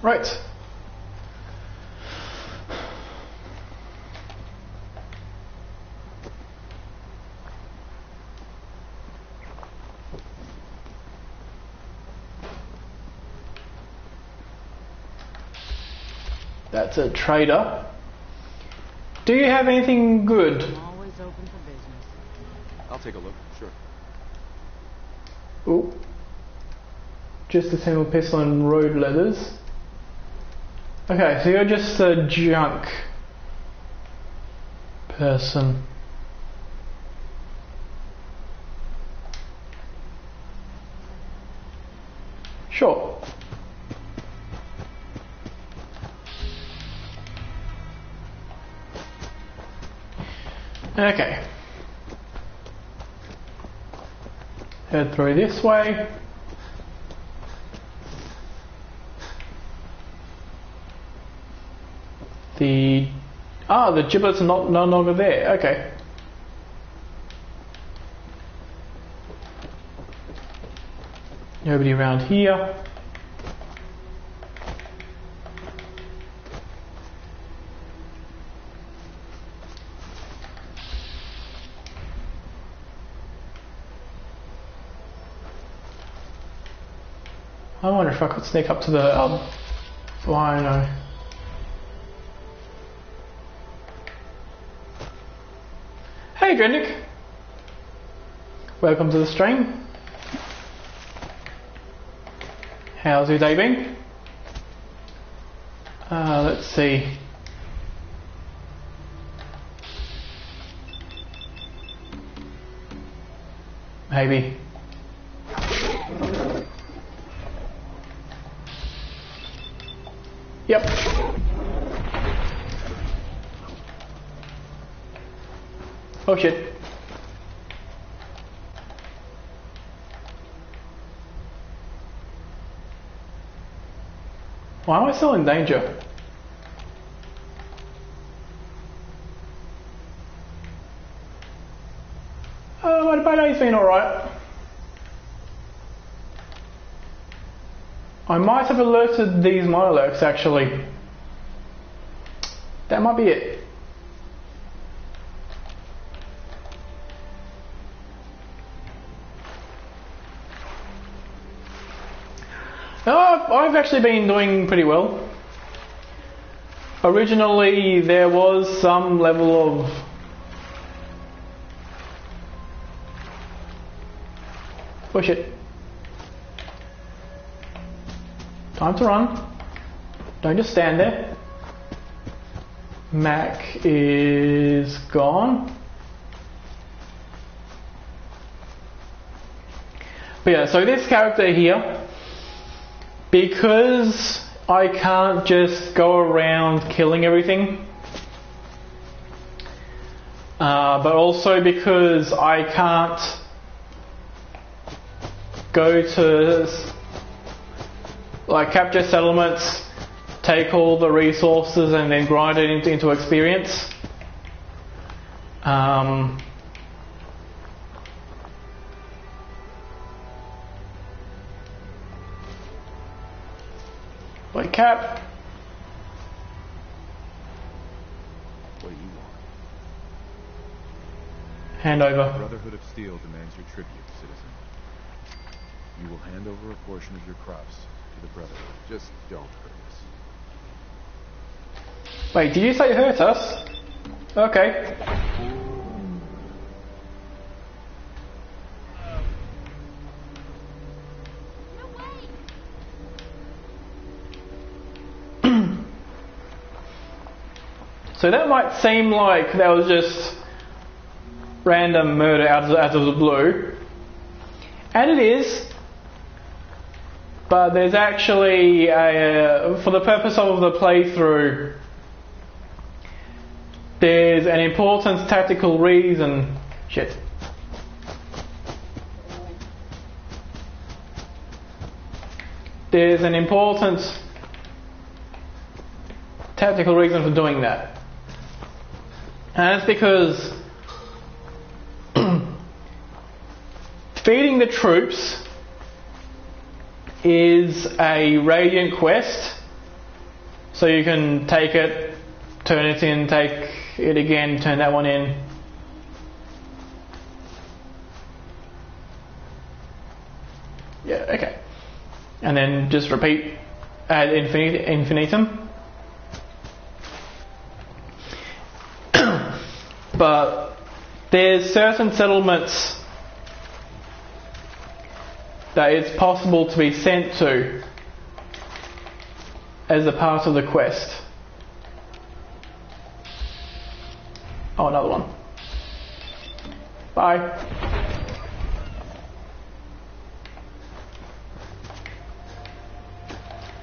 Right. That's a trader. Do you have anything good? I'm always open for take a look. Sure. Ooh. Just a single pistol and road leathers. Okay, so you're just a junk person. Sure. Okay. Head through this way. The giblets are no longer there. Okay. Nobody around here. I wonder if I could sneak up to the rhino. Hey Drendick, welcome to the stream. How's your day been? Let's see. Maybe. Yep. Oh shit. Why am I still in danger? My day's been alright. I might have alerted these monolurks actually. That might be it. I've actually been doing pretty well. Originally there was some level of push it. Time to run. Don't just stand there. Mac is gone. But yeah, so this character here, because I can't just go around killing everything, but also because I can't go to like capture settlements, take all the resources and then grind it into experience. Wait, Cap. What do you want? Hand over. The Brotherhood of Steel demands your tribute, citizen. You will hand over a portion of your crops to the Brotherhood. Just don't hurt us. Wait, did you say hurt us? Okay. So that might seem like that was just random murder out of the blue. And it is. But there's actually, for the purpose of the playthrough, there's an important tactical reason. Shit. There's an important tactical reason for doing that. And it's because feeding the troops is a Radiant quest. So you can take it, turn it in, take it again, turn that one in. Yeah, okay. And then just repeat ad infinitum. But there's certain settlements that it's possible to be sent to as a part of the quest. Oh, another one. Bye.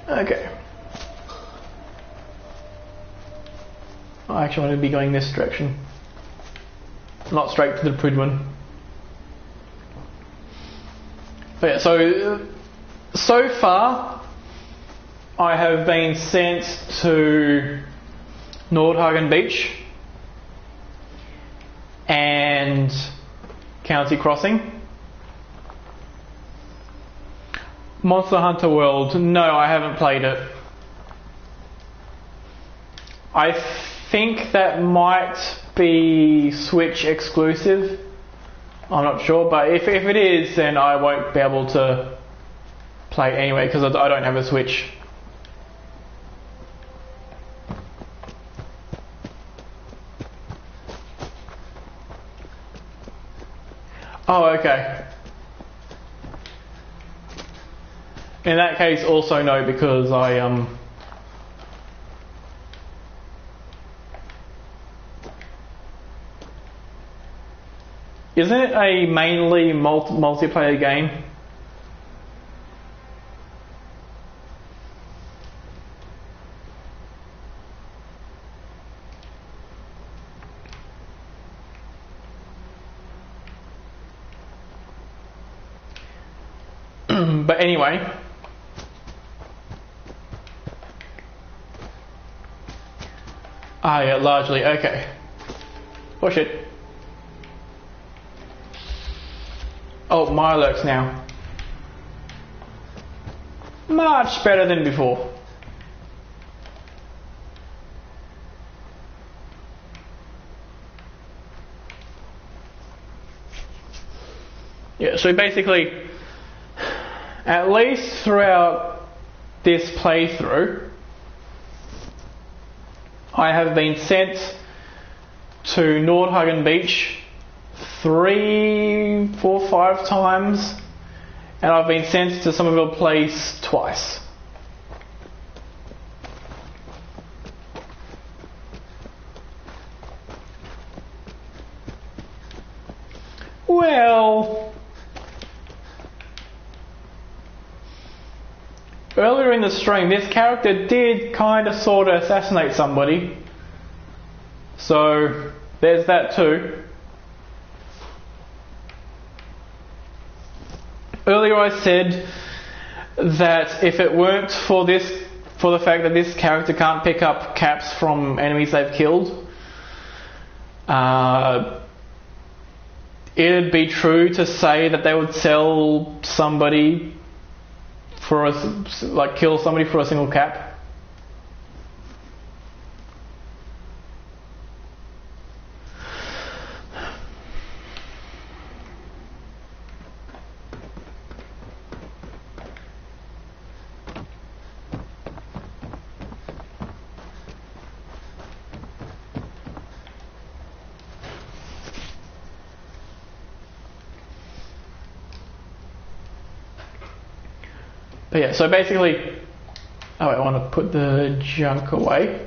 Okay. I actually want to be going this direction. Not straight to the Pridwen. But yeah, so far I have been sent to Nordhagen Beach and County Crossing. Monster Hunter World, no, I haven't played it. I think that might be Switch exclusive. I'm not sure, but if it is, then I won't be able to play it anyway because I don't have a Switch. Oh, okay. In that case, also no, because I isn't it a mainly multiplayer game? But anyway. Ah, yeah, largely, okay. Oh shit. Oh, my alerts now. Much better than before. Yeah, so basically, at least throughout this playthrough, I have been sent to Nordhagen Beach 3, 4, 5 times, and I've been sent to Somerville Place twice. Well, earlier in the stream, this character did kind of sort of assassinate somebody. So, there's that too. Earlier I said that if it weren't for the fact that this character can't pick up caps from enemies they've killed, it'd be true to say that they would sell somebody for kill somebody for a single cap. But yeah, so basically, I want to put the junk away.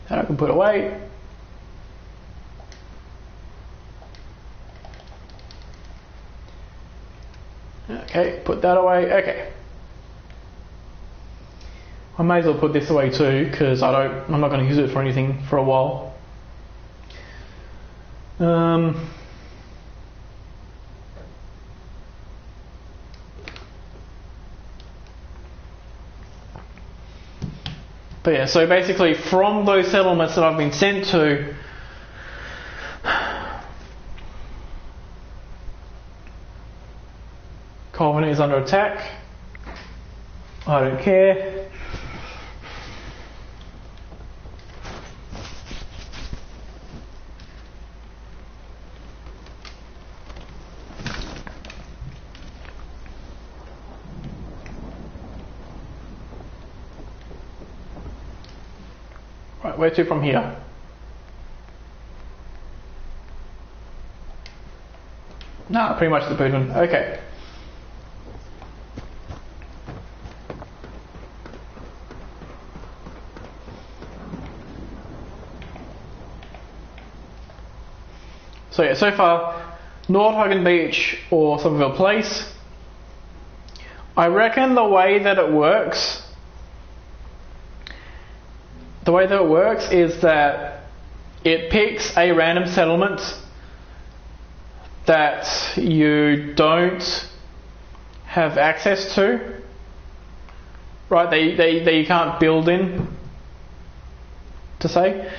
That I can put away. Okay, put that away. Okay. I may as well put this away too, because I'm not going to use it for anything for a while. But yeah, so basically from those settlements that I've been sent to, Covenant is under attack. I don't care. Right, where to from here? Nah, pretty much the boot one. Okay. So yeah, so far, Nordhagen Beach or Somerville Place. I reckon the way that it works is that it picks a random settlement that you don't have access to, right? That you can't build in, to say.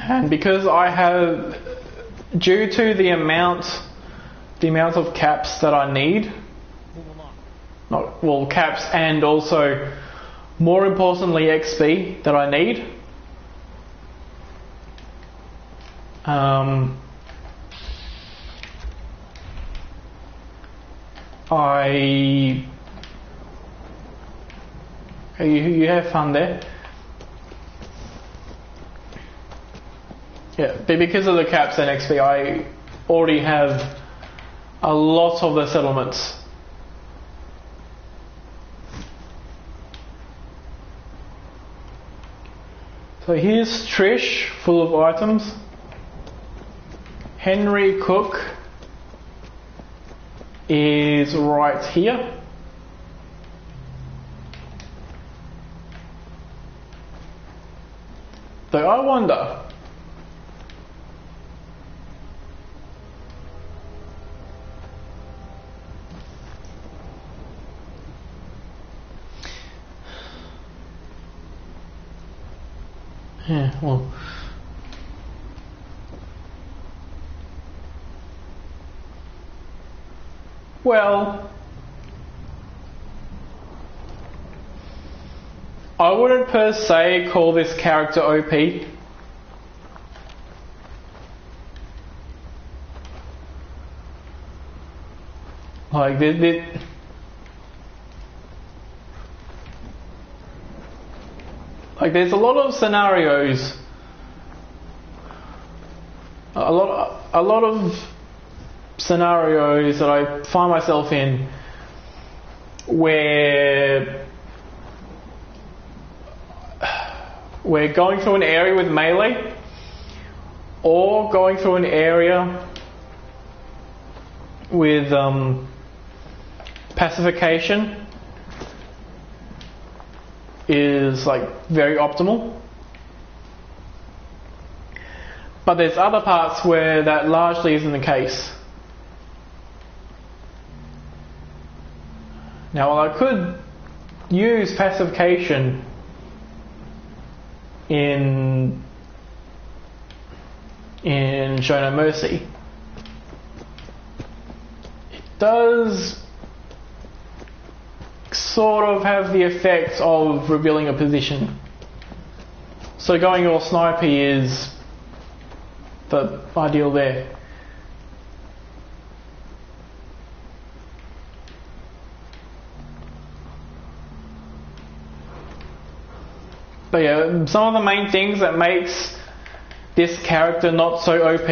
And because I have, due to the amount of caps that I need, caps and also, more importantly, XP that I need, you have fun there. Yeah, but because of the caps and XP, I already have a lot of the settlements. So here's Trish, full of items. Henry Cook is right here. So I wonder, yeah, well, I wouldn't per se call this character OP. Like there's a lot of scenarios, a lot of scenarios that I find myself in where we're going through an area with melee or going through an area with pacification is like very optimal. But there's other parts where that largely isn't the case. Now, while I could use pacification in Show No Mercy, it does sort of have the effect of revealing a position. So going all snipey is the ideal there. But yeah, some of the main things that makes this character not so OP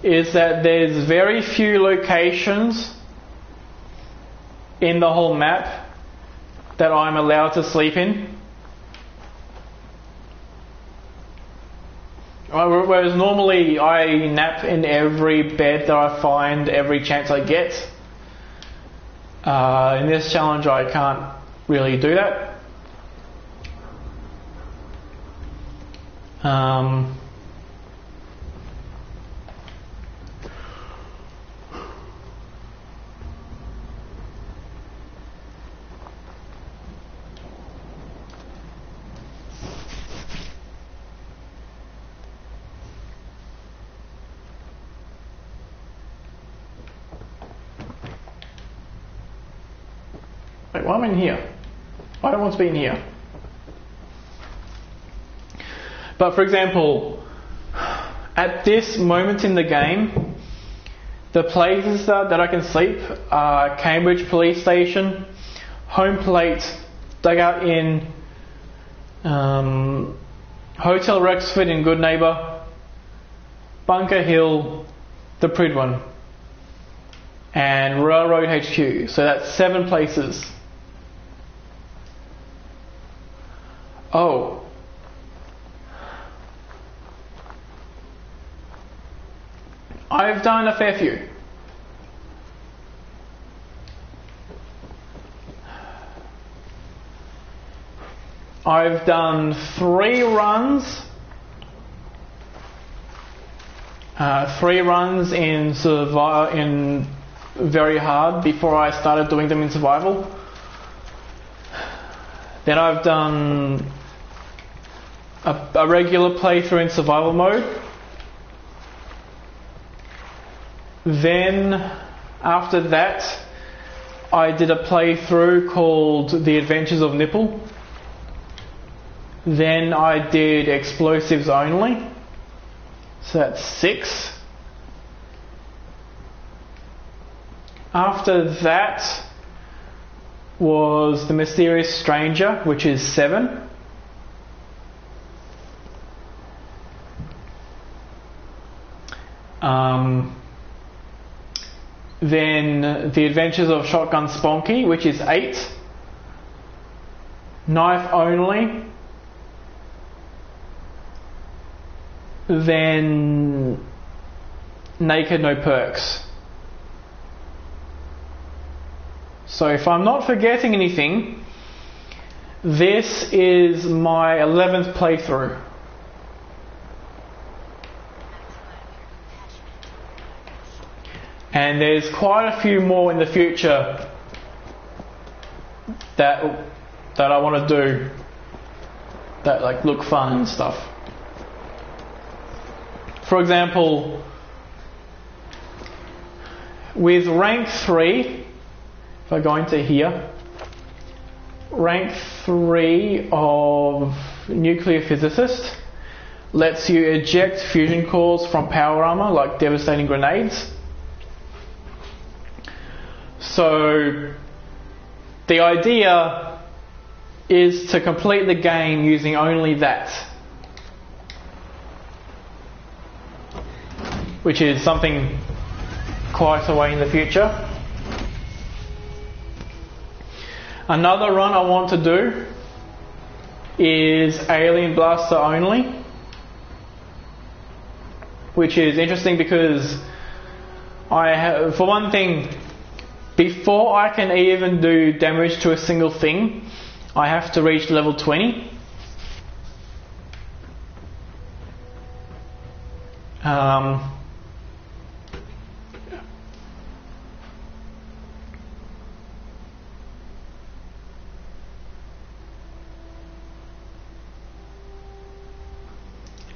is that there's very few locations in the whole map that I'm allowed to sleep in. Whereas normally I nap in every bed that I find every chance I get. In this challenge I can't really do that. why am I in here? I don't want to be in here. But for example, at this moment in the game, the places that I can sleep are Cambridge Police Station, Home Plate, Dugout Inn, Hotel Rexford in Good Neighbour, Bunker Hill, the Pridwan, and Railroad HQ. So that's 7 places. Oh. I've done a fair few. I've done 3 runs. 3 runs in very hard before I started doing them in survival. Then I've done a regular playthrough in survival mode. Then after that, I did a playthrough called The Adventures of Nipple. Then I did explosives only. So that's 6. After that was The Mysterious Stranger, which is 7. Then The Adventures of Shotgun Sponky, which is 8. Knife only. Then Naked No Perks. So if I'm not forgetting anything, this is my 11th playthrough. And there's quite a few more in the future that I want to do that like look fun and stuff. For example, with rank 3, if I go into here, rank 3 of nuclear physicist lets you eject fusion cores from power armor like devastating grenades. So the idea is to complete the game using only that, which is something quite a way in the future. Another run I want to do is Alien Blaster only, which is interesting because I have, for one thing, before I can even do damage to a single thing, I have to reach level 20.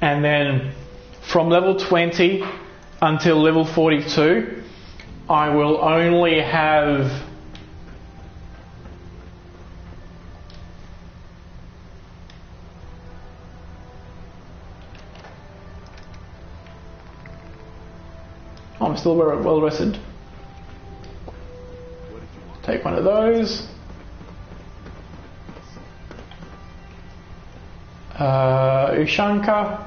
And then from level 20 until level 42, I will only have I'm still well rested. Take one of those. Ushanka.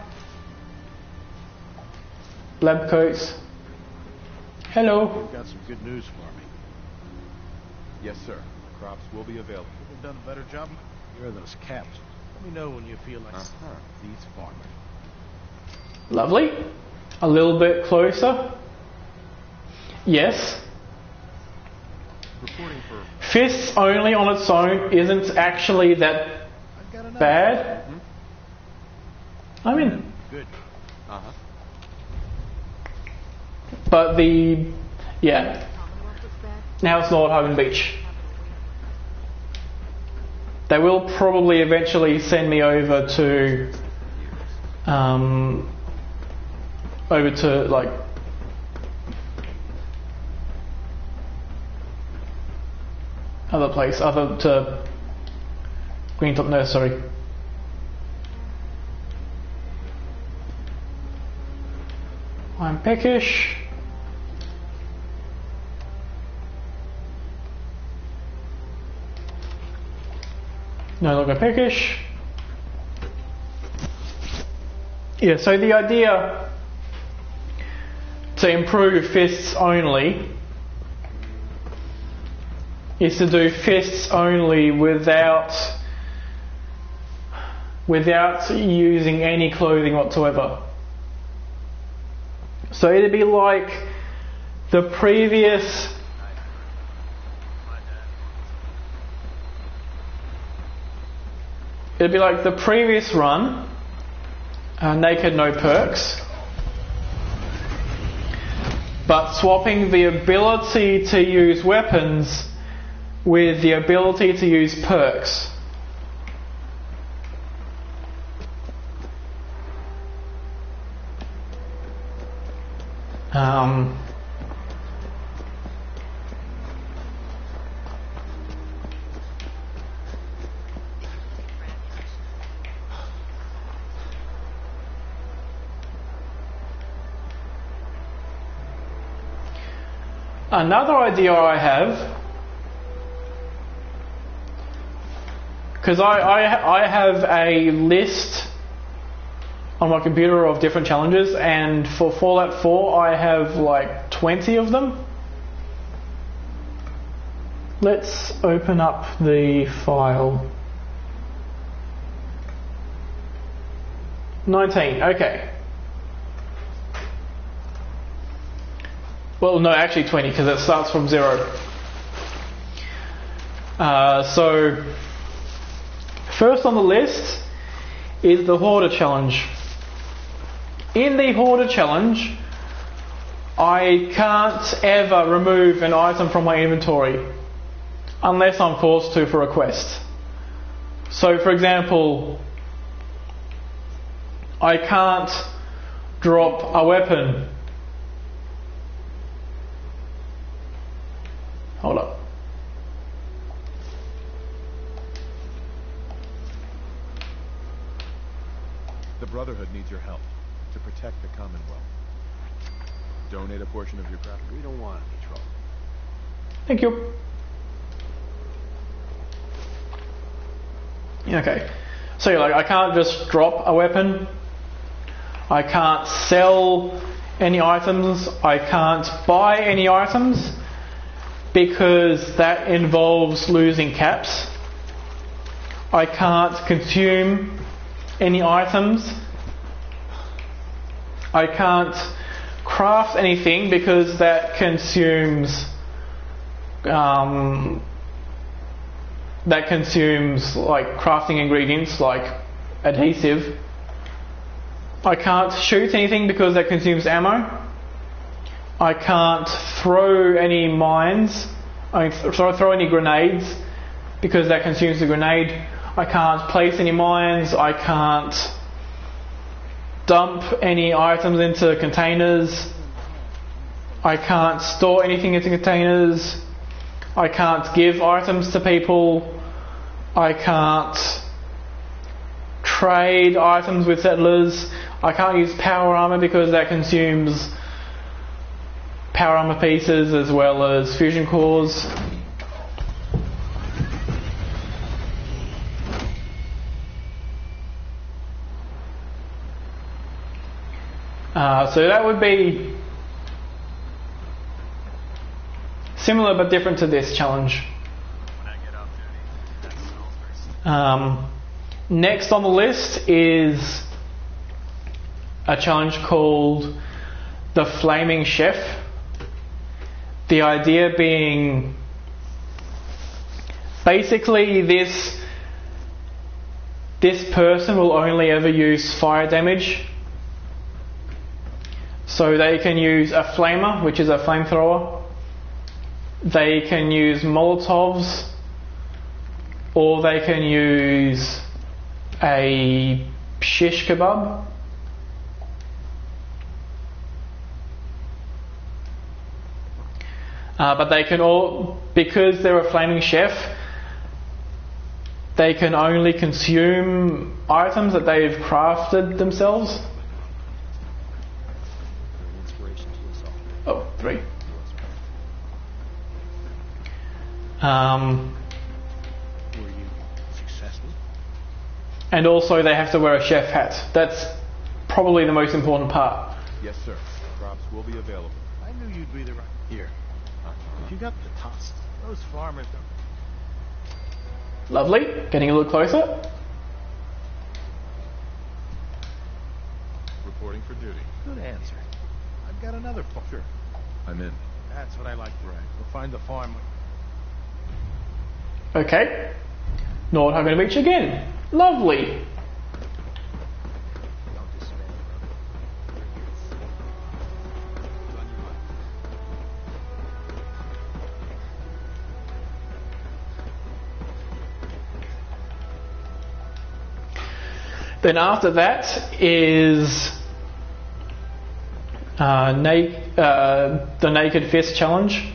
Lab coats. Hello. You've got some good news for me. Yes, sir. Crops will be available. Could have done a better job. Here are those caps. Let me know when you feel like these farmers. Lovely. A little bit closer. Yes. Reporting for Fists only on its own isn't actually that bad. I'm in. Good. But now it's not Hogan Beach. They will probably eventually send me over to like other to Greentop Nursery. I'm peckish. No longer peckish. Yeah, so the idea to improve fists only is to do fists only without using any clothing whatsoever. So it'd be like the previous run, naked no perks, but swapping the ability to use weapons with the ability to use perks. Another idea I have, because I have a list on my computer of different challenges, and for Fallout 4 I have like 20 of them. Let's open up the file. 19, okay. Well, no, actually 20, because it starts from 0. So, first on the list is the Hoarder Challenge. In the Hoarder Challenge, I can't ever remove an item from my inventory unless I'm forced to for a quest. So, for example, I can't drop a weapon. Hold up. The Brotherhood needs your help to protect the Commonwealth. Donate a portion of your profit. We don't want any trouble. Thank you. Okay. So like, I can't just drop a weapon. I can't sell any items. I can't buy any items, because that involves losing caps. I can't consume any items. I can't craft anything because that consumes like crafting ingredients like adhesive. I can't shoot anything because that consumes ammo. I can't throw any mines, throw any grenades because that consumes the grenade. I can't place any mines. I can't dump any items into containers. I can't store anything into containers. I can't give items to people. I can't trade items with settlers. I can't use power armor because that consumes power armor pieces as well as fusion cores. So that would be similar but different to this challenge. Next on the list is a challenge called the Flaming Chef. The idea being basically this person will only ever use fire damage. So they can use a flamer, which is a flamethrower. They can use Molotovs, or they can use a shish kebab. But they can all, because they're a flaming chef, they can only consume items that they've crafted themselves. Oh, 3. Were you successful? And also they have to wear a chef hat. That's probably the most important part. Yes, sir. Crops will be available. I knew you'd be the right. Here. If you got the tusk, those farmers don't. Lovely. Getting a little closer. Reporting for duty. Good answer. I've got another farm. Sure. I'm in. That's what I like to write. We'll find the farm. Okay. Nordhagen Beach again. Lovely. Don't despair, brother. We're here to see. On your mark. Then after that is the Naked Fist Challenge.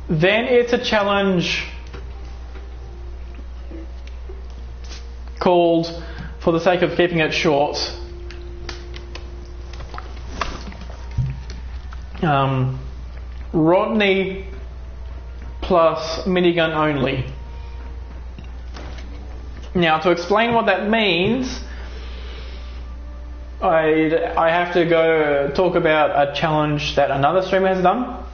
Then it's a challenge called, for the sake of keeping it short, Rodney plus minigun only. Now, to explain what that means, I have to go talk about a challenge that another streamer has done.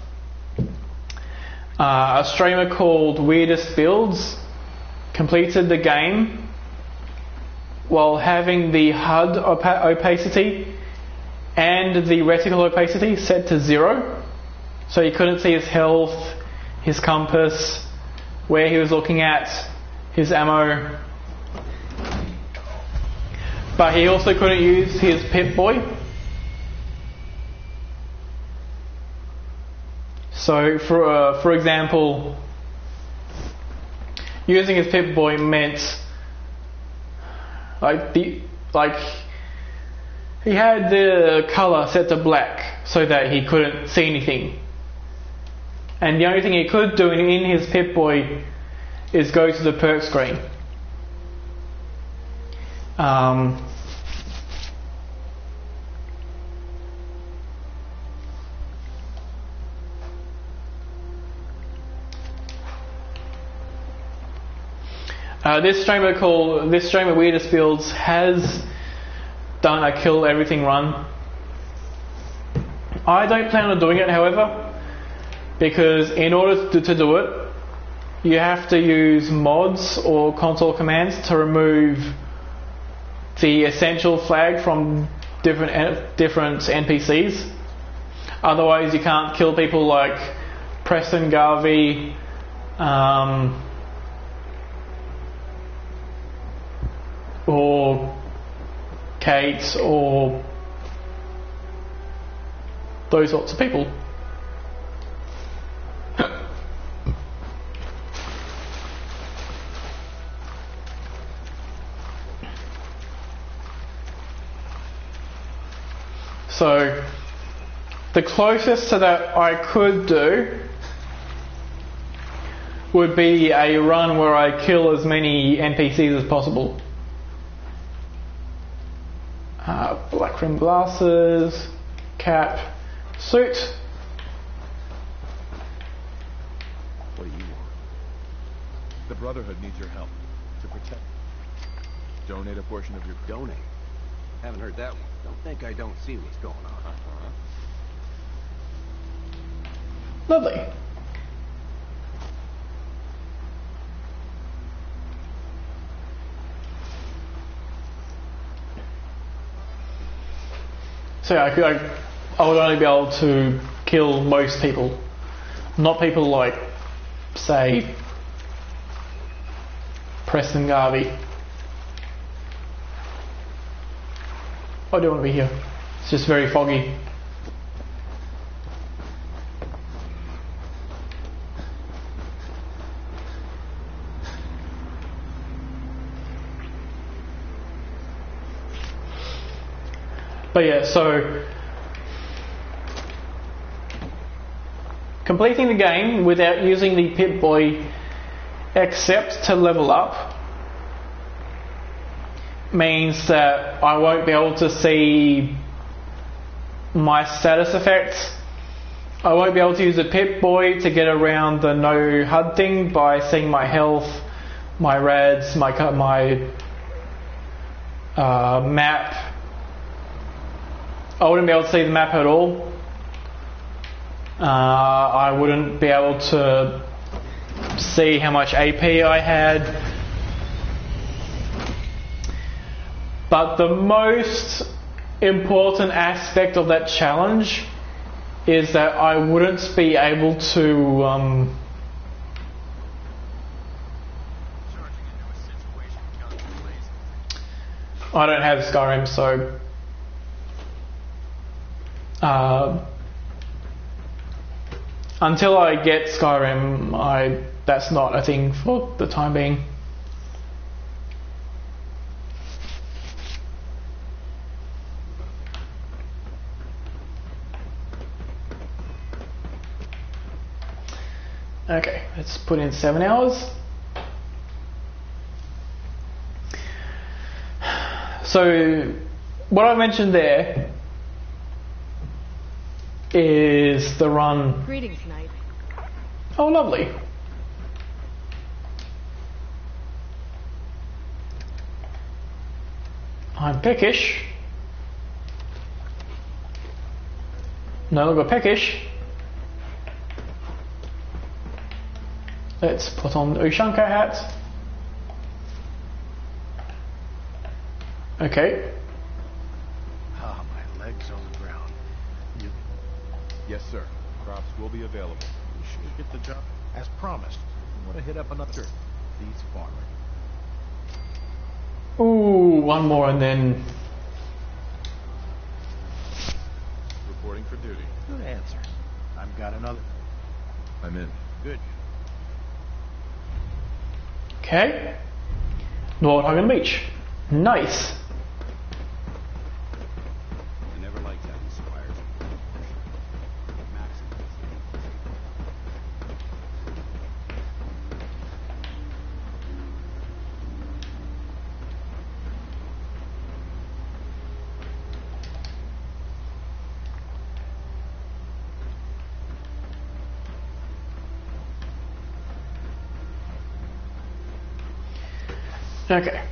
A streamer called Weirdest Builds completed the game while having the HUD opacity and the reticle opacity set to 0, so he couldn't see his health, his compass, where he was looking at, his ammo. But he also couldn't use his Pip-Boy. So, for example, using his Pip-Boy meant he had the colour set to black so that he couldn't see anything. And the only thing he could do in his Pip-Boy is go to the perk screen. This streamer Weirdest Builds has done a kill everything run. I don't plan on doing it, however, because in order to do it, you have to use mods or console commands to remove the essential flag from different NPCs. Otherwise, you can't kill people like Preston Garvey, or Kate, or those sorts of people. So the closest to that I could do would be a run where I kill as many NPCs as possible. Black rim glasses, cap, suit. What do you want? The Brotherhood needs your help to protect. Donate a portion of your... Donate? Haven't heard that one. Don't think I don't see what's going on. Lovely. So I would only be able to kill most people, not people like, say, Preston Garvey. I don't want to be here. It's just very foggy. But yeah, so completing the game without using the Pip-Boy except to level up means that I won't be able to see my status effects. I won't be able to use the Pip-Boy to get around the no HUD thing by seeing my health, my rads, my map. I wouldn't be able to see the map at all. I wouldn't be able to see how much AP I had. But the most important aspect of that challenge is that I wouldn't be able to I don't have Skyrim, so until I get Skyrim, that's not a thing for the time being. Okay, let's put in 7 hours. So, what I mentioned there is the run. Greetings, Knight. Oh, lovely. I'm peckish. No longer peckish. Let's put on the Ushanka hat. Okay. Ah, my legs on the ground. You Yes, sir. Crops will be available. should get the job as promised. I want to hit up another these farmers. Ooh, one more and then. Reporting for duty. Good answer. I've got another. I'm in. Good. Okay. Nordhagen Beach. Nice. I never liked having squires. Okay.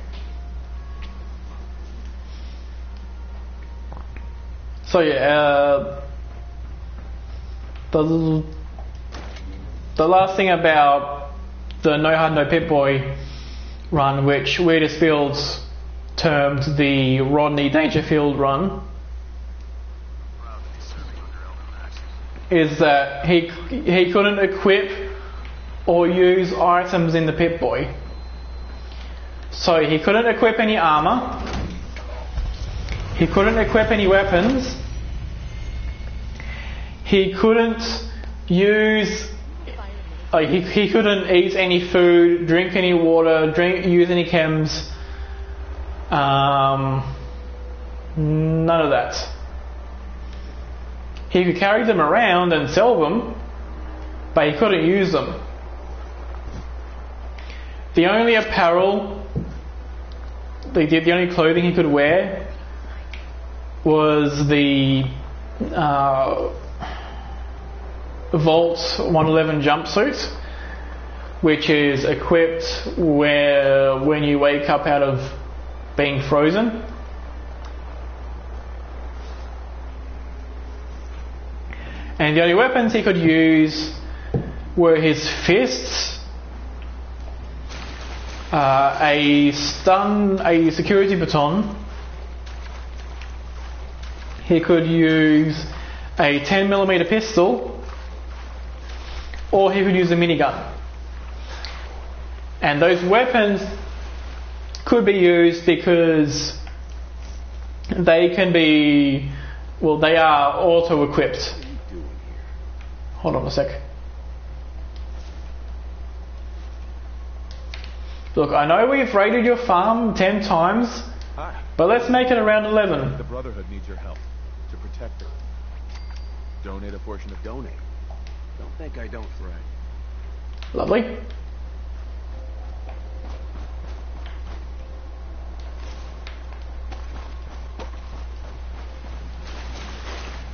So yeah, the last thing about the No Hard No Pip-Boy run, which Weirdest Fields termed the Rodney Dangerfield run, is that he couldn't equip or use items in the Pip-Boy. So he couldn't equip any armor, he couldn't equip any weapons, he couldn't use, he couldn't eat any food, drink any water, use any chems, none of that. He could carry them around and sell them, but he couldn't use them. The only apparel, the only clothing he could wear was the Vault 111 jumpsuit, which is equipped when you wake up out of being frozen. And the only weapons he could use were his fists, a security baton. He could use a 10mm pistol, or he could use a minigun. And those weapons could be used because they can be, well, they are auto-equipped. Hold on a sec. Look, I know we've raided your farm 10 times, but let's make it around 11. The Brotherhood needs your help to protect her. Donate a portion of Donate. Don't think I don't. Right. Lovely.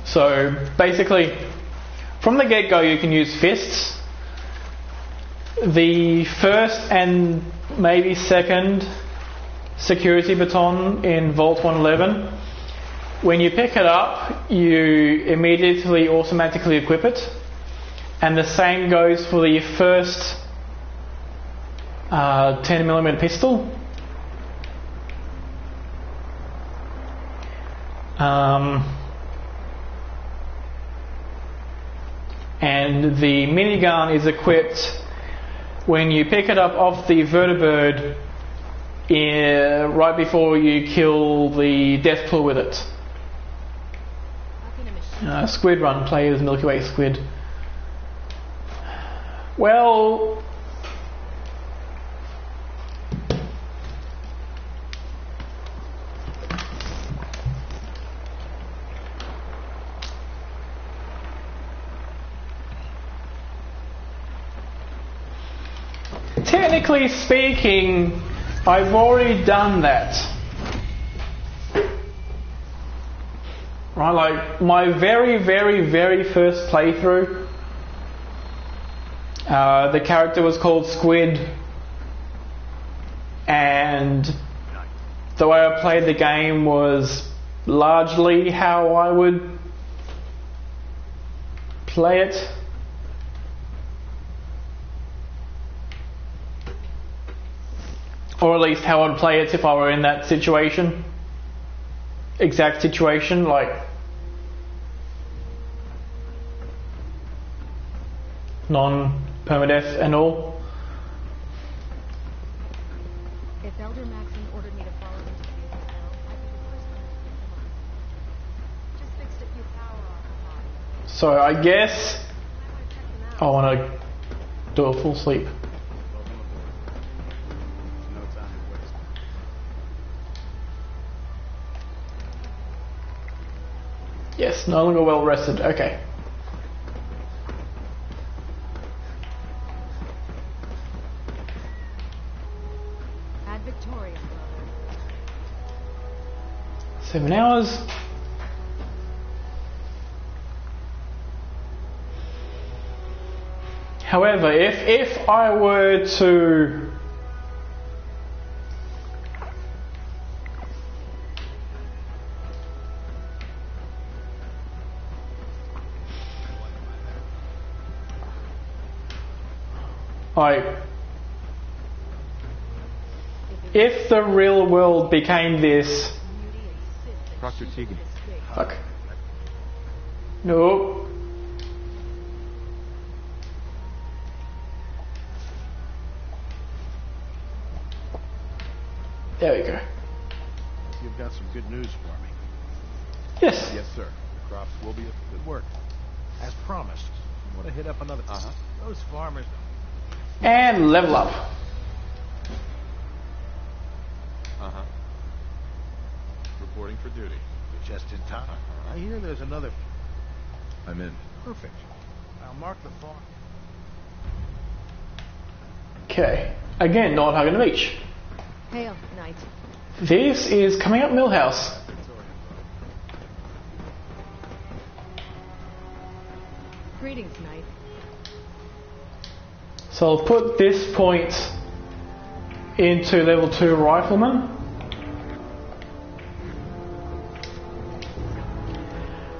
So basically, from the get-go you can use fists. The first and maybe second security baton in Vault 111, when you pick it up, you immediately automatically equip it. And the same goes for the first 10mm pistol. And the minigun is equipped when you pick it up off the vertibird right before you kill the death claw with it. Squid run, play as Milky Way squid. Well, technically speaking, I've already done that. Right, like my very, very, very first playthrough, the character was called Squid, and the way I played the game was largely how I would play it. Or at least how I'd play it if I were in that situation. Exact situation, like non-permadeath and all. If Elder Maxon ordered me to follow him to the vehicle cell, I'd be the first one to pick him up. Just fixed a few power off the body. So I guess I want to do a full sleep. Yes, no longer well rested. Okay. Ad Victoriam, brother. 7 hours. However, if I were to if the real world became this... Proctor Tegan. Fuck. No. There we go. You've got some good news for me. Yes. Yes, sir. The crops will be good work. As promised. I want to hit up another... Those farmers... And level up. Reporting for duty. You're just in time. I hear there's another... I'm in. Perfect. I'll mark the farm. Okay. Again, not hugging the beach. Hail, Knight. This is coming up Millhouse. Greetings, Knight. So I'll put this point into level 2 rifleman.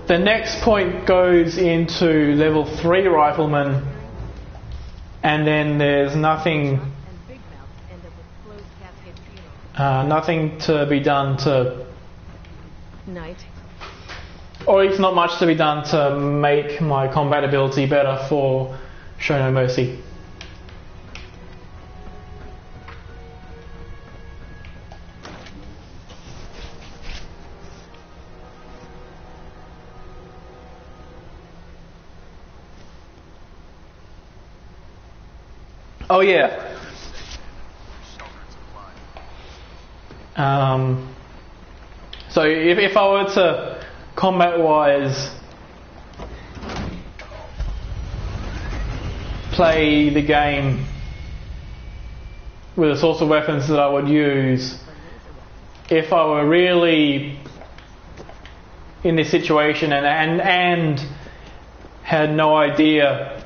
The next point goes into level 3 rifleman, and then there's nothing to be done to... Knight. Or it's not much to be done to make my combat ability better for Show No Mercy. Oh yeah. So if I were to combat wise play the game with the sorts of weapons that I would use if I were really in this situation and had no idea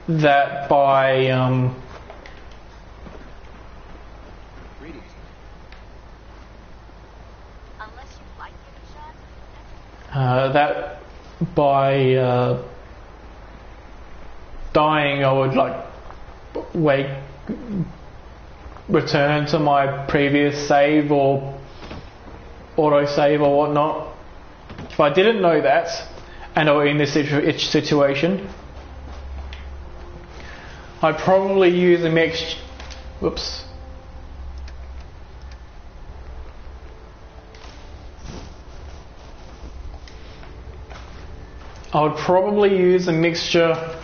that by dying I would return to my previous save or auto save or whatnot. If I didn't know that and I were in this situation, I'd probably use a mixture. Whoops. I would probably use a mixture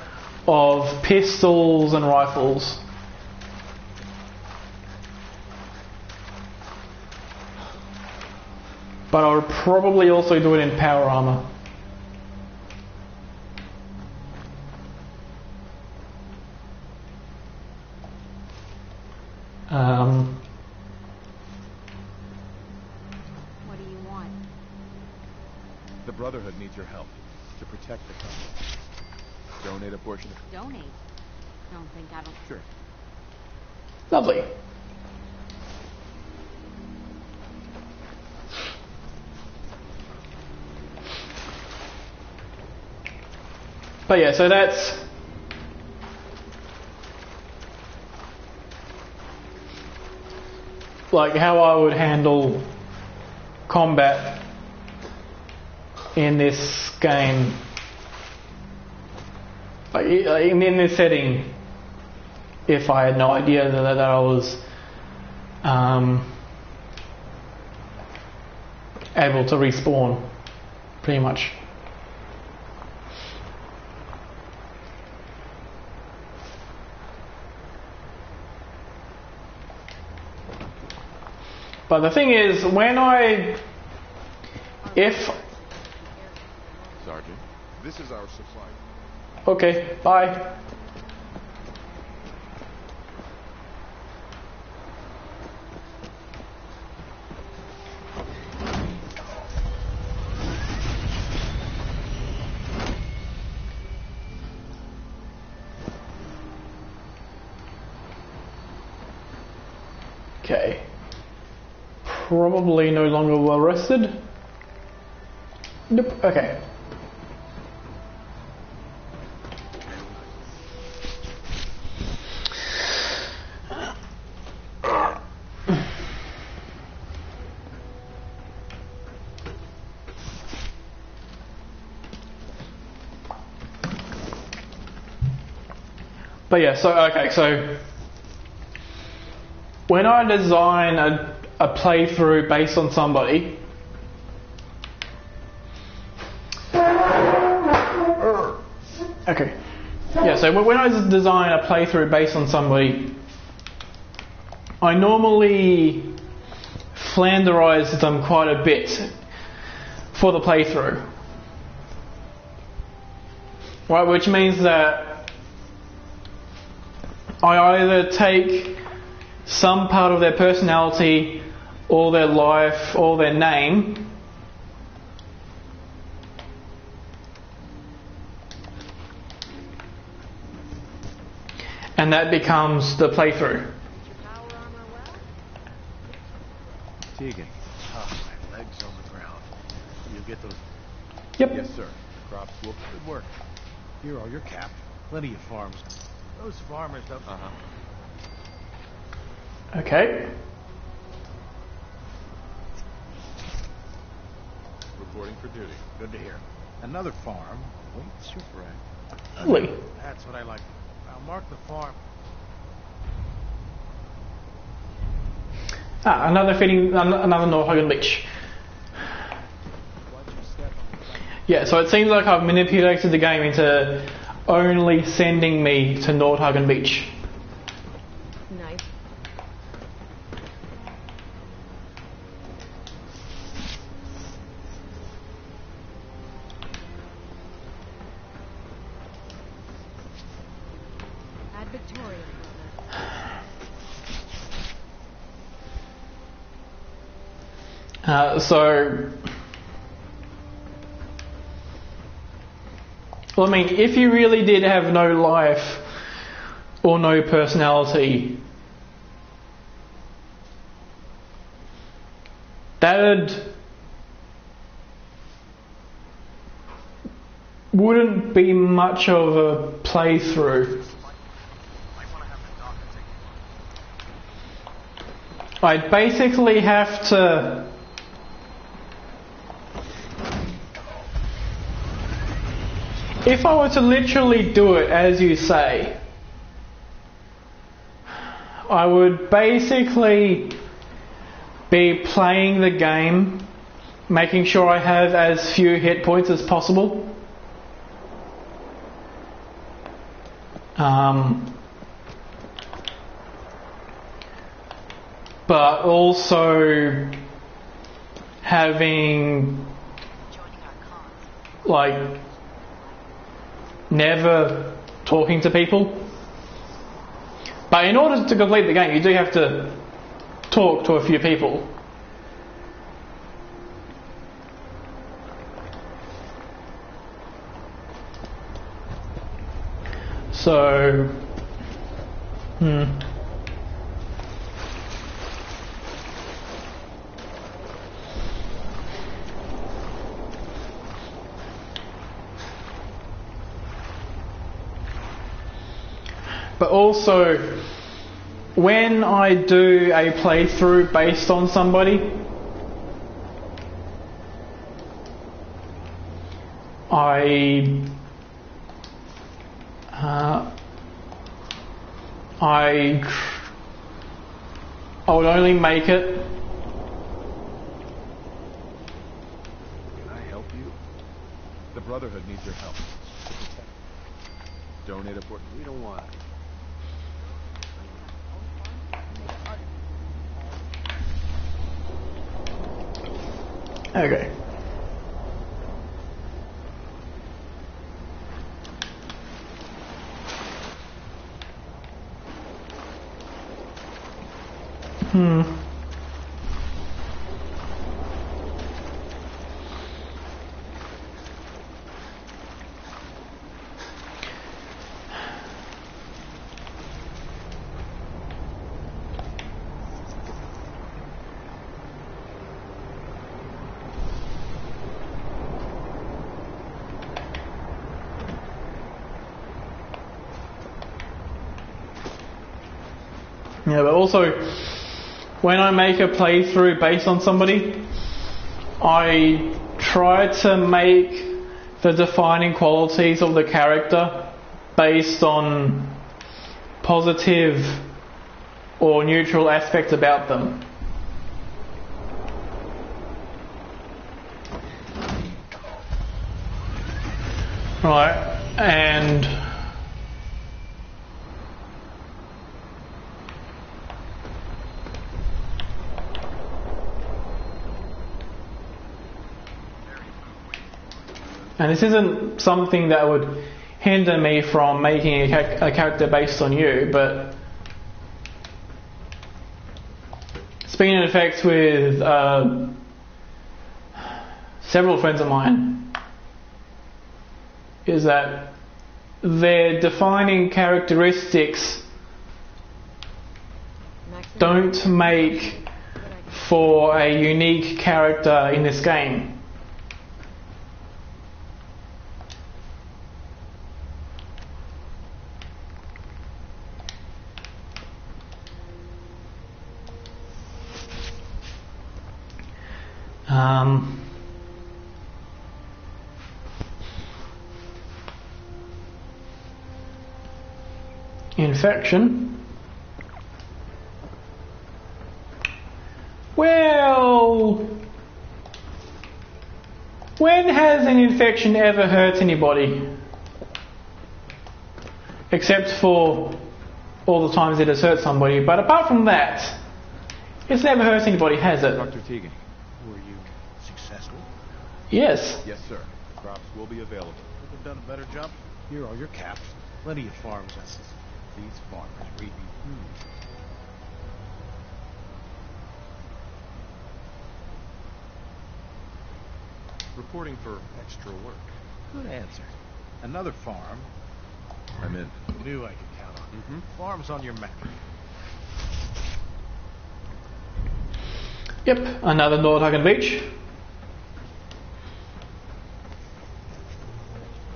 of pistols and rifles. But I would probably also do it in power armor. What do you want? The Brotherhood needs your help to protect the country. Donate a portion of... Donate? Don't think I don't... Sure. Lovely. But yeah, so that's like how I would handle combat in this game. Like in this setting, if I had no idea that I was able to respawn, pretty much. But the thing is, if... Sergeant, This is our supply. Okay, bye. Okay. Probably no longer well rested. Nope. Okay. But yeah, so when I design a playthrough based on somebody, okay, yeah, so when I design a playthrough based on somebody, I normally flanderize them quite a bit for the playthrough, right? Which means that I either take some part of their personality or their life or their name and that becomes the playthrough. Tegan. Oh, my legs on the ground. You get those? Yep. Yes, sir. Crops will. Good work. Here are your cap. Plenty of farms. Those farmers don't... Okay. reporting for duty. Good to hear. Another farm waits your breath. Lovely. That's what I like. I'll mark the farm. Another Northagen Beach. Yeah, so it seems like I've manipulated the game into only sending me to Nordhagen Beach. Nice. Well, I mean, if you really did have no life or no personality, wouldn't be much of a playthrough. I'd basically have to if I were to literally do it as you say, I would basically be playing the game, making sure I have as few hit points as possible. But also having like never talking to people. But in order to complete the game, you do have to talk to a few people. So, But also, when I do a playthrough based on somebody, I would only make it. Can I help you? The Brotherhood needs your help. Donate a portion. We don't want it. Okay. Yeah, but also, when I make a playthrough based on somebody, I try to make the defining qualities of the character based on positive or neutral aspects about them. Right, and this isn't something that would hinder me from making a character based on you, but it's been in effect with several friends of mine, is that their defining characteristics don't make for a unique character in this game. Infection. Well, when has an infection ever hurt anybody? Except for all the times it has hurt somebody. But apart from that, it's never hurt anybody, has it? Dr. Teagan. Were you successful? Yes. Yes, sir. Crops will be available. Could have done a better job. Here are your caps. Plenty of farm justice. These farmers read you. reporting for extra work. Good answer. Another farm. I'm in. Knew I could count on you. Farm's on your map. Yep, another Nordhagen beach.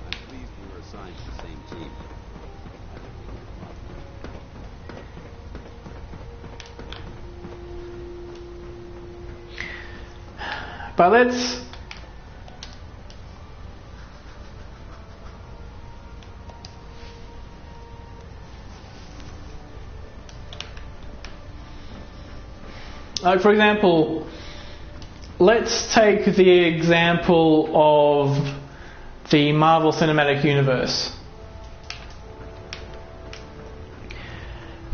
I'm pleased we were assigned to the same team. But let's for example, let's take the example of the Marvel Cinematic Universe.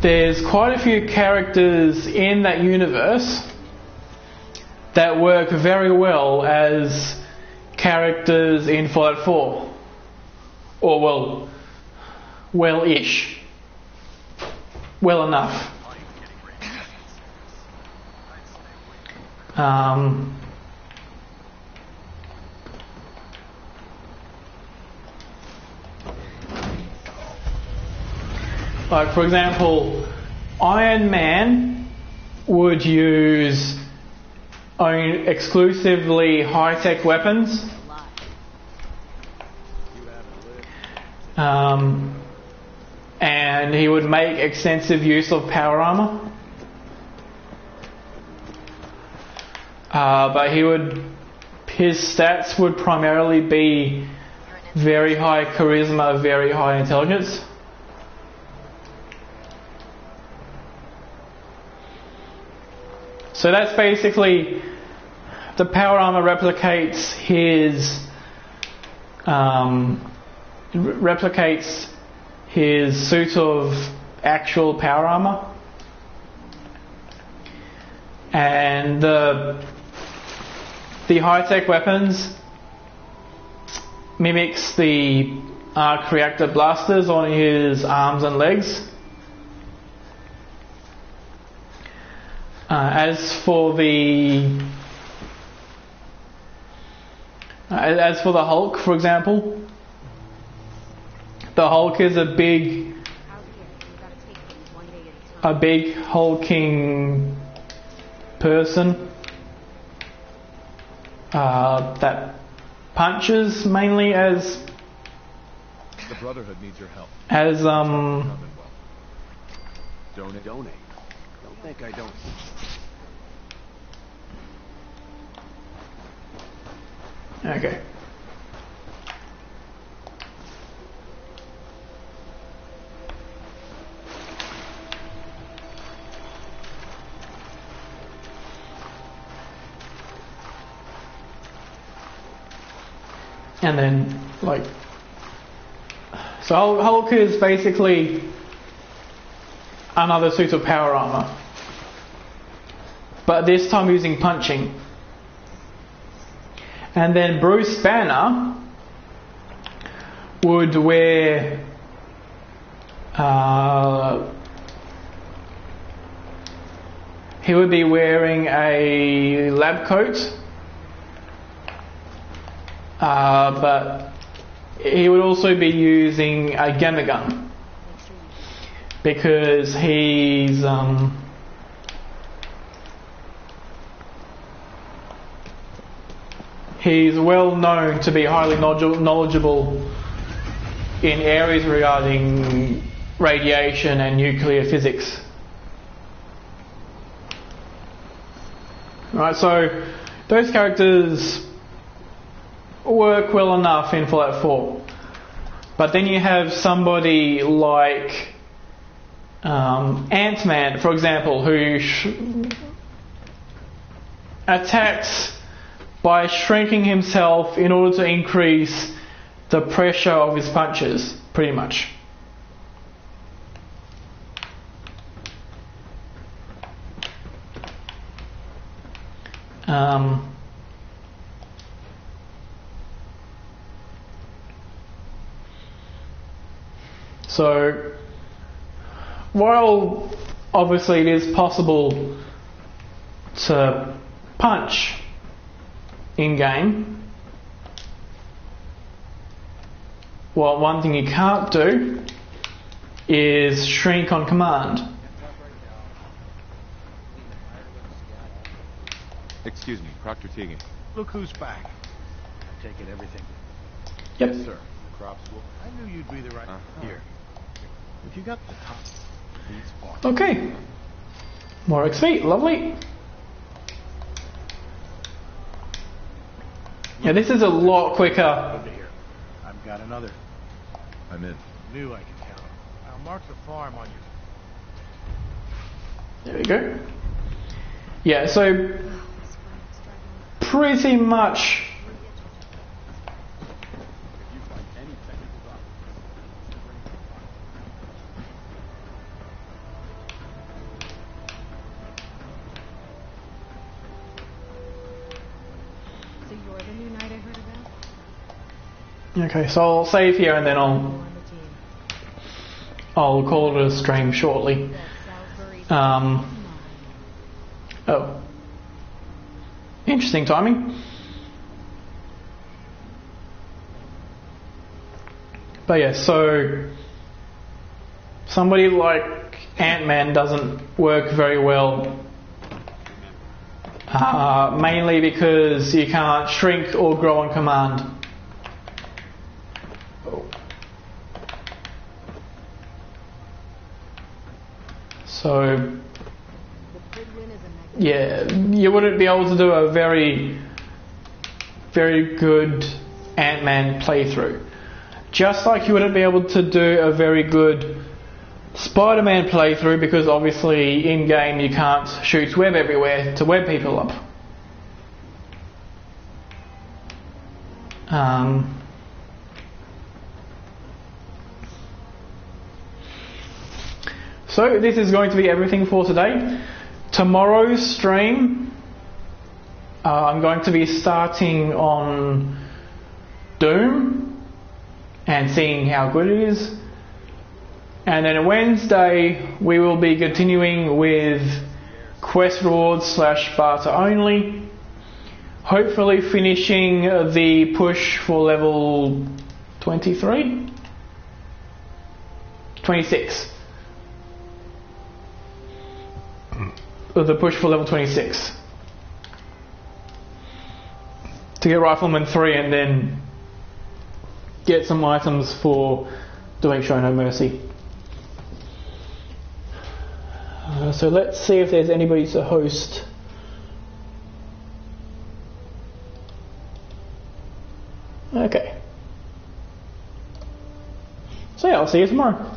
There's quite a few characters in that universe that work very well as characters in Fallout 4. Or well-ish. Well enough. Like, for example, Iron Man would use exclusively high-tech weapons. And he would make extensive use of power armor. But his stats would primarily be very high charisma, very high intelligence. So that's basically, the power armor replicates his suit of actual power armor, and the high-tech weapons mimics the arc reactor blasters on his arms and legs. As for the Hulk, for example, the Hulk is a big hulking person that punches mainly as The Brotherhood needs your help. as Donate. Don't think I don't. Okay. And then, so Hulk is basically another suit of power armor, but this time using punching. And then Bruce Banner would wear he would be wearing a lab coat, but he would also be using a gamma gun because he's well known to be highly knowledgeable in areas regarding radiation and nuclear physics. Right, so those characters work well enough in Fallout 4. But then you have somebody like Ant-Man, for example, who attacks by shrinking himself in order to increase the pressure of his punches, pretty much. So, while obviously it is possible to punch in-game, well, one thing you can't do is shrink on command. Excuse me, Proctor Teagan. Look who's back. I take it everything. Yep. Yes, sir. The crops will. I knew you'd be the right. Here. If you got the top, please walk. Okay. More XP, lovely. Yeah, this is a lot quicker. Over here. I've got another. I'm in. Knew I could count. I'll mark the farm on your. There we go. Yeah, so pretty much So you're the new knight I heard about? okay, so I'll save here and then I'll call it a stream shortly. Oh. Interesting timing. But yeah, so somebody like Ant-Man doesn't work very well. Mainly because you can't shrink or grow on command. Oh. So yeah, you wouldn't be able to do a very, very good Ant-Man playthrough. Just like you wouldn't be able to do a very good Spider-Man playthrough because obviously in-game you can't shoot web everywhere to web people up. So this is going to be everything for today. Tomorrow's stream, I'm going to be starting on Doom and seeing how good it is. And then Wednesday we will be continuing with quest rewards / barter only. Hopefully finishing the push for level 23? 26. The push for level 26. To get Rifleman 3 and then get some items for doing Show No Mercy. So let's see if there's anybody to host. Okay. So yeah, I'll see you tomorrow.